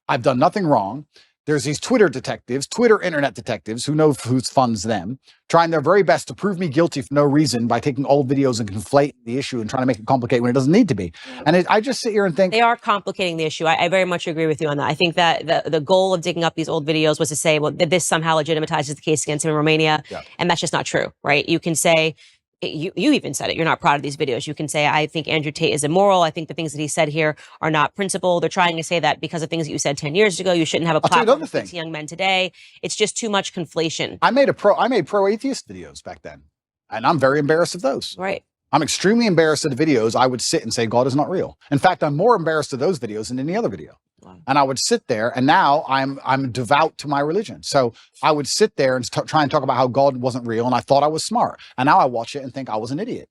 I've done nothing wrong. There's these Twitter detectives, Twitter internet detectives, who know who funds them, trying their very best to prove me guilty for no reason by taking old videos and conflating the issue and trying to make it complicated when it doesn't need to be. And I just sit here and think... They are complicating the issue. I very much agree with you on that. I think that the goal of digging up these old videos was to say, well, that this somehow legitimizes the case against him in Romania. Yeah. And that's just not true, right? You can say... You even said it. You're not proud of these videos. You can say, I think Andrew Tate is immoral. I think the things that he said here are not principled. They're trying to say that because of things that you said 10 years ago, you shouldn't have a platform to young men today. It's just too much conflation. I made pro-atheist videos back then, and I'm very embarrassed of those. Right. I'm extremely embarrassed of the videos. I would sit and say, God is not real. In fact, I'm more embarrassed of those videos than any other video. Wow. And I would sit there, and now I'm devout to my religion. So I would sit there and try and talk about how God wasn't real, and I thought I was smart. And now I watch it and think I was an idiot.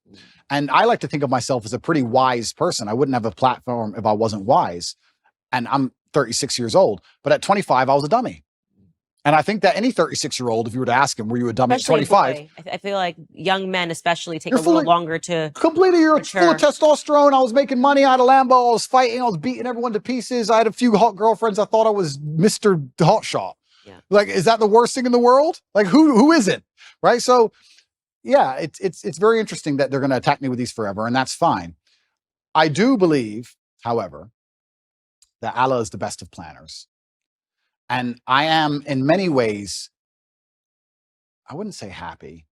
And I like to think of myself as a pretty wise person. I wouldn't have a platform if I wasn't wise. And I'm 36 years old. But at 25, I was a dummy. And I think that any 36-year-old, if you were to ask him, were you a dummy at 25? I feel like young men especially take a little longer to completely, you're full of testosterone. I was making money. I had a Lambo. I was fighting. I was beating everyone to pieces. I had a few hot girlfriends. I thought I was Mr. Hotshot. Yeah. Like, is that the worst thing in the world? Like, who isn't? Right? So, yeah, it's very interesting that they're going to attack me with these forever, and that's fine. I do believe, however, that Allah is the best of planners. And I am, in many ways, I wouldn't say happy,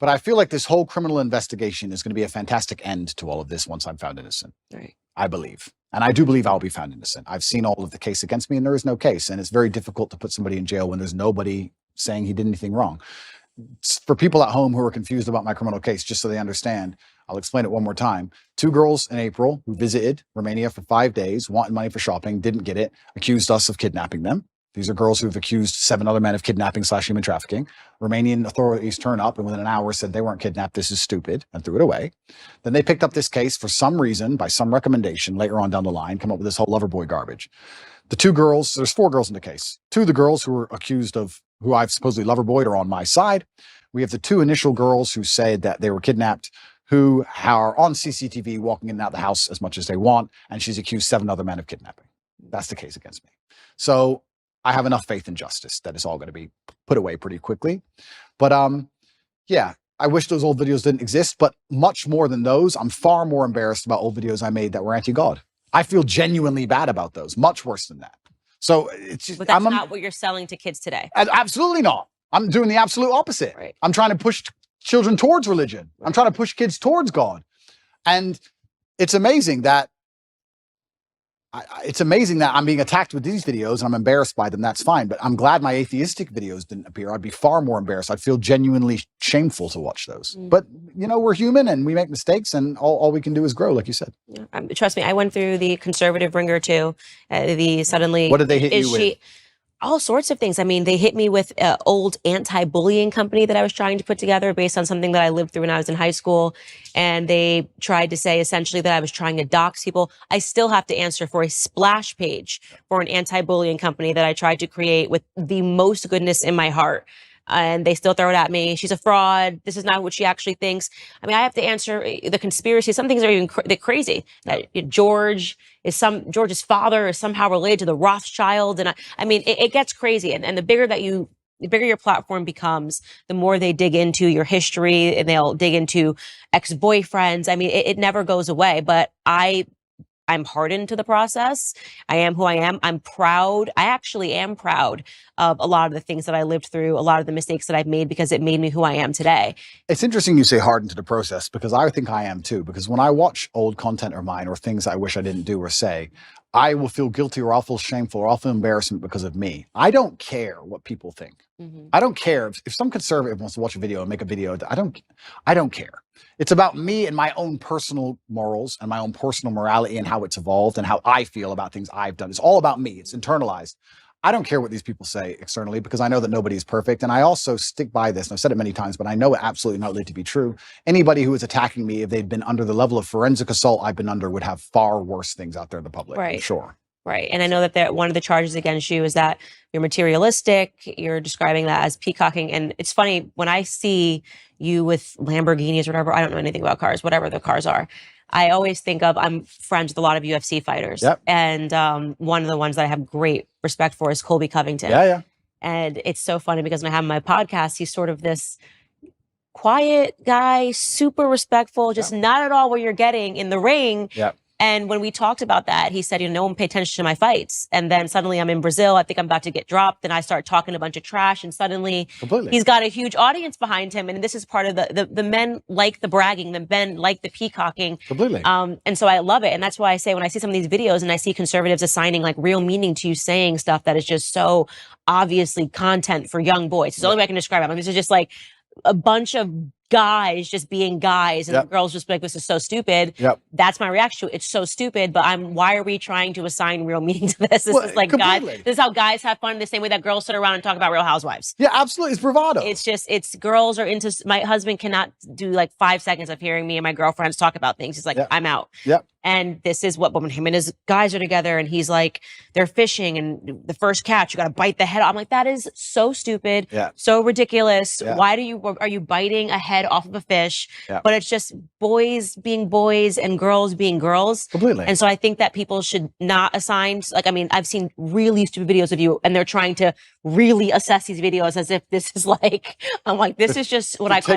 but I feel like this whole criminal investigation is going to be a fantastic end to all of this once I'm found innocent. Right. I believe. And I do believe I'll be found innocent. I've seen all of the case against me, and there is no case. And it's very difficult to put somebody in jail when there's nobody saying he did anything wrong. For people at home who are confused about my criminal case, just so they understand, I'll explain it one more time. 2 girls in April who visited Romania for 5 days, wanted money for shopping, didn't get it, accused us of kidnapping them. These are girls who have accused 7 other men of kidnapping/human trafficking. Romanian authorities turn up and within an hour said they weren't kidnapped. This is stupid, and threw it away. Then they picked up this case for some reason, by some recommendation later on down the line, come up with this whole Loverboy garbage. The 2 girls, there's 4 girls in the case. 2 of the girls who were accused of, who I've supposedly Loverboyed, are on my side. We have the 2 initial girls who said that they were kidnapped, who are on CCTV walking in and out of the house as much as they want, and she's accused 7 other men of kidnapping. That's the case against me. So I have enough faith in justice that it's all going to be put away pretty quickly. But yeah, I wish those old videos didn't exist, but much more than those, I'm far more embarrassed about old videos I made that were anti-God. I feel genuinely bad about those, much worse than that. So it's just, but that's not what you're selling to kids today. Absolutely not. I'm doing the absolute opposite. Right. I'm trying to push children towards religion. Right. I'm trying to push kids towards God. And it's amazing that it's amazing that I'm being attacked with these videos and I'm embarrassed by them. That's fine. But I'm glad my atheistic videos didn't appear. I'd be far more embarrassed. I'd feel genuinely shameful to watch those. But, you know, we're human and we make mistakes and all we can do is grow, like you said. Yeah. Trust me, I went through the conservative ringer too. Suddenly. What did they hit you with? All sorts of things. I mean, they hit me with an old anti-bullying company that I was trying to put together based on something that I lived through when I was in high school. And they tried to say essentially that I was trying to dox people. I still have to answer for a splash page for an anti-bullying company that I tried to create with the most goodness in my heart. And they still throw it at me. She's a fraud. This is not what she actually thinks. I mean, I have to answer the conspiracy. Some things are even crazy. That George's father is somehow related to the Rothschild. And I mean, it gets crazy. And the bigger your platform becomes, the more they dig into your history and they'll dig into ex-boyfriends. I mean, it never goes away, but I'm hardened to the process. I am who I am. I'm proud. I actually am proud of a lot of the things that I lived through, a lot of the mistakes that I've made, because it made me who I am today. It's interesting you say hardened to the process, because I think I am too. Because when I watch old content of mine or things I wish I didn't do or say, I will feel guilty or I'll feel shameful or I'll feel embarrassment because of me. I don't care what people think. I don't care if some conservative wants to watch a video and make a video. I don't care. It's about me and my own personal morals and my own personal morality and how it's evolved and how I feel about things I've done. It's all about me. It's internalized. I don't care what these people say externally, because I know that nobody is perfect. And I also stick by this, and I've said it many times, but I know it absolutely not to be true. Anybody who is attacking me, if they'd been under the level of forensic assault I've been under, would have far worse things out there in the public. Right. I'm sure. Right. And I know that one of the charges against you is that you're materialistic. You're describing that as peacocking. And it's funny, when I see you with Lamborghinis or whatever, I don't know anything about cars, whatever the cars are, I always think of, I'm friends with a lot of UFC fighters. Yep. And one of the ones that I have great respect for is Colby Covington. Yeah. And it's so funny because when I have my podcast, he's sort of this quiet guy, super respectful, just not at all what you're getting in the ring. Yeah. And when we talked about that, he said, no one paid attention to my fights. And then suddenly I'm in Brazil. I think I'm about to get dropped. Then I start talking a bunch of trash. And suddenly he's got a huge audience behind him. And this is part of the men like the bragging. The men like the peacocking. Completely. And so I love it. And that's why I say when I see some of these videos and I see conservatives assigning like real meaning to you saying stuff that is just so obviously content for young boys. It's the only way I can describe it. I mean, this is just like a bunch of guys just being guys and the girls just be like, this is so stupid. That's my reaction to it. It's so stupid, but why are we trying to assign real meaning to this? This is like guys, this is how guys have fun the same way that girls sit around and talk about Real Housewives. Yeah, absolutely. It's bravado. It's girls are into, my husband cannot do like 5 seconds of hearing me and my girlfriends talk about things. He's like, I'm out. And this is what, when him and his guys are together and he's like, they're fishing and the first catch, you got to bite the head off. I'm like, that is so stupid. So ridiculous. Why are you biting a head off of a fish? But it's just boys being boys and girls being girls. Completely. And so I think that people should not assign, like, I mean, I've seen really stupid videos of you and they're trying to really assess these videos as if this is like, I'm like, this is just what I call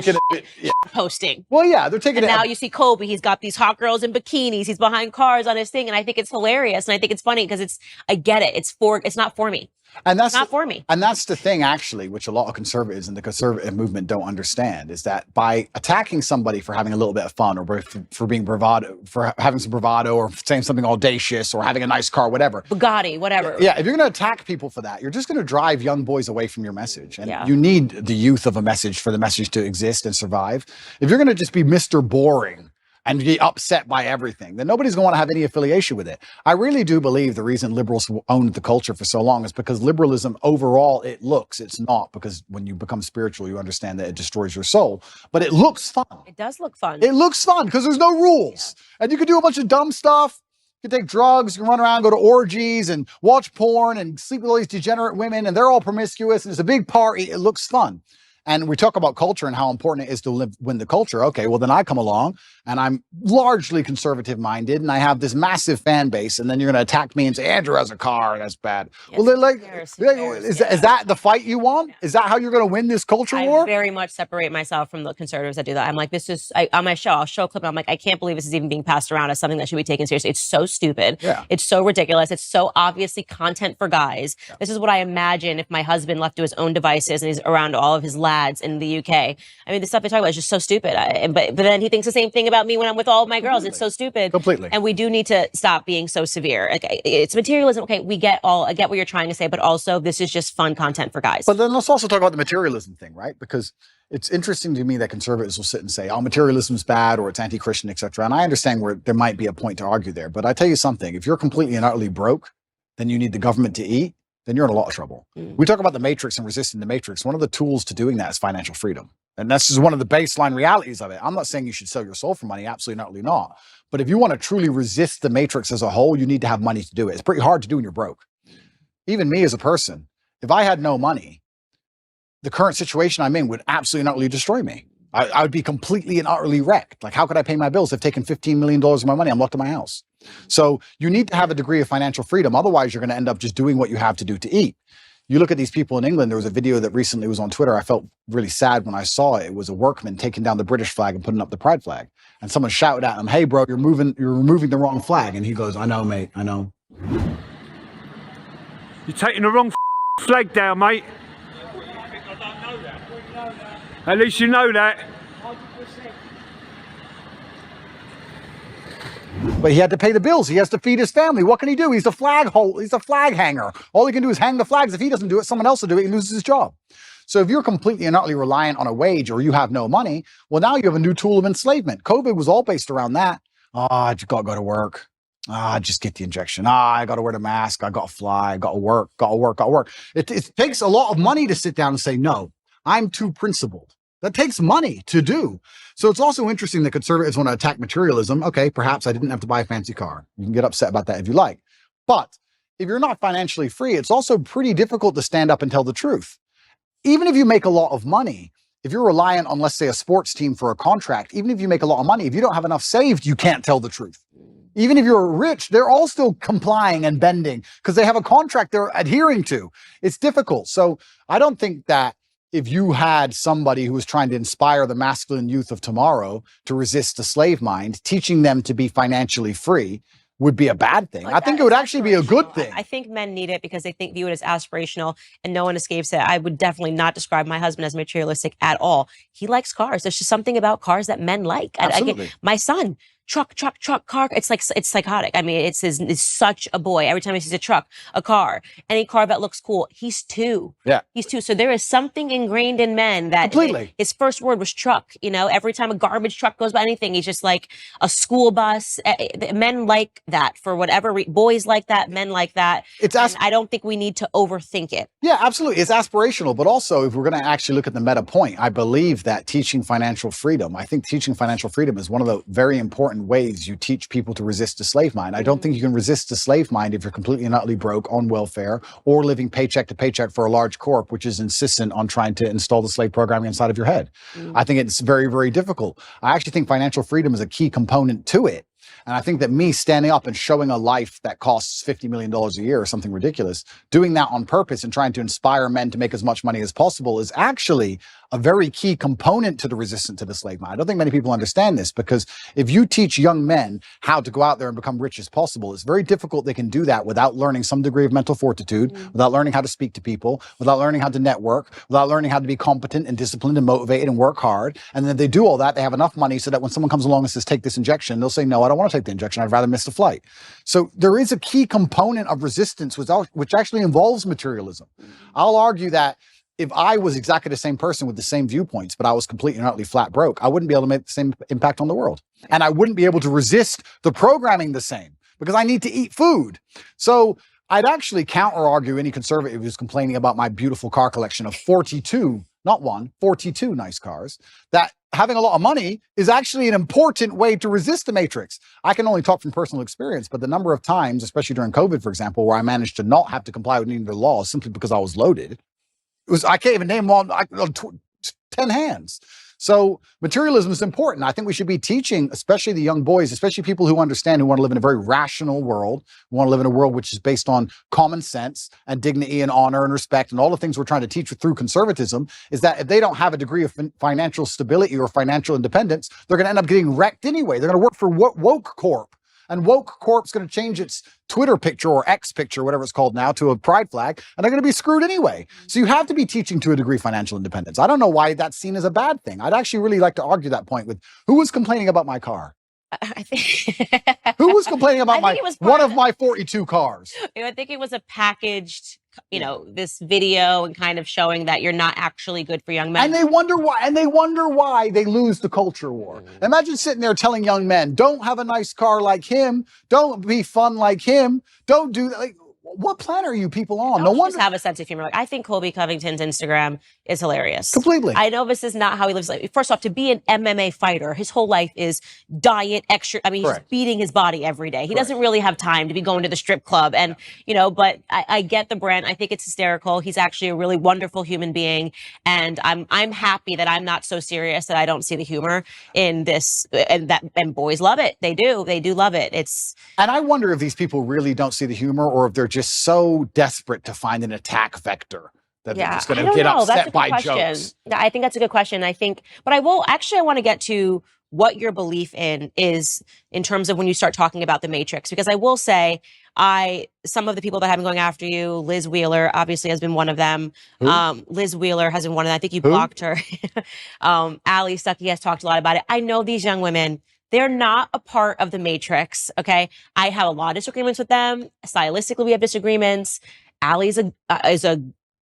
posting. Well, yeah, they're taking and it. Now you see Kobe, he's got these hot girls in bikinis, he's behind cars on his thing, and I think it's hilarious, and I think it's funny because I get it. It's not for me. And that's not for me. And that's the thing, actually, which a lot of conservatives and the conservative movement don't understand, is that by attacking somebody for having a little bit of fun or for being bravado, for having some bravado or saying something audacious or having a nice car, whatever. Bugatti, whatever. Yeah, if you're going to attack people for that, you're just going to drive young boys away from your message. And you need the youth of a message for the message to exist and survive. If you're going to just be Mr. Boring and be upset by everything, then nobody's going to want to have any affiliation with it. I really do believe the reason liberals owned the culture for so long is because liberalism overall, it's not, because when you become spiritual, you understand that it destroys your soul, but it looks fun. It does look fun. It looks fun because there's no rules. And you can do a bunch of dumb stuff. You can take drugs, you can run around, go to orgies and watch porn and sleep with all these degenerate women, and they're all promiscuous, and it's a big party. It looks fun. And we talk about culture and how important it is to win the culture. Okay, well, then I come along and I'm largely conservative minded and I have this massive fan base. And then you're going to attack me and say, Andrew has a car. That's bad. Yes, well, they're is that the fight you want? Is that how you're going to win this culture war? I very much separate myself from the conservatives that do that. I'm like, this is, on my show, I'll show a clip and I'm like, I can't believe this is even being passed around as something that should be taken seriously. It's so stupid. It's so ridiculous. It's so obviously content for guys. This is what I imagine if my husband left to his own devices and he's around all of his lads lads in the UK. I mean, the stuff they talk about is just so stupid. But then he thinks the same thing about me when I'm with all of my girls. It's so stupid. Completely. And we do need to stop being so severe. Like, it's materialism. Okay, I get what you're trying to say, but also this is just fun content for guys. But then let's also talk about the materialism thing, right? Because it's interesting to me that conservatives will sit and say, oh, materialism is bad or it's anti-Christian, etc. And I understand where there might be a point to argue there. But I tell you something, if you're completely and utterly broke, then you need the government to eat, then you're in a lot of trouble. We talk about the matrix and resisting the matrix. One of the tools to doing that is financial freedom. And that's just one of the baseline realities of it. I'm not saying you should sell your soul for money, absolutely and utterly not. But if you want to truly resist the matrix as a whole, you need to have money to do it. It's pretty hard to do when you're broke. Even me as a person, if I had no money, the current situation I'm in would absolutely and utterly destroy me. I would be completely and utterly wrecked. Like, how could I pay my bills? They've taken $15 million of my money. I'm locked in my house. So you need to have a degree of financial freedom. Otherwise, you're going to end up just doing what you have to do to eat. You look at these people in England. There was a video that recently was on Twitter. I felt really sad when I saw it. It was a workman taking down the British flag and putting up the pride flag. And someone shouted at him, "Hey, bro, you're removing the wrong flag." And he goes, "I know, mate. I know." You're taking the wrong flag down, mate. At least you know that. But he had to pay the bills. He has to feed his family. What can he do? He's a flag hanger. All he can do is hang the flags. If he doesn't do it, someone else will do it. He loses his job. So if you're completely and utterly reliant on a wage or you have no money, well, now you have a new tool of enslavement. COVID was all based around that. I just got to go to work. Just get the injection. I got to wear the mask. I got to fly. I got to work. It takes a lot of money to sit down and say, no, I'm too principled. That takes money to do. So it's also interesting that conservatives want to attack materialism. Okay, perhaps I didn't have to buy a fancy car. You can get upset about that if you like. But if you're not financially free, it's also pretty difficult to stand up and tell the truth. Even if you make a lot of money, if you're reliant on, let's say, a sports team for a contract, even if you make a lot of money, if you don't have enough saved, you can't tell the truth. Even if you're rich, they're all still complying and bending because they have a contract they're adhering to. It's difficult. So I don't think that if you had somebody who was trying to inspire the masculine youth of tomorrow to resist the slave mind, teaching them to be financially free would be a bad thing. I think it would actually be a good thing. I think men need it because they view it as aspirational and no one escapes it. I would definitely not describe my husband as materialistic at all. He likes cars. There's just something about cars that men like. Absolutely. My son, truck, car. It's psychotic. I mean, it's such a boy. Every time he sees a truck, a car, any car that looks cool, he's 2. Yeah. He's 2. So there is something ingrained in men that his first word was truck. You know, every time a garbage truck goes by anything, he's just like a school bus. Men like that for whatever boys like that, men like that. I don't think we need to overthink it. Yeah, absolutely. It's aspirational, but also if we're going to actually look at the meta point, I believe that teaching financial freedom, I think teaching financial freedom is one of the very important ways you teach people to resist the slave mind. I don't think you can resist the slave mind if you're completely and utterly broke on welfare or living paycheck to paycheck for a large corp, which is insistent on trying to install the slave programming inside of your head. I think it's very, very difficult. I actually think financial freedom is a key component to it. And I think that me standing up and showing a life that costs $50 million a year or something ridiculous, doing that on purpose and trying to inspire men to make as much money as possible is actually a very key component to the resistance to the slave mind. I don't think many people understand this because if you teach young men how to go out there and become rich as possible, it's very difficult they can do that without learning some degree of mental fortitude, without learning how to speak to people, without learning how to network, without learning how to be competent and disciplined and motivated and work hard. And then if they do all that, they have enough money so that when someone comes along and says, take this injection, they'll say, no, I don't want to take the injection. I'd rather miss the flight. So there is a key component of resistance which actually involves materialism. I'll argue that if I was exactly the same person with the same viewpoints, but I was completely and utterly flat broke, I wouldn't be able to make the same impact on the world. And I wouldn't be able to resist the programming the same because I need to eat food. So I'd actually counter argue any conservative who's complaining about my beautiful car collection of 42, not 42 nice cars, that having a lot of money is actually an important way to resist the matrix. I can only talk from personal experience, but the number of times, especially during COVID, for example, where I managed to not have to comply with any of the laws simply because I was loaded, I can't even name them on 10 hands. So materialism is important. I think we should be teaching, especially the young boys, especially people who understand, who want to live in a very rational world, who want to live in a world which is based on common sense and dignity and honor and respect and all the things we're trying to teach through conservatism, is that if they don't have a degree of financial stability or financial independence, they're going to end up getting wrecked anyway. They're going to work for woke corp. And woke corp's going to change its Twitter picture or X picture, whatever it's called now, to a pride flag, and they're going to be screwed anyway. So you have to be teaching to a degree financial independence. I don't know why that's seen as a bad thing. I'd actually really like to argue that point with who was complaining about my car. I think Who was complaining about one of my 42 cars? I think it was a packaged, this video and kind of showing that you're not actually good for young men. And they wonder why they lose the culture war. Imagine sitting there telling young men, don't have a nice car like him, don't be fun like him, don't do that. Like, what planet are you people on? No wonder. Just have a sense of humor. Like, I think Colby Covington's Instagram is hilarious. Completely. I know this is not how he lives. First off, to be an MMA fighter, his whole life is diet, extra. I mean, he's beating his body every day. He doesn't really have time to be going to the strip club. And, but I get the brand. I think it's hysterical. He's actually a really wonderful human being. And I'm happy that I'm not so serious that I don't see the humor in this. And boys love it. They do. They do love it. And I wonder if these people really don't see the humor, or if they're just so desperate to find an attack vector that they're just going to get upset by jokes. I think that's a good question. But I want to get to what your belief is in terms of when you start talking about the Matrix, because I will say some of the people that have been going after you, Liz Wheeler obviously has been one of them. Liz Wheeler has been one of them. I think you blocked her. Ali Stuckey has talked a lot about it. I know these young women, they're not a part of the Matrix, okay? I have a lot of disagreements with them. Stylistically, we have disagreements. Ali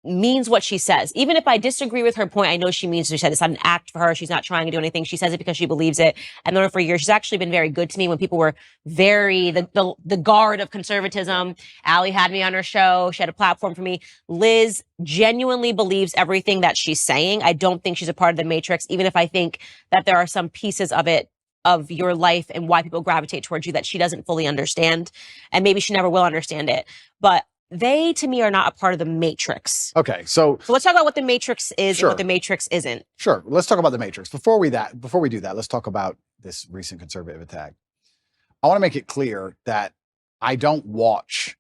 means what she says. Even if I disagree with her point, I know she means what she said. It's not an act for her. She's not trying to do anything. She says it because she believes it. And then for years, she's actually been very good to me when people were the guard of conservatism. Ali had me on her show. She had a platform for me. Liz genuinely believes everything that she's saying. I don't think she's a part of the Matrix, even if I think that there are some pieces of it, of your life and why people gravitate towards you, that she doesn't fully understand. And maybe she never will understand it. But they, to me, are not a part of the Matrix. Okay, so let's talk about what the Matrix is and what the Matrix isn't. Sure, let's talk about the Matrix. Before we do that, let's talk about this recent conservative attack. I want to make it clear that I don't watch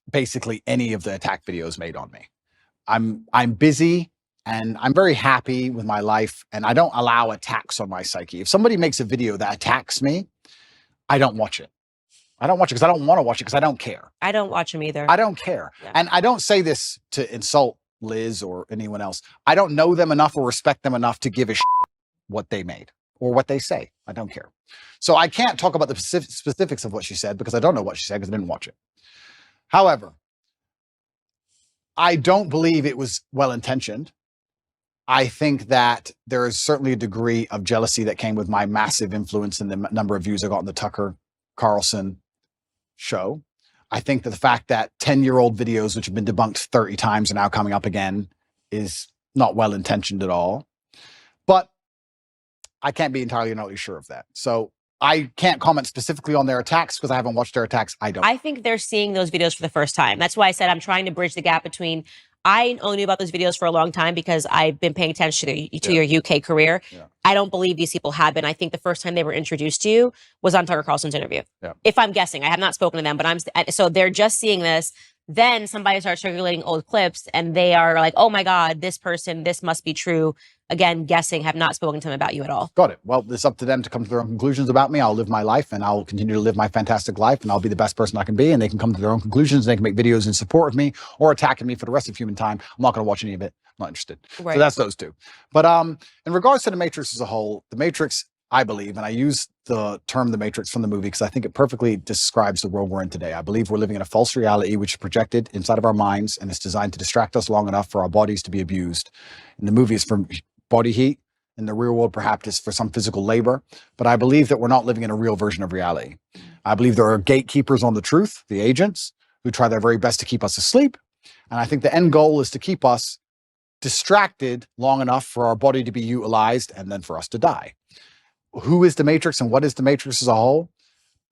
basically any of the attack videos made on me. I'm busy and I'm very happy with my life, and I don't allow attacks on my psyche. If somebody makes a video that attacks me, I don't watch it. I don't watch it because I don't want to watch it because I don't care. I don't watch them either. I don't care. Yeah. And I don't say this to insult Liz or anyone else. I don't know them enough or respect them enough to give a shit what they made or what they say. I don't care. So I can't talk about the specifics of what she said because I don't know what she said because I didn't watch it. However, I don't believe it was well-intentioned. I think that there is certainly a degree of jealousy that came with my massive influence in the number of views I got on the Tucker Carlson show. I think that the fact that 10-year-old videos, which have been debunked 30 times, are now coming up again is not well-intentioned at all. But I can't be entirely sure of that. So I can't comment specifically on their attacks because I haven't watched their attacks. I think they're seeing those videos for the first time. That's why I said I'm trying to bridge the gap between I only knew about those videos for a long time because I've been paying attention to your UK career. Yeah. I don't believe these people have been. I think the first time they were introduced to you was on Tucker Carlson's interview. Yeah. If I'm guessing, I have not spoken to them, but so they're just seeing this. Then somebody starts circulating old clips and they are like, oh my God, this person, this must be true. Again, guessing, have not spoken to them about you at all. Got it. Well, it's up to them to come to their own conclusions about me. I'll live my life and I'll continue to live my fantastic life and I'll be the best person I can be, and they can come to their own conclusions. They can make videos in support of me or attacking me for the rest of human time. I'm not going to watch any of it. I'm not interested. Right. So that's those two. But in regards to the Matrix as a whole, the Matrix, I believe, and I use the term The Matrix from the movie because I think it perfectly describes the world we're in today. I believe we're living in a false reality which is projected inside of our minds and it's designed to distract us long enough for our bodies to be abused. In the movie, it's from body heat. In the real world, perhaps it's for some physical labor. But I believe that we're not living in a real version of reality. I believe there are gatekeepers on the truth, the agents, who try their very best to keep us asleep. And I think the end goal is to keep us distracted long enough for our body to be utilized and then for us to die. Who is the Matrix and what is the Matrix as a whole?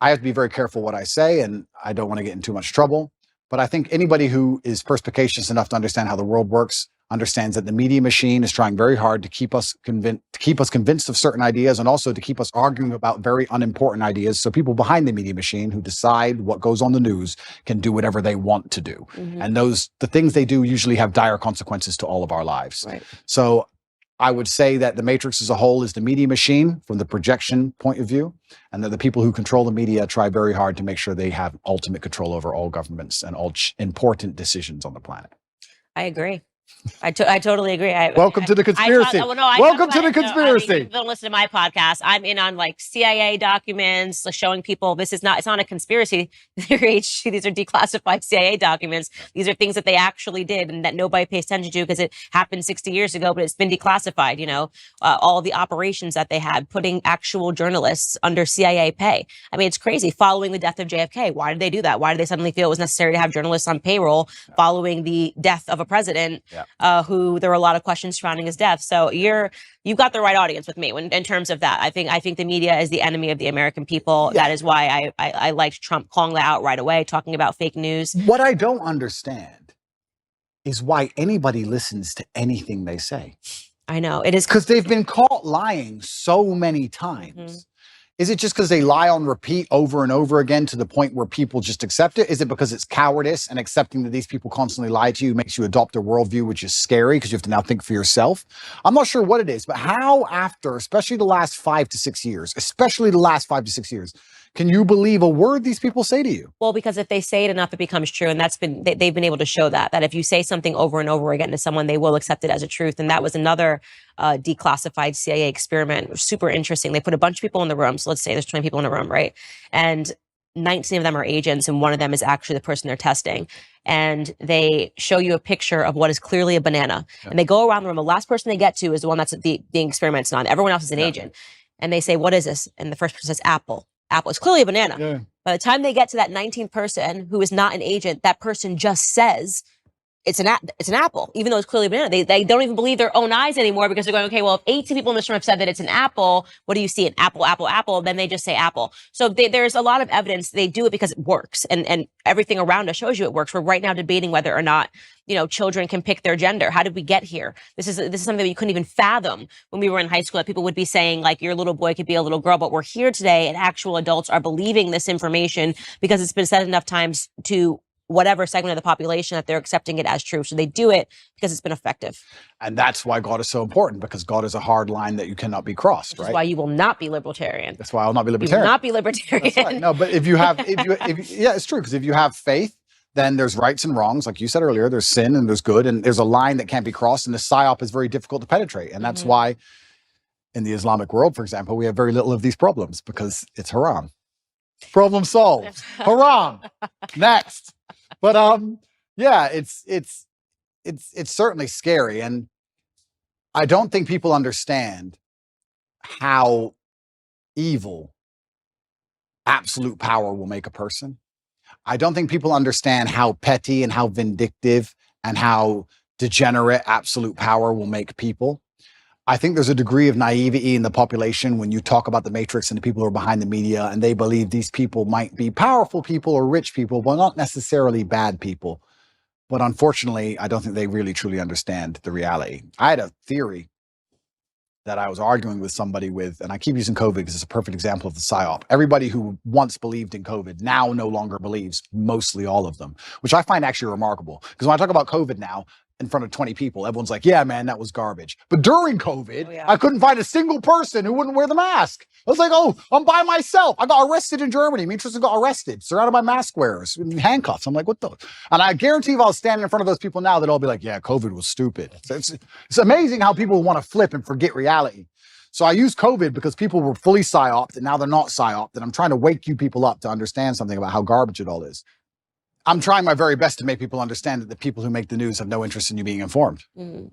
I have to be very careful what I say, and I don't want to get in too much trouble. But I think anybody who is perspicacious enough to understand how the world works understands that the media machine is trying very hard to keep us convinced of certain ideas and also to keep us arguing about very unimportant ideas. So people behind the media machine who decide what goes on the news can do whatever they want to do. Mm-hmm. And the things they do usually have dire consequences to all of our lives. Right. So I would say that the Matrix as a whole is the media machine from the projection point of view, and that the people who control the media try very hard to make sure they have ultimate control over all governments and all important decisions on the planet. I agree. I totally agree. Welcome to the conspiracy. Welcome to the conspiracy. You don't listen to my podcast. I'm in on like CIA documents, showing people it's not a conspiracy theory. These are declassified CIA documents. These are things that they actually did and that nobody pays attention to because it happened 60 years ago, but it's been declassified. You know, all the operations that they had, putting actual journalists under CIA pay. I mean, it's crazy. Following the death of JFK, why did they do that? Why did they suddenly feel it was necessary to have journalists on payroll following the death of a president? Yeah. Who there were a lot of questions surrounding his death. So you've got the right audience with me in terms of that. I think the media is the enemy of the American people. Yeah. That is why I liked Trump calling that out right away, talking about fake news. What I don't understand is why anybody listens to anything they say. I know it is because they've been caught lying so many times. Mm-hmm. Is it just because they lie on repeat over and over again to the point where people just accept it? Is it because it's cowardice and accepting that these people constantly lie to you makes you adopt a worldview, which is scary because you have to now think for yourself? I'm not sure what it is, but how after, especially the last 5 to 6 years, can you believe a word these people say to you? Well, because if they say it enough, it becomes true. And they've been able to show that if you say something over and over again to someone, they will accept it as a truth. And that was another declassified CIA experiment. Super interesting. They put a bunch of people in the room. So let's say there's 20 people in a room, right? And 19 of them are agents, and one of them is actually the person they're testing. And they show you a picture of what is clearly a banana. Yeah. And they go around the room. The last person they get to is the one that's being experimented on. Everyone else is an agent. And they say, what is this? And the first person says, apple. Apple. It's clearly a banana. Yeah. By the time they get to that 19th person who is not an agent, that person just says it's an apple, even though it's clearly a banana. They don't even believe their own eyes anymore because they're going, okay, well, if 18 people in this room have said that it's an apple, what do you see? An apple, apple, apple. Then they just say apple. So there's a lot of evidence they do it because it works, and everything around us shows you it works. We're right now debating whether or not, children can pick their gender. How did we get here? This is something that you couldn't even fathom when we were in high school, that people would be saying like your little boy could be a little girl, but we're here today and actual adults are believing this information because it's been said enough times to whatever segment of the population that they're accepting it as true. So they do it because it's been effective. And that's why God is so important, because God is a hard line that you cannot be crossed, right? That's why you will not be libertarian. That's why I'll not be libertarian. You will not be libertarian. That's right. No, but if yeah, it's true. Because if you have faith, then there's rights and wrongs. Like you said earlier, there's sin and there's good, and there's a line that can't be crossed, and the psyop is very difficult to penetrate. And that's why in the Islamic world, for example, we have very little of these problems, because it's haram. Problem solved. Haram. Next. But yeah, it's certainly scary, and I don't think people understand how evil absolute power will make a person. I don't think people understand how petty and how vindictive and how degenerate absolute power will make people. I think there's a degree of naivety in the population when you talk about the Matrix and the people who are behind the media, and they believe these people might be powerful people or rich people, but not necessarily bad people. But unfortunately, I don't think they really truly understand the reality. I had a theory that I was arguing with somebody with, and I keep using COVID because it's a perfect example of the psyop. Everybody who once believed in COVID now no longer believes, mostly all of them, which I find actually remarkable. Because when I talk about COVID now, in front of 20 people, everyone's like, yeah, man, that was garbage. But during COVID, I couldn't find a single person who wouldn't wear the mask. I was like, oh, I'm by myself. I got arrested in Germany. Me and Tristan got arrested, surrounded by mask wearers in handcuffs. I'm like, what the? And I guarantee if I was standing in front of those people now, they'd all be like, yeah, COVID was stupid. So it's amazing how people want to flip and forget reality. So I use COVID because people were fully psyoped, and now they're not psyoped. And I'm trying to wake you people up to understand something about how garbage it all is. I'm trying my very best to make people understand that the people who make the news have no interest in you being informed.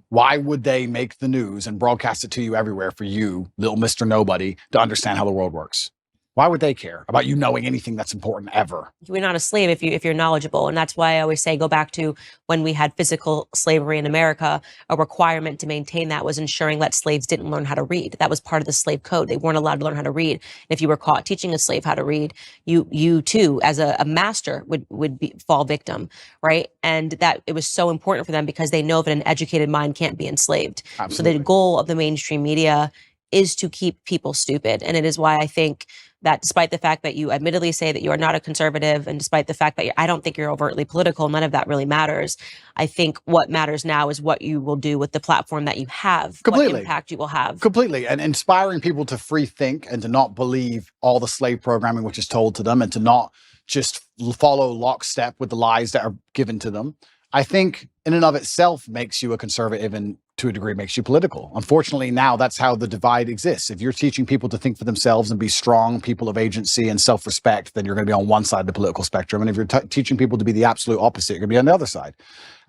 Why would they make the news and broadcast it to you everywhere for you, little Mr. Nobody, to understand how the world works? Why would they care about you knowing anything that's important ever? You're not a slave if you're knowledgeable. And that's why I always say, go back to when we had physical slavery in America. A requirement to maintain that was ensuring that slaves didn't learn how to read. That was part of the slave code. They weren't allowed to learn how to read. And if you were caught teaching a slave how to read, you too, as a master, would fall victim, right? And that it was so important for them because they know that an educated mind can't be enslaved. Absolutely. So the goal of the mainstream media is to keep people stupid. And it is why I think that despite the fact that you admittedly say that you are not a conservative, and despite the fact that I don't think you're overtly political, none of that really matters. I think what matters now is what you will do with the platform that you have, Completely. what impact you will have. Completely. And inspiring people to free think and to not believe all the slave programming which is told to them, and to not just follow lockstep with the lies that are given to them, I think in and of itself makes you a conservative, and to a degree makes you political. Unfortunately, now that's how the divide exists. If you're teaching people to think for themselves and be strong people of agency and self-respect, then you're going to be on one side of the political spectrum. And if you're teaching people to be the absolute opposite, you're going to be on the other side.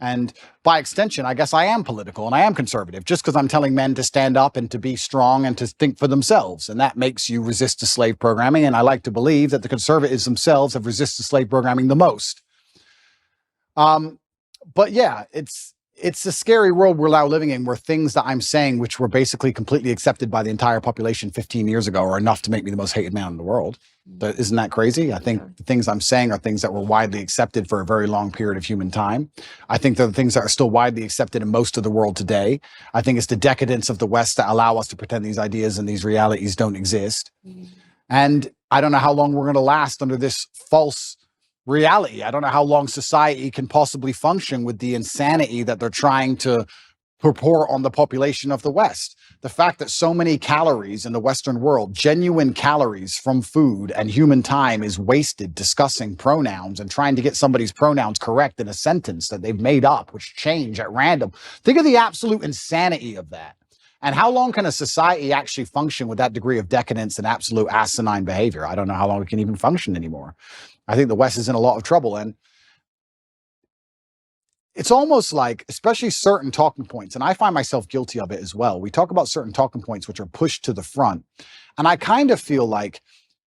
And by extension, I guess I am political and I am conservative, just because I'm telling men to stand up and to be strong and to think for themselves. And that makes you resist the slave programming. And I like to believe that the conservatives themselves have resisted slave programming the most. But yeah, it's a scary world we're now living in, where things that I'm saying, which were basically completely accepted by the entire population 15 years ago, are enough to make me the most hated man in the world. But isn't that crazy? I think the things I'm saying are things that were widely accepted for a very long period of human time. I think they're the things that are still widely accepted in most of the world today. I think it's the decadence of the West that allow us to pretend these ideas and these realities don't exist. And I don't know how long we're going to last under this false reality. I don't know how long society can possibly function with the insanity that they're trying to purport on the population of the West. The fact that so many calories in the Western world, genuine calories from food and human time, is wasted discussing pronouns and trying to get somebody's pronouns correct in a sentence that they've made up, which change at random. Think of the absolute insanity of that. And how long can a society actually function with that degree of decadence and absolute asinine behavior? I don't know how long it can even function anymore. I think the West is in a lot of trouble. And it's almost like, especially certain talking points, and I find myself guilty of it as well. We talk about certain talking points which are pushed to the front. And I kind of feel like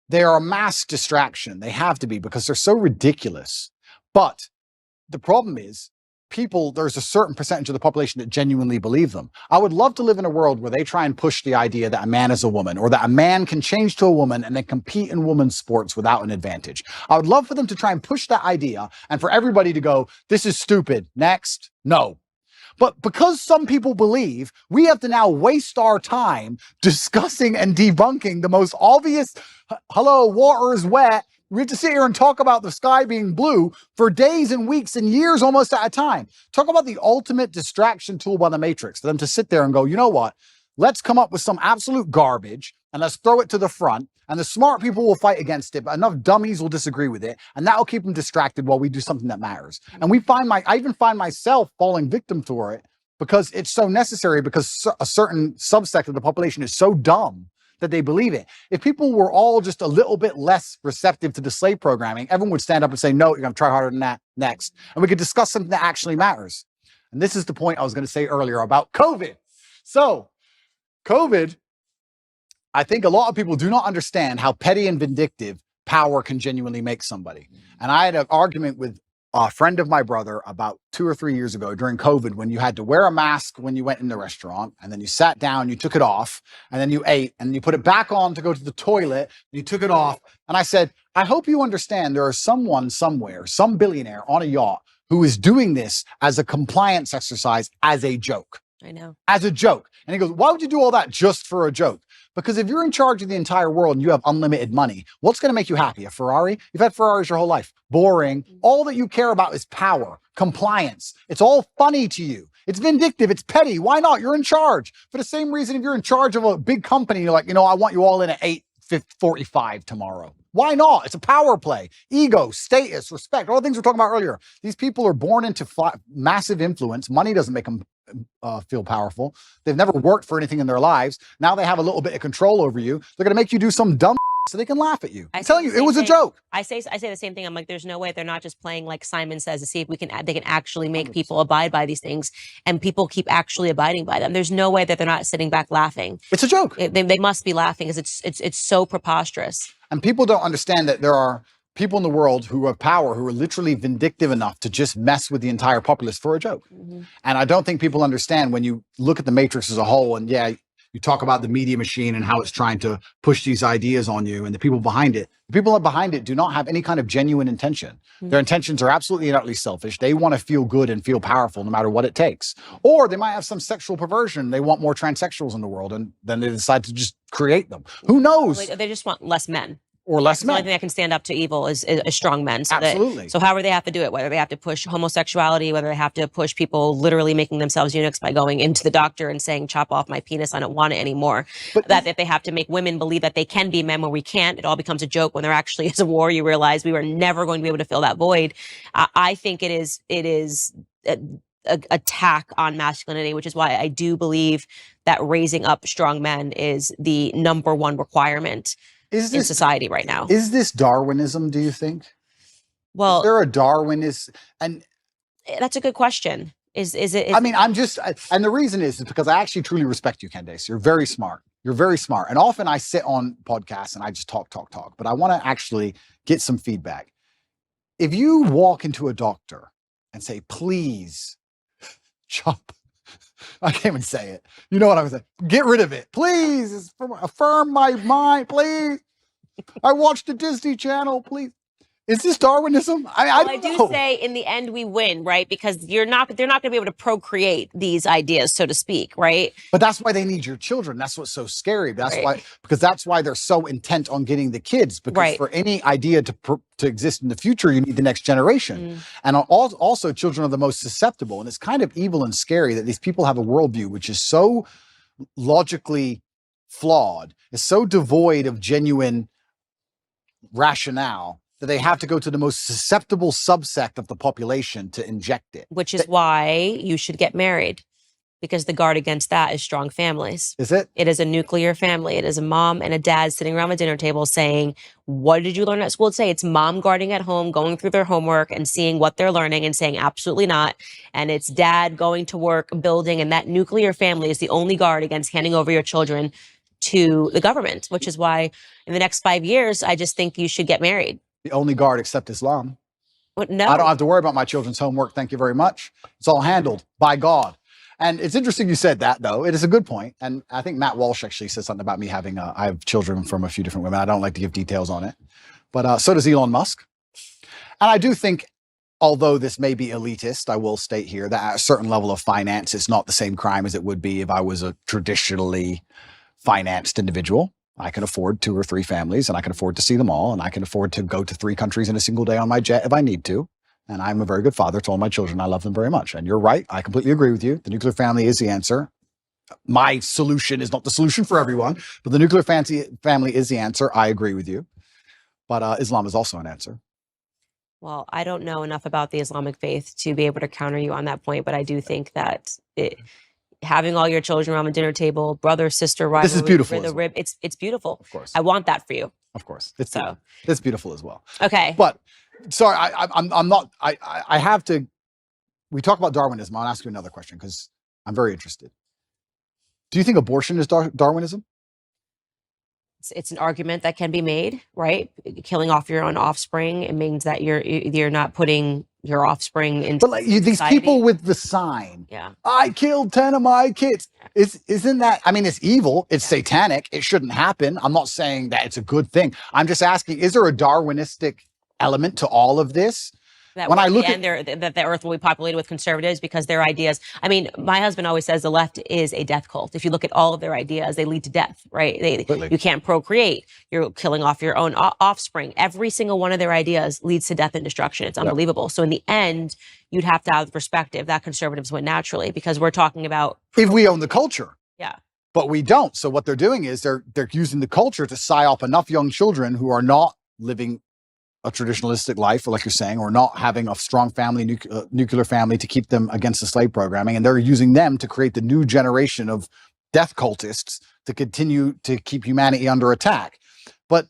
they are a mass distraction. They have to be, because they're so ridiculous. But the problem is, there's a certain percentage of the population that genuinely believe them. I would love to live in a world where they try and push the idea that a man is a woman, or that a man can change to a woman and then compete in women's sports without an advantage. I would love for them to try and push that idea, and for everybody to go, this is stupid. Next. No. But because some people believe, we have to now waste our time discussing and debunking the most obvious, hello, water is wet. We have to sit here and talk about the sky being blue for days and weeks and years almost at a time. Talk about the ultimate distraction tool by the Matrix, for them to sit there and go, you know what? Let's come up with some absolute garbage and let's throw it to the front, and the smart people will fight against it, but enough dummies will disagree with it, and that will keep them distracted while we do something that matters. And I even find myself falling victim to it, because it's so necessary, because a certain subsect of the population is so dumb that they believe it. If people were all just a little bit less receptive to the slave programming, everyone would stand up and say, no, you're going to try harder than that next. And we could discuss something that actually matters. And this is the point I was going to say earlier about COVID. So COVID, I think a lot of people do not understand how petty and vindictive power can genuinely make somebody. And I had an argument with a friend of my brother about 2 or 3 years ago during COVID, when you had to wear a mask when you went in the restaurant, and then you sat down, you took it off, and then you ate, and you put it back on to go to the toilet, and you took it off. And I said, I hope you understand there is someone somewhere, some billionaire on a yacht, who is doing this as a compliance exercise, as a joke. I know. As a joke. And he goes, why would you do all that just for a joke? Because if you're in charge of the entire world and you have unlimited money, what's going to make you happy? A Ferrari? You've had Ferraris your whole life. Boring. All that you care about is power, compliance. It's all funny to you. It's vindictive. It's petty. Why not? You're in charge. For the same reason, if you're in charge of a big company, you're like, I want you all in at 8:45 tomorrow. Why not? It's a power play. Ego, status, respect, all the things we were talking about earlier. These people are born into massive influence. Money doesn't make them feel powerful. They've never worked for anything in their lives. Now they have a little bit of control over you. They're going to make you do some dumb so they can laugh at you. I'm telling you, it was a joke. I say the same thing. I'm like, there's no way they're not just playing like Simon Says to see if they can actually make people abide by these things, and people keep actually abiding by them. There's no way that they're not sitting back laughing. It's a joke. They must be laughing, because it's so preposterous. And people don't understand that there are people in the world who have power, who are literally vindictive enough to just mess with the entire populace for a joke. And I don't think people understand, when you look at the Matrix as a whole, and yeah, You talk about the media machine and how it's trying to push these ideas on you, and the people behind it. The people behind it do not have any kind of genuine intention. Their intentions are absolutely and utterly selfish. They want to feel good and feel powerful no matter what it takes. Or they might have some sexual perversion. They want more transsexuals in the world, and then they decide to just create them. Who knows? They just want less men. Or less The men. only thing that can stand up to evil is strong men. So Absolutely. So however they have to do it, whether they have to push homosexuality, whether they have to push people literally making themselves eunuchs by going into the doctor and saying, chop off my penis, I don't want it anymore. But that if they have to make women believe that they can be men when we can't, it all becomes a joke when there actually is a war. You realize we were never going to be able to fill that void. I think it is an attack on masculinity, which is why I do believe that raising up strong men is the number one requirement in society right now. Is this Darwinism, do you think? Well, is there a Darwinist? And that's a good question. Is it? I mean, and the reason is because I actually truly respect you, Candace. You're very smart. You're very smart. And often I sit on podcasts and I just talk, but I want to actually get some feedback. If you walk into a doctor and say, please, chop, I can't even say it. You know what I was saying? Get rid of it. Please. Affirm my mind. Please. I watched the Disney Channel. Please. Is this Darwinism? I do say in the end we win, right? Because they're not going to be able to procreate these ideas, so to speak, right? But that's why they need your children. That's what's so scary. That's why they're so intent on getting the kids. Because for any idea to exist in the future, you need the next generation. And also, children are the most susceptible. And it's kind of evil and scary that these people have a worldview which is so logically flawed, is so devoid of genuine rationale, that they have to go to the most susceptible subsect of the population to inject it. Which is why you should get married, because the guard against that is strong families. Is it? It is a nuclear family. It is a mom and a dad sitting around the dinner table saying, what did you learn at school? Let's say it's mom guarding at home, going through their homework and seeing what they're learning and saying absolutely not. And it's dad going to work, building, and that nuclear family is the only guard against handing over your children to the government, which is why in the next 5 years, I just think you should get married. The only guard except Islam. No. I don't have to worry about my children's homework. Thank you very much. It's all handled by God. And it's interesting you said that, though. It is a good point. And I think Matt Walsh actually said something about me I have children from a few different women. I don't like to give details on it. But so does Elon Musk. And I do think, although this may be elitist, I will state here that at a certain level of finance, it's not the same crime as it would be if I was a traditionally financed individual. I can afford 2 or 3 families, and I can afford to see them all, and I can afford to go to 3 countries in a single day on my jet if I need to. And I'm a very good father to all my children. I love them very much. And you're right. I completely agree with you. The nuclear family is the answer. My solution is not the solution for everyone, but the nuclear family is the answer. I agree with you. But Islam is also an answer. Well, I don't know enough about the Islamic faith to be able to counter you on that point, but I do think that having all your children around the dinner table, brother, sister, rivalry, this is beautiful. It's beautiful. Of course. I want that for you. Of course. It's beautiful as well. Okay. But sorry, I'm not, I have to, we talk about Darwinism. I'll ask you another question because I'm very interested. Do you think abortion is Darwinism? It's an argument that can be made, right? Killing off your own offspring, it means that you're not putting your offspring into these society. People with the sign, yeah, I killed 10 of my kids. Isn't that, I mean, it's evil, it's satanic, it shouldn't happen. I'm not saying that it's a good thing. I'm just asking, is there a Darwinistic element to all of this? That when I look at that the earth will be populated with conservatives because their ideas. I mean, my husband always says the left is a death cult. If you look at all of their ideas, they lead to death, right? You can't procreate. You're killing off your own offspring. Every single one of their ideas leads to death and destruction. It's unbelievable. So in the end, you'd have to have the perspective that conservatives win naturally because we're talking about if we own the culture. Yeah. But we don't. So what they're doing is they're using the culture to psyop enough young children who are not living a traditionalistic life, or like you're saying, or not having a strong family, nuclear family to keep them against the slave programming. And they're using them to create the new generation of death cultists to continue to keep humanity under attack. But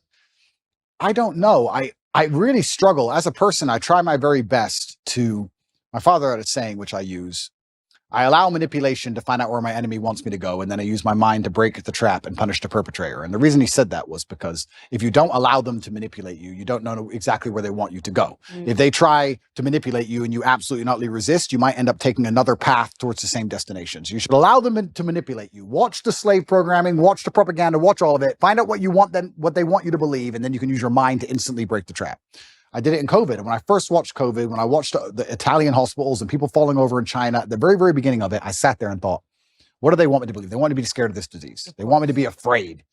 I don't know. I really struggle. As a person, I try my very best to, my father had a saying, which I use, I allow manipulation to find out where my enemy wants me to go, and then I use my mind to break the trap and punish the perpetrator. And the reason he said that was because if you don't allow them to manipulate you, you don't know exactly where they want you to go. If they try to manipulate you and you absolutely not resist, you might end up taking another path towards the same destinations. You should allow them to manipulate you. Watch the slave programming, watch the propaganda, watch all of it. Find out what you want, then what they want you to believe, and then you can use your mind to instantly break the trap. I did it in COVID. And when I first watched COVID, when I watched the Italian hospitals and people falling over in China, at the very, very beginning of it, I sat there and thought, what do they want me to believe? They want me to be scared of this disease. They want me to be afraid.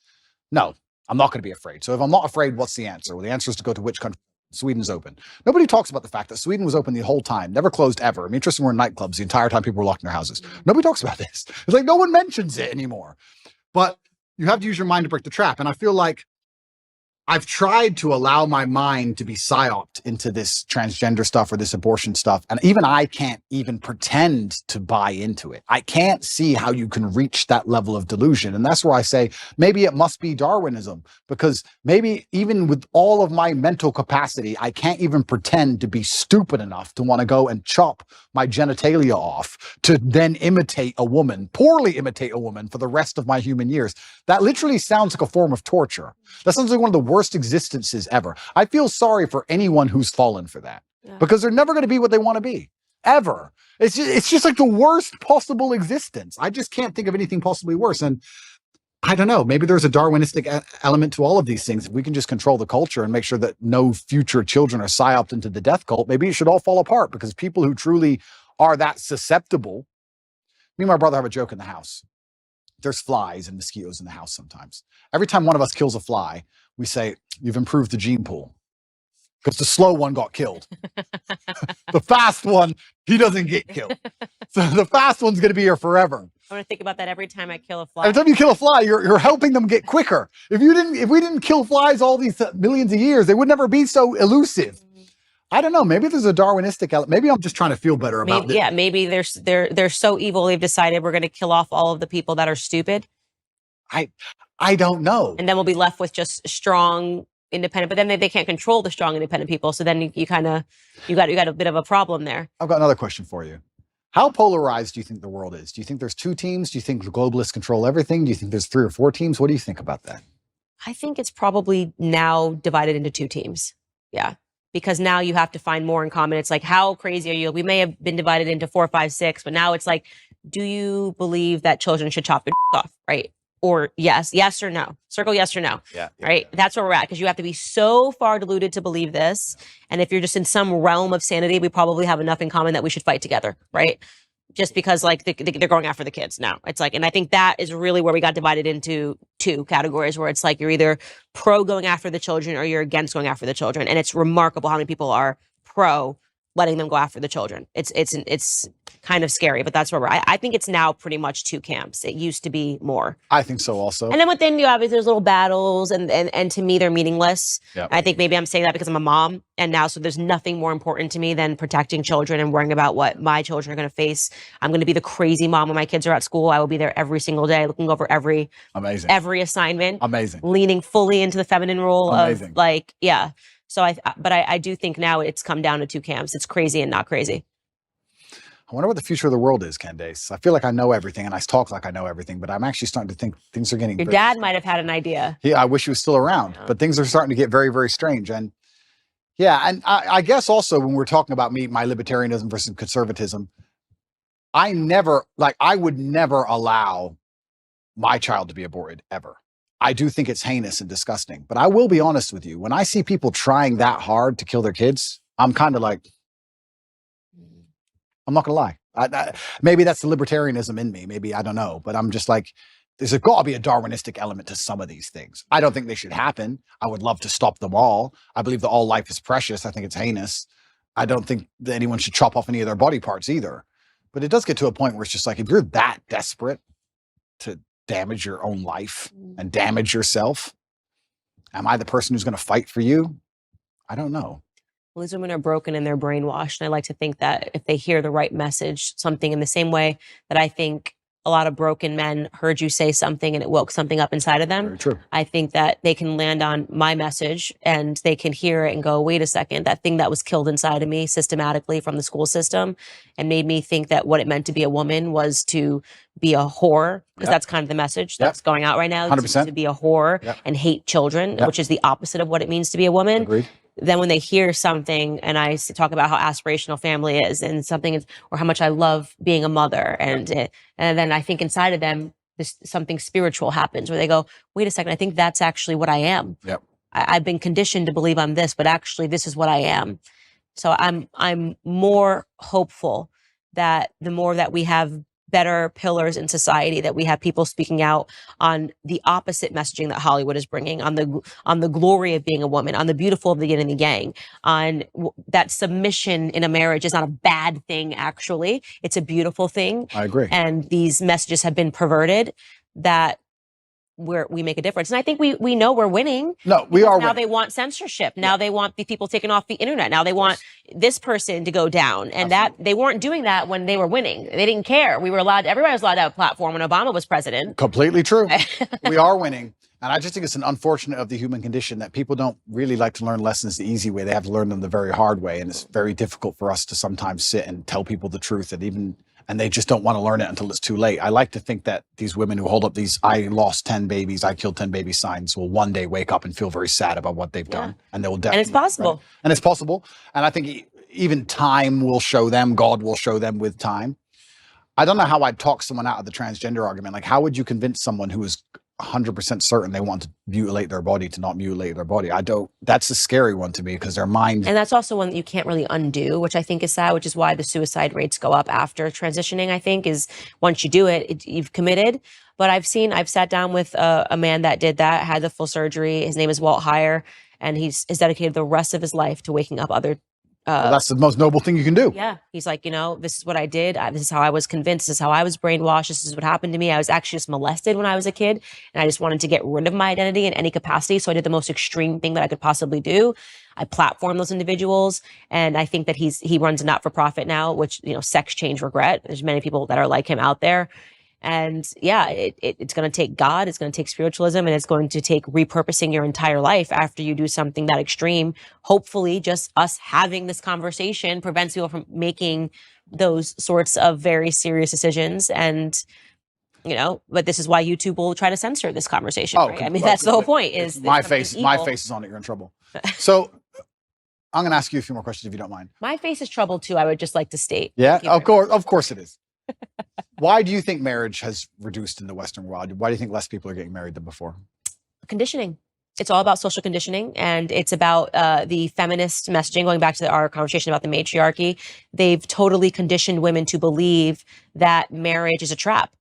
No, I'm not going to be afraid. So if I'm not afraid, what's the answer? Well, the answer is to go to which country? Sweden's open. Nobody talks about the fact that Sweden was open the whole time, never closed ever. I mean, interesting, we're in nightclubs the entire time people were locked in their houses. Nobody talks about this. It's like no one mentions it anymore. But you have to use your mind to break the trap. And I feel like I've tried to allow my mind to be psyoped into this transgender stuff or this abortion stuff. And even I can't even pretend to buy into it. I can't see how you can reach that level of delusion. And that's where I say, maybe it must be Darwinism, because maybe even with all of my mental capacity, I can't even pretend to be stupid enough to want to go and chop my genitalia off to then imitate a woman, poorly imitate a woman for the rest of my human years. That literally sounds like a form of torture. That sounds like one of the worst existences ever. I feel sorry for anyone who's fallen for that, because they're never going to be what they want to be, ever. It's just like the worst possible existence. I just can't think of anything possibly worse. And I don't know, maybe there's a Darwinistic element to all of these things. If we can just control the culture and make sure that no future children are psyoped into the death cult, maybe it should all fall apart, because people who truly are that susceptible. Me and my brother have a joke in the house. There's flies and mosquitoes in the house sometimes. Every time one of us kills a fly, we say, you've improved the gene pool, because the slow one got killed. The fast one, he doesn't get killed. So the fast one's going to be here forever. I want to think about that every time I kill a fly. Every time you kill a fly, you're helping them get quicker. If we didn't kill flies all these millions of years, they would never be so elusive. I don't know. Maybe there's a Darwinistic element. Maybe I'm just trying to feel better about it. Yeah, maybe they're so evil they've decided we're going to kill off all of the people that are stupid. I don't know. And then we'll be left with just strong, independent. But then they can't control the strong, independent people. So then you got a bit of a problem there. I've got another question for you. How polarized do you think the world is? Do you think there's 2 teams? Do you think the globalists control everything? Do you think there's 3 or 4 teams? What do you think about that? I think it's probably now divided into 2 teams. Yeah. Because now you have to find more in common. It's like, how crazy are you? We may have been divided into 4, 5, 6, but now it's like, do you believe that children should chop their off, right? Or yes or no. Circle yes or no. Yeah. Right? That's where we're at, because you have to be so far deluded to believe this. And if you're just in some realm of sanity, we probably have enough in common that we should fight together, right? Just because like they're going after the kids now. It's like, and I think that is really where we got divided into 2 categories, where it's like you're either pro going after the children or you're against going after the children. And it's remarkable how many people are pro letting them go after the children. It's kind of scary, but that's where we're at. I think it's now pretty much 2 camps. It used to be more. I think so also. And then within you, obviously, there's little battles, and to me, they're meaningless. Yep. I think maybe I'm saying that because I'm a mom, and now so there's nothing more important to me than protecting children and worrying about what my children are going to face. I'm going to be the crazy mom when my kids are at school. I will be there every single day, looking over every assignment. Amazing. Leaning fully into the feminine role Amazing. of like, yeah. So I do think now it's come down to 2 camps. It's crazy and not crazy. I wonder what the future of the world is, Candace. I feel like I know everything and I talk like I know everything, but I'm actually starting to think things are getting... Your dad might have had an idea. Yeah, I wish he was still around, but things are starting to get very, very strange. And yeah, and I guess also when we're talking about my libertarianism versus conservatism, I would never allow my child to be aborted, ever. I do think it's heinous and disgusting, but I will be honest with you. When I see people trying that hard to kill their kids, I'm kind of like, I'm not gonna lie. Maybe that's the libertarianism in me. Maybe, I don't know, but I'm just like, there's got to be a Darwinistic element to some of these things. I don't think they should happen. I would love to stop them all. I believe that all life is precious. I think it's heinous. I don't think that anyone should chop off any of their body parts either. But it does get to a point where it's just like, if you're that desperate to damage your own life and damage yourself, am I the person who's going to fight for you? I don't know. Well, these women are broken and they're brainwashed. And I like to think that if they hear the right message, something in the same way that I think a lot of broken men heard you say something and it woke something up inside of them. Very true. I think that they can land on my message and they can hear it and go, wait a second, that thing that was killed inside of me systematically from the school system and made me think that what it meant to be a woman was to be a whore, because that's kind of the message that's going out right now, 100%. to be a whore and hate children, which is the opposite of what it means to be a woman. Agreed. Then when they hear something and I talk about how aspirational family is and something is, or how much I love being a mother, and then I think inside of them, something spiritual happens where they go, wait a second, I think that's actually what I am. Yep. I've been conditioned to believe I'm this, but actually this is what I am. So I'm more hopeful that the more that we have better pillars in society, that we have people speaking out on the opposite messaging that Hollywood is bringing, on the glory of being a woman, on the beautiful of the yin and the yang, on that submission in a marriage is not a bad thing, actually. It's a beautiful thing. I agree. And these messages have been perverted, that we make a difference. And I think we know we're winning. No, we are now winning. they want censorship. Now they want the people taken off the internet. Now they want this person to go down. And that they weren't doing that when they were winning. They didn't care. Everybody was allowed to have a platform when Obama was president. Completely true. We are winning. And I just think it's an unfortunate of the human condition that people don't really like to learn lessons the easy way. They have to learn them the very hard way. And it's very difficult for us to sometimes sit and tell people the truth, and they just don't want to learn it until it's too late. I like to think that these women who hold up these I lost 10 babies, I killed 10 babies signs will one day wake up and feel very sad about what they've done. And they will definitely. And it's possible. Right? And it's possible. And I think even time will show them, God will show them with time. I don't know how I'd talk someone out of the transgender argument. Like, how would you convince someone who is 100% certain they want to mutilate their body to not mutilate their body? That's a scary one to me, because their mind. And that's also one that you can't really undo, which I think is sad, which is why the suicide rates go up after transitioning, I think, is once you do it, you've committed. But I've sat down with a man that did that, had the full surgery. His name is Walt Heyer, and he's dedicated the rest of his life to waking up other. Well, that's the most noble thing you can do. Yeah. He's like, this is what I did. This is how I was convinced. This is how I was brainwashed. This is what happened to me. I was actually just molested when I was a kid, and I just wanted to get rid of my identity in any capacity. So I did the most extreme thing that I could possibly do. I platform those individuals. And I think that he runs a not-for-profit now, which, sex change regret. There's many people that are like him out there. And yeah, it's going to take God, it's going to take spiritualism, and it's going to take repurposing your entire life after you do something that extreme. Hopefully just us having this conversation prevents people from making those sorts of very serious decisions. And, but this is why YouTube will try to censor this conversation. Right? I mean, that's the whole point. Is my face is on it. You're in trouble. So I'm going to ask you a few more questions if you don't mind. My face is trouble too. I would just like to state. Yeah, of course it is. Why do you think marriage has reduced in the Western world? Why do you think less people are getting married than before? Conditioning. It's all about social conditioning, and it's about the feminist messaging. Going back to our conversation about the matriarchy, they've totally conditioned women to believe that marriage is a trap,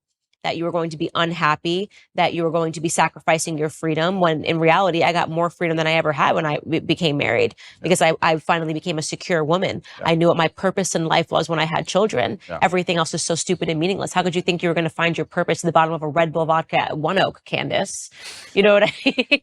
that you are going to be unhappy, that you are going to be sacrificing your freedom, when in reality, I got more freedom than I ever had when I became married, because I finally became a secure woman. I knew what my purpose in life was when I had children. Everything else is so stupid and meaningless. How could you think you were going to find your purpose in the bottom of a Red Bull vodka at One Oak, Candace? You know what I mean?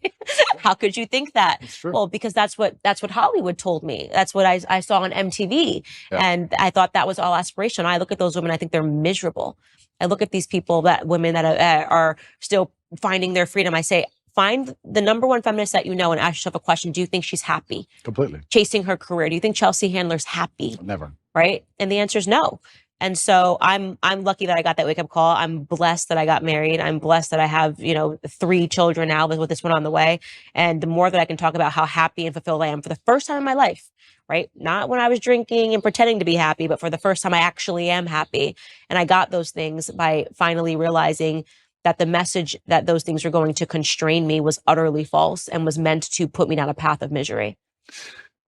How could you think that? Well, because that's what Hollywood told me. That's what I saw on MTV. And I thought that was all aspirational. I look at those women, I think they're miserable. I look at these women that are still finding their freedom. I say, find the number one feminist that you know and ask yourself a question. Do you think she's happy? Completely. Chasing her career. Do you think Chelsea Handler's happy? Never. Right? And the answer is no. And so I'm lucky that I got that wake up call. I'm blessed that I got married. I'm blessed that I have, 3 children now with this one on the way. And the more that I can talk about how happy and fulfilled I am for the first time in my life, right? Not when I was drinking and pretending to be happy, but for the first time I actually am happy. And I got those things by finally realizing that the message that those things were going to constrain me was utterly false and was meant to put me down a path of misery.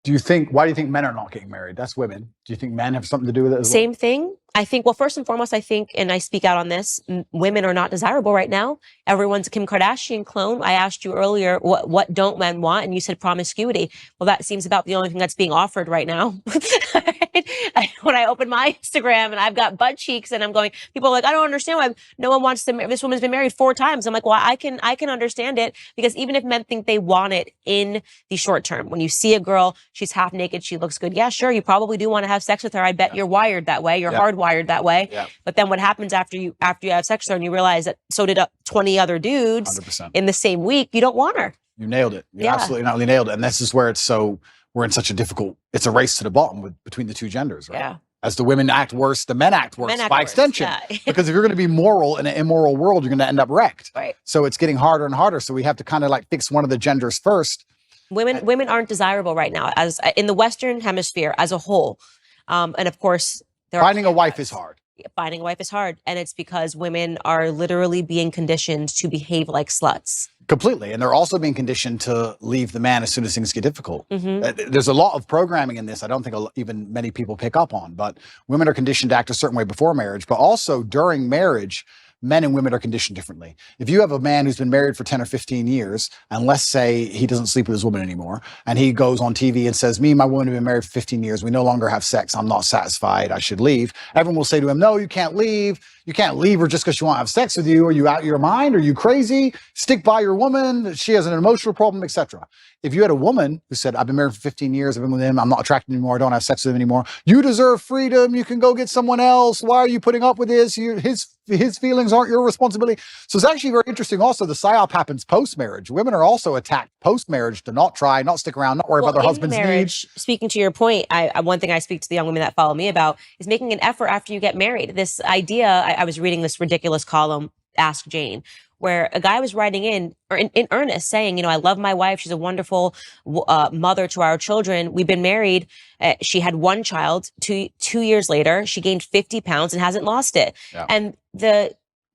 Why do you think men are not getting married? That's women. Do you think men have something to do with it as well? Same thing. I think, well, first and foremost, and I speak out on this, women are not desirable right now. Everyone's a Kim Kardashian clone. I asked you earlier, what don't men want? And you said promiscuity. Well, that seems about the only thing that's being offered right now. When I open my Instagram and I've got butt cheeks and I'm going, people are like, I don't understand why no one wants to marry. This woman's been married 4 times. I'm like, well, I can understand it, because even if men think they want it in the short term, when you see a girl, she's half naked, she looks good. Yeah, sure. You probably do want to have sex with her. I bet you're wired that way. You're hardwired wired that way. Yeah. But then what happens after you have sex with her and you realize that so did 20 other dudes 100%. in the same week, you don't want her. You nailed it. You Yeah. absolutely not only nailed it. And this is where we're in such a difficult, it's a race to the bottom between the two genders, right? Yeah. As the women act worse, the men act worse by extension. Yeah. Because if you're going to be moral in an immoral world, you're going to end up wrecked. Right. So it's getting harder and harder. So we have to kind of like fix one of the genders first. Women aren't desirable right now as in the Western hemisphere as a whole. And of course, Finding a wife is hard. Finding a wife is hard. And it's because women are literally being conditioned to behave like sluts. Completely. And they're also being conditioned to leave the man as soon as things get difficult. There's a lot of programming in this I don't think even many people pick up on, but women are conditioned to act a certain way before marriage, but also during marriage, men and women are conditioned differently. If you have a man who's been married for 10 or 15 years, and let's say he doesn't sleep with his woman anymore, and he goes on TV and says, me and my woman have been married for 15 years, we no longer have sex, I'm not satisfied, I should leave. Everyone will say to him, no, you can't leave. You can't leave her just because she won't have sex with you. Are you out of your mind? Are you crazy? Stick by your woman. She has an emotional problem, etc. If you had a woman who said, I've been married for 15 years, I've been with him, I'm not attracted anymore, I don't have sex with him anymore. You deserve freedom. You can go get someone else. Why are you putting up with this? His feelings aren't your responsibility. So it's actually very interesting. Also, the psyop happens post-marriage. Women are also attacked post-marriage to not try, not stick around, not worry about their husband's needs. Speaking to your point, one thing I speak to the young women that follow me about is making an effort after you get married. This idea, I was reading this ridiculous column, Ask Jane, where a guy was writing in earnest saying, I love my wife. She's a wonderful mother to our children. We've been married. She had one child. 2 years later, she gained 50 pounds and hasn't lost it. Yeah. And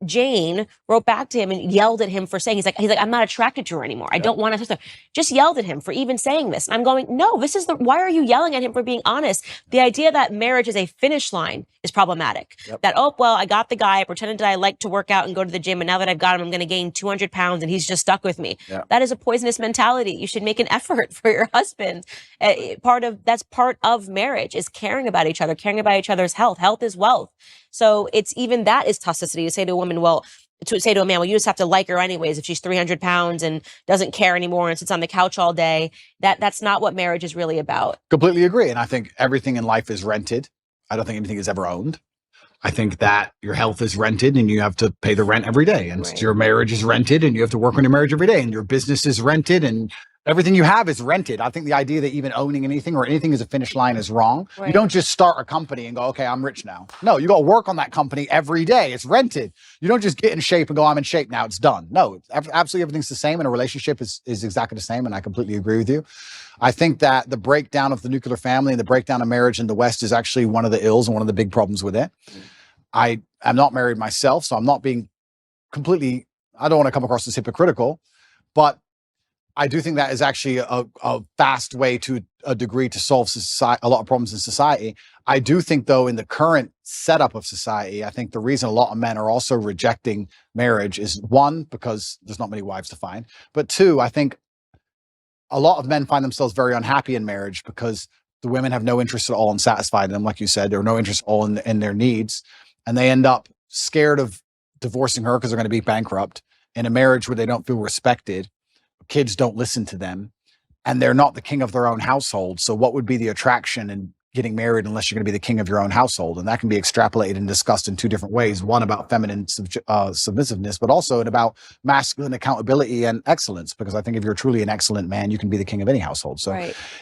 Jane wrote back to him and yelled at him for saying, he's like, I'm not attracted to her anymore. I don't want to. Just yelled at him for even saying this. And I'm going, no, why are you yelling at him for being honest? The idea that marriage is a finish line is problematic. Yep. That, oh, well, I got the guy. I pretended that I like to work out and go to the gym. And now that I've got him, I'm going to gain 200 pounds and he's just stuck with me. Yeah. That is a poisonous mentality. You should make an effort for your husband. That's part of marriage is caring about each other, caring about each other's health. Health is wealth. So it's even that is toxicity to say to a woman, to say to a man, you just have to like her anyways. If she's 300 pounds and doesn't care anymore and sits on the couch all day, that's not what marriage is really about. Completely agree. And I think everything in life is rented. I don't think anything is ever owned. I think that your health is rented and you have to pay the rent every day. And your marriage is rented and you have to work on your marriage every day. And your business is rented and everything you have is rented. I think the idea that even owning anything or anything as a finish line is wrong. Right. You don't just start a company and go, okay, I'm rich now. No, you got to work on that company every day. It's rented. You don't just get in shape and go, I'm in shape now. It's done. No, absolutely everything's the same. And a relationship is exactly the same. And I completely agree with you. I think that the breakdown of the nuclear family and the breakdown of marriage in the West is actually one of the ills and one of the big problems with it. I am not married myself, so I'm not being completely, I don't want to come across as hypocritical, but I do think that is actually a fast way to a degree to solve a lot of problems in society. I do think, though, in the current setup of society, I think the reason a lot of men are also rejecting marriage is, one, because there's not many wives to find, but two, I think a lot of men find themselves very unhappy in marriage because the women have no interest at all in satisfying them. Like you said, there are no interest at all in their needs. And they end up scared of divorcing her because they're going to be bankrupt in a marriage where they don't feel respected. Kids don't listen to them and they're not the king of their own household. So what would be the attraction in getting married unless you're going to be the king of your own household? And that can be extrapolated and discussed in two different ways. One about feminine submissiveness, but also about masculine accountability and excellence. Because I think if you're truly an excellent man, you can be the king of any household. So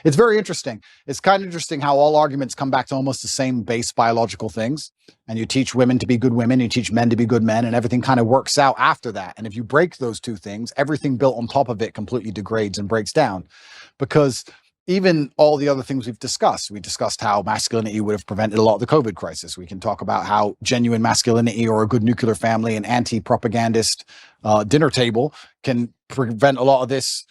It's very interesting. It's kind of interesting how all arguments come back to almost the same base biological things. And you teach women to be good women, you teach men to be good men, and everything kind of works out after that. And if you break those two things, everything built on top of it completely degrades and breaks down. Because even all the other things we discussed how masculinity would have prevented a lot of the COVID crisis. We can talk about how genuine masculinity or a good nuclear family and anti-propagandist dinner table can prevent a lot of this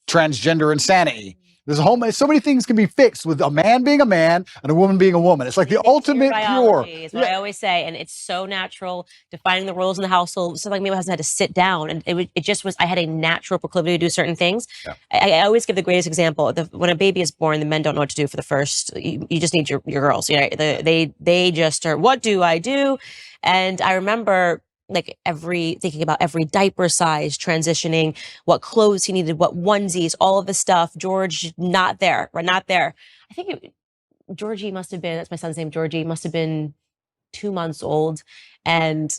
transgender insanity. There's so many things can be fixed with a man being a man and a woman being a woman. It's like the ultimate pure. Is what I always say. And it's so natural defining the roles in the household. So like me, my husband had to sit down and it just was, I had a natural proclivity to do certain things. Yeah. I always give the greatest example. When a baby is born, the men don't know what to do for the first, you just need your girls. They just are, what do I do? And I remember thinking about every diaper size, transitioning, what clothes he needed, what onesies, all of the stuff. George, not there. We're not there. I think Georgie must have been, that's my son's name, Georgie, must have been 2 months old. And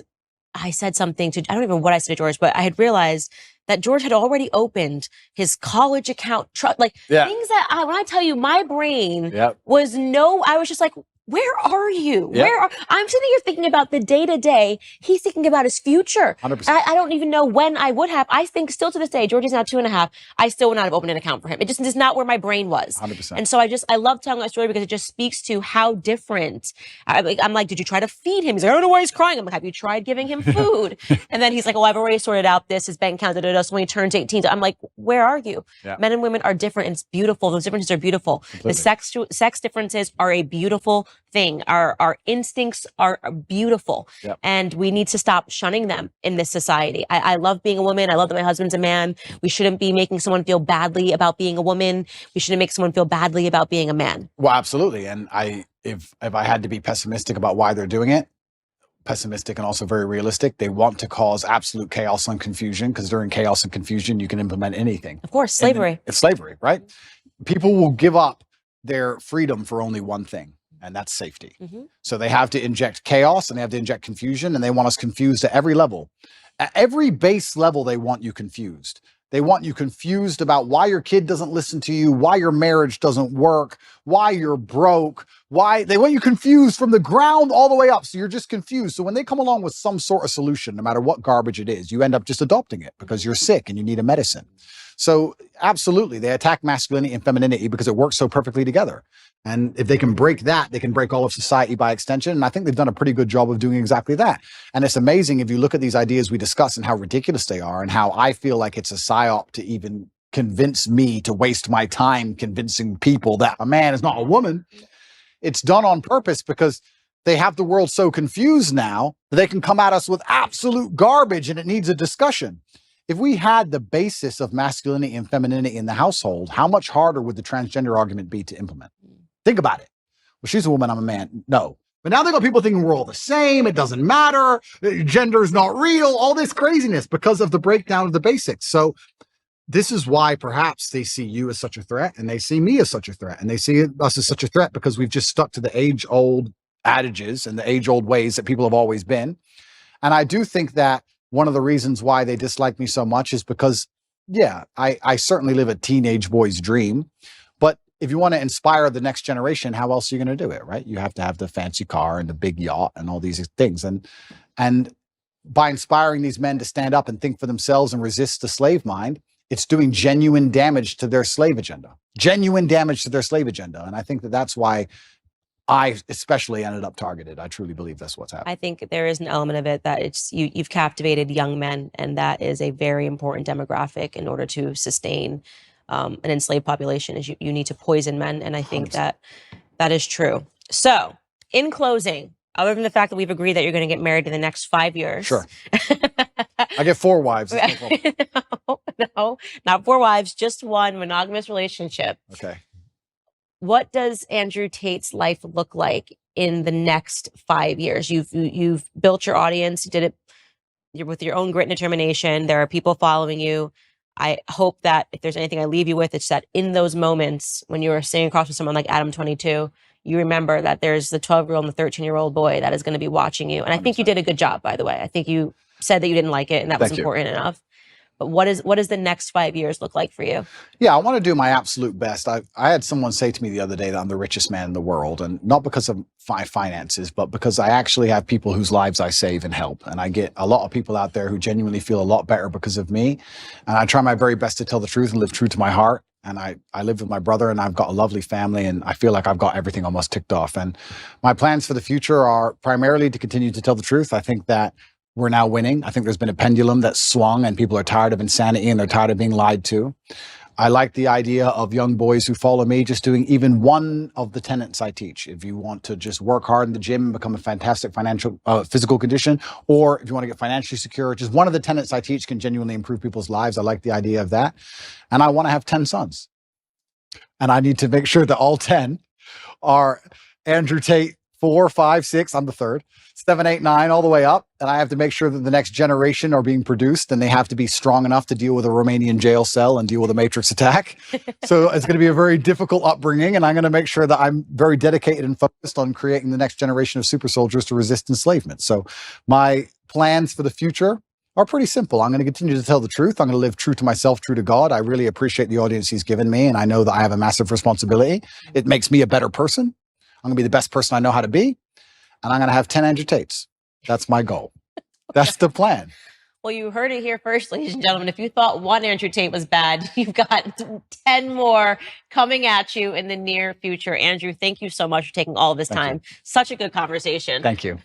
I said something to, I don't even know what I said to George, but I had realized that George had already opened his college account, things that when I tell you my brain was I was just like, where are you? I'm sitting here thinking about the day to day. He's thinking about his future. 100%. I don't even know when I would have. I think still to this day, George is now 2.5. I still would not have opened an account for him. It just is not where my brain was. 100%. And so I love telling that story because it just speaks to how different. I'm like, did you try to feed him? He's like, I don't know why he's crying. I'm like, have you tried giving him food? And then he's like, oh, I've already sorted out his bank account. So when he turns 18, I'm like, where are you? Men and women are different and it's beautiful. Those differences are beautiful. Completely. The sex differences are a beautiful thing. Our instincts are beautiful. And we need to stop shunning them in this society. I love being a woman. I love that my husband's a man. We shouldn't be making someone feel badly about being a woman. We shouldn't make someone feel badly about being a man. Well, absolutely. And if I had to be pessimistic about why they're doing it, pessimistic and also very realistic, they want to cause absolute chaos and confusion, because during chaos and confusion, you can implement anything. Of course, slavery. It's slavery, right? People will give up their freedom for only one thing, and that's safety. So they have to inject chaos and they have to inject confusion, and they want us confused at every level. At every base level, they want you confused. They want you confused about why your kid doesn't listen to you, why your marriage doesn't work, why you're broke, why they want you confused from the ground all the way up. So you're just confused. So when they come along with some sort of solution, no matter what garbage it is, you end up just adopting it because you're sick and you need a medicine. So absolutely, they attack masculinity and femininity because it works so perfectly together. And if they can break that, they can break all of society by extension. And I think they've done a pretty good job of doing exactly that. And it's amazing if you look at these ideas we discuss and how ridiculous they are, and how I feel like it's a psyop to even convince me to waste my time convincing people that a man is not a woman. It's done on purpose because they have the world so confused now that they can come at us with absolute garbage, and it needs a discussion. If we had the basis of masculinity and femininity in the household, how much harder would the transgender argument be to implement? Think about it. Well, she's a woman, I'm a man. No. But now they got people thinking we're all the same. It doesn't matter. Gender is not real. All this craziness because of the breakdown of the basics. So this is why perhaps they see you as such a threat, and they see me as such a threat, and they see us as such a threat because we've just stuck to the age-old adages and the age-old ways that people have always been. And I do think that one of the reasons why they dislike me so much is because, yeah, I certainly live a teenage boy's dream. But if you want to inspire the next generation, how else are you going to do it, right? You have to have the fancy car and the big yacht and all these things. And by inspiring these men to stand up and think for themselves and resist the slave mind, it's doing genuine damage to their slave agenda. Genuine damage to their slave agenda. And I think that that's why I especially ended up targeted. I truly believe that's what's happening. I think there is an element of it that it's you've captivated young men, and that is a very important demographic in order to sustain an enslaved population. Is you need to poison men, and I think 100%. that is true. So, in closing, other than the fact that we've agreed that you're going to get married in the next 5 years, sure. I get 4 wives. No, not 4 wives, just one monogamous relationship. Okay. What does Andrew Tate's life look like in the next 5 years? You've built your audience. You did it with your own grit and determination. There are people following you. I hope that if there's anything I leave you with, it's that in those moments when you are sitting across from someone like Adam 22, you remember that there's the 12-year-old and the 13-year-old boy that is going to be watching you. And I 100%. think you did a good job, by the way. I think you said that you didn't like it, and that was important enough. But what does the next 5 years look like for you? Yeah, I want to do my absolute best. I had someone say to me the other day that I'm the richest man in the world, and not because of my finances, but because I actually have people whose lives I save and help. And I get a lot of people out there who genuinely feel a lot better because of me. And I try my very best to tell the truth and live true to my heart. And I live with my brother, and I've got a lovely family, and I feel like I've got everything almost ticked off. And my plans for the future are primarily to continue to tell the truth. I think that we're now winning. I think there's been a pendulum that's swung, and people are tired of insanity and they're tired of being lied to. I like the idea of young boys who follow me just doing even one of the tenets I teach. If you want to just work hard in the gym and become a fantastic physical condition, or if you want to get financially secure, just one of the tenets I teach can genuinely improve people's lives. I like the idea of that. And I want to have 10 sons. And I need to make sure that all 10 are Andrew Tate 4, 5, 6, I'm the third, 7, 8, 9, all the way up. And I have to make sure that the next generation are being produced, and they have to be strong enough to deal with a Romanian jail cell and deal with a matrix attack. So it's going to be a very difficult upbringing. And I'm going to make sure that I'm very dedicated and focused on creating the next generation of super soldiers to resist enslavement. So my plans for the future are pretty simple. I'm going to continue to tell the truth. I'm going to live true to myself, true to God. I really appreciate the audience he's given me, and I know that I have a massive responsibility. It makes me a better person. I'm going to be the best person I know how to be, and I'm going to have 10 Andrew Tates. That's my goal. That's the plan. Well, you heard it here first, ladies and gentlemen. If you thought one Andrew Tate was bad, you've got 10 more coming at you in the near future. Andrew, thank you so much for taking all of this time. Such a good conversation. Thank you.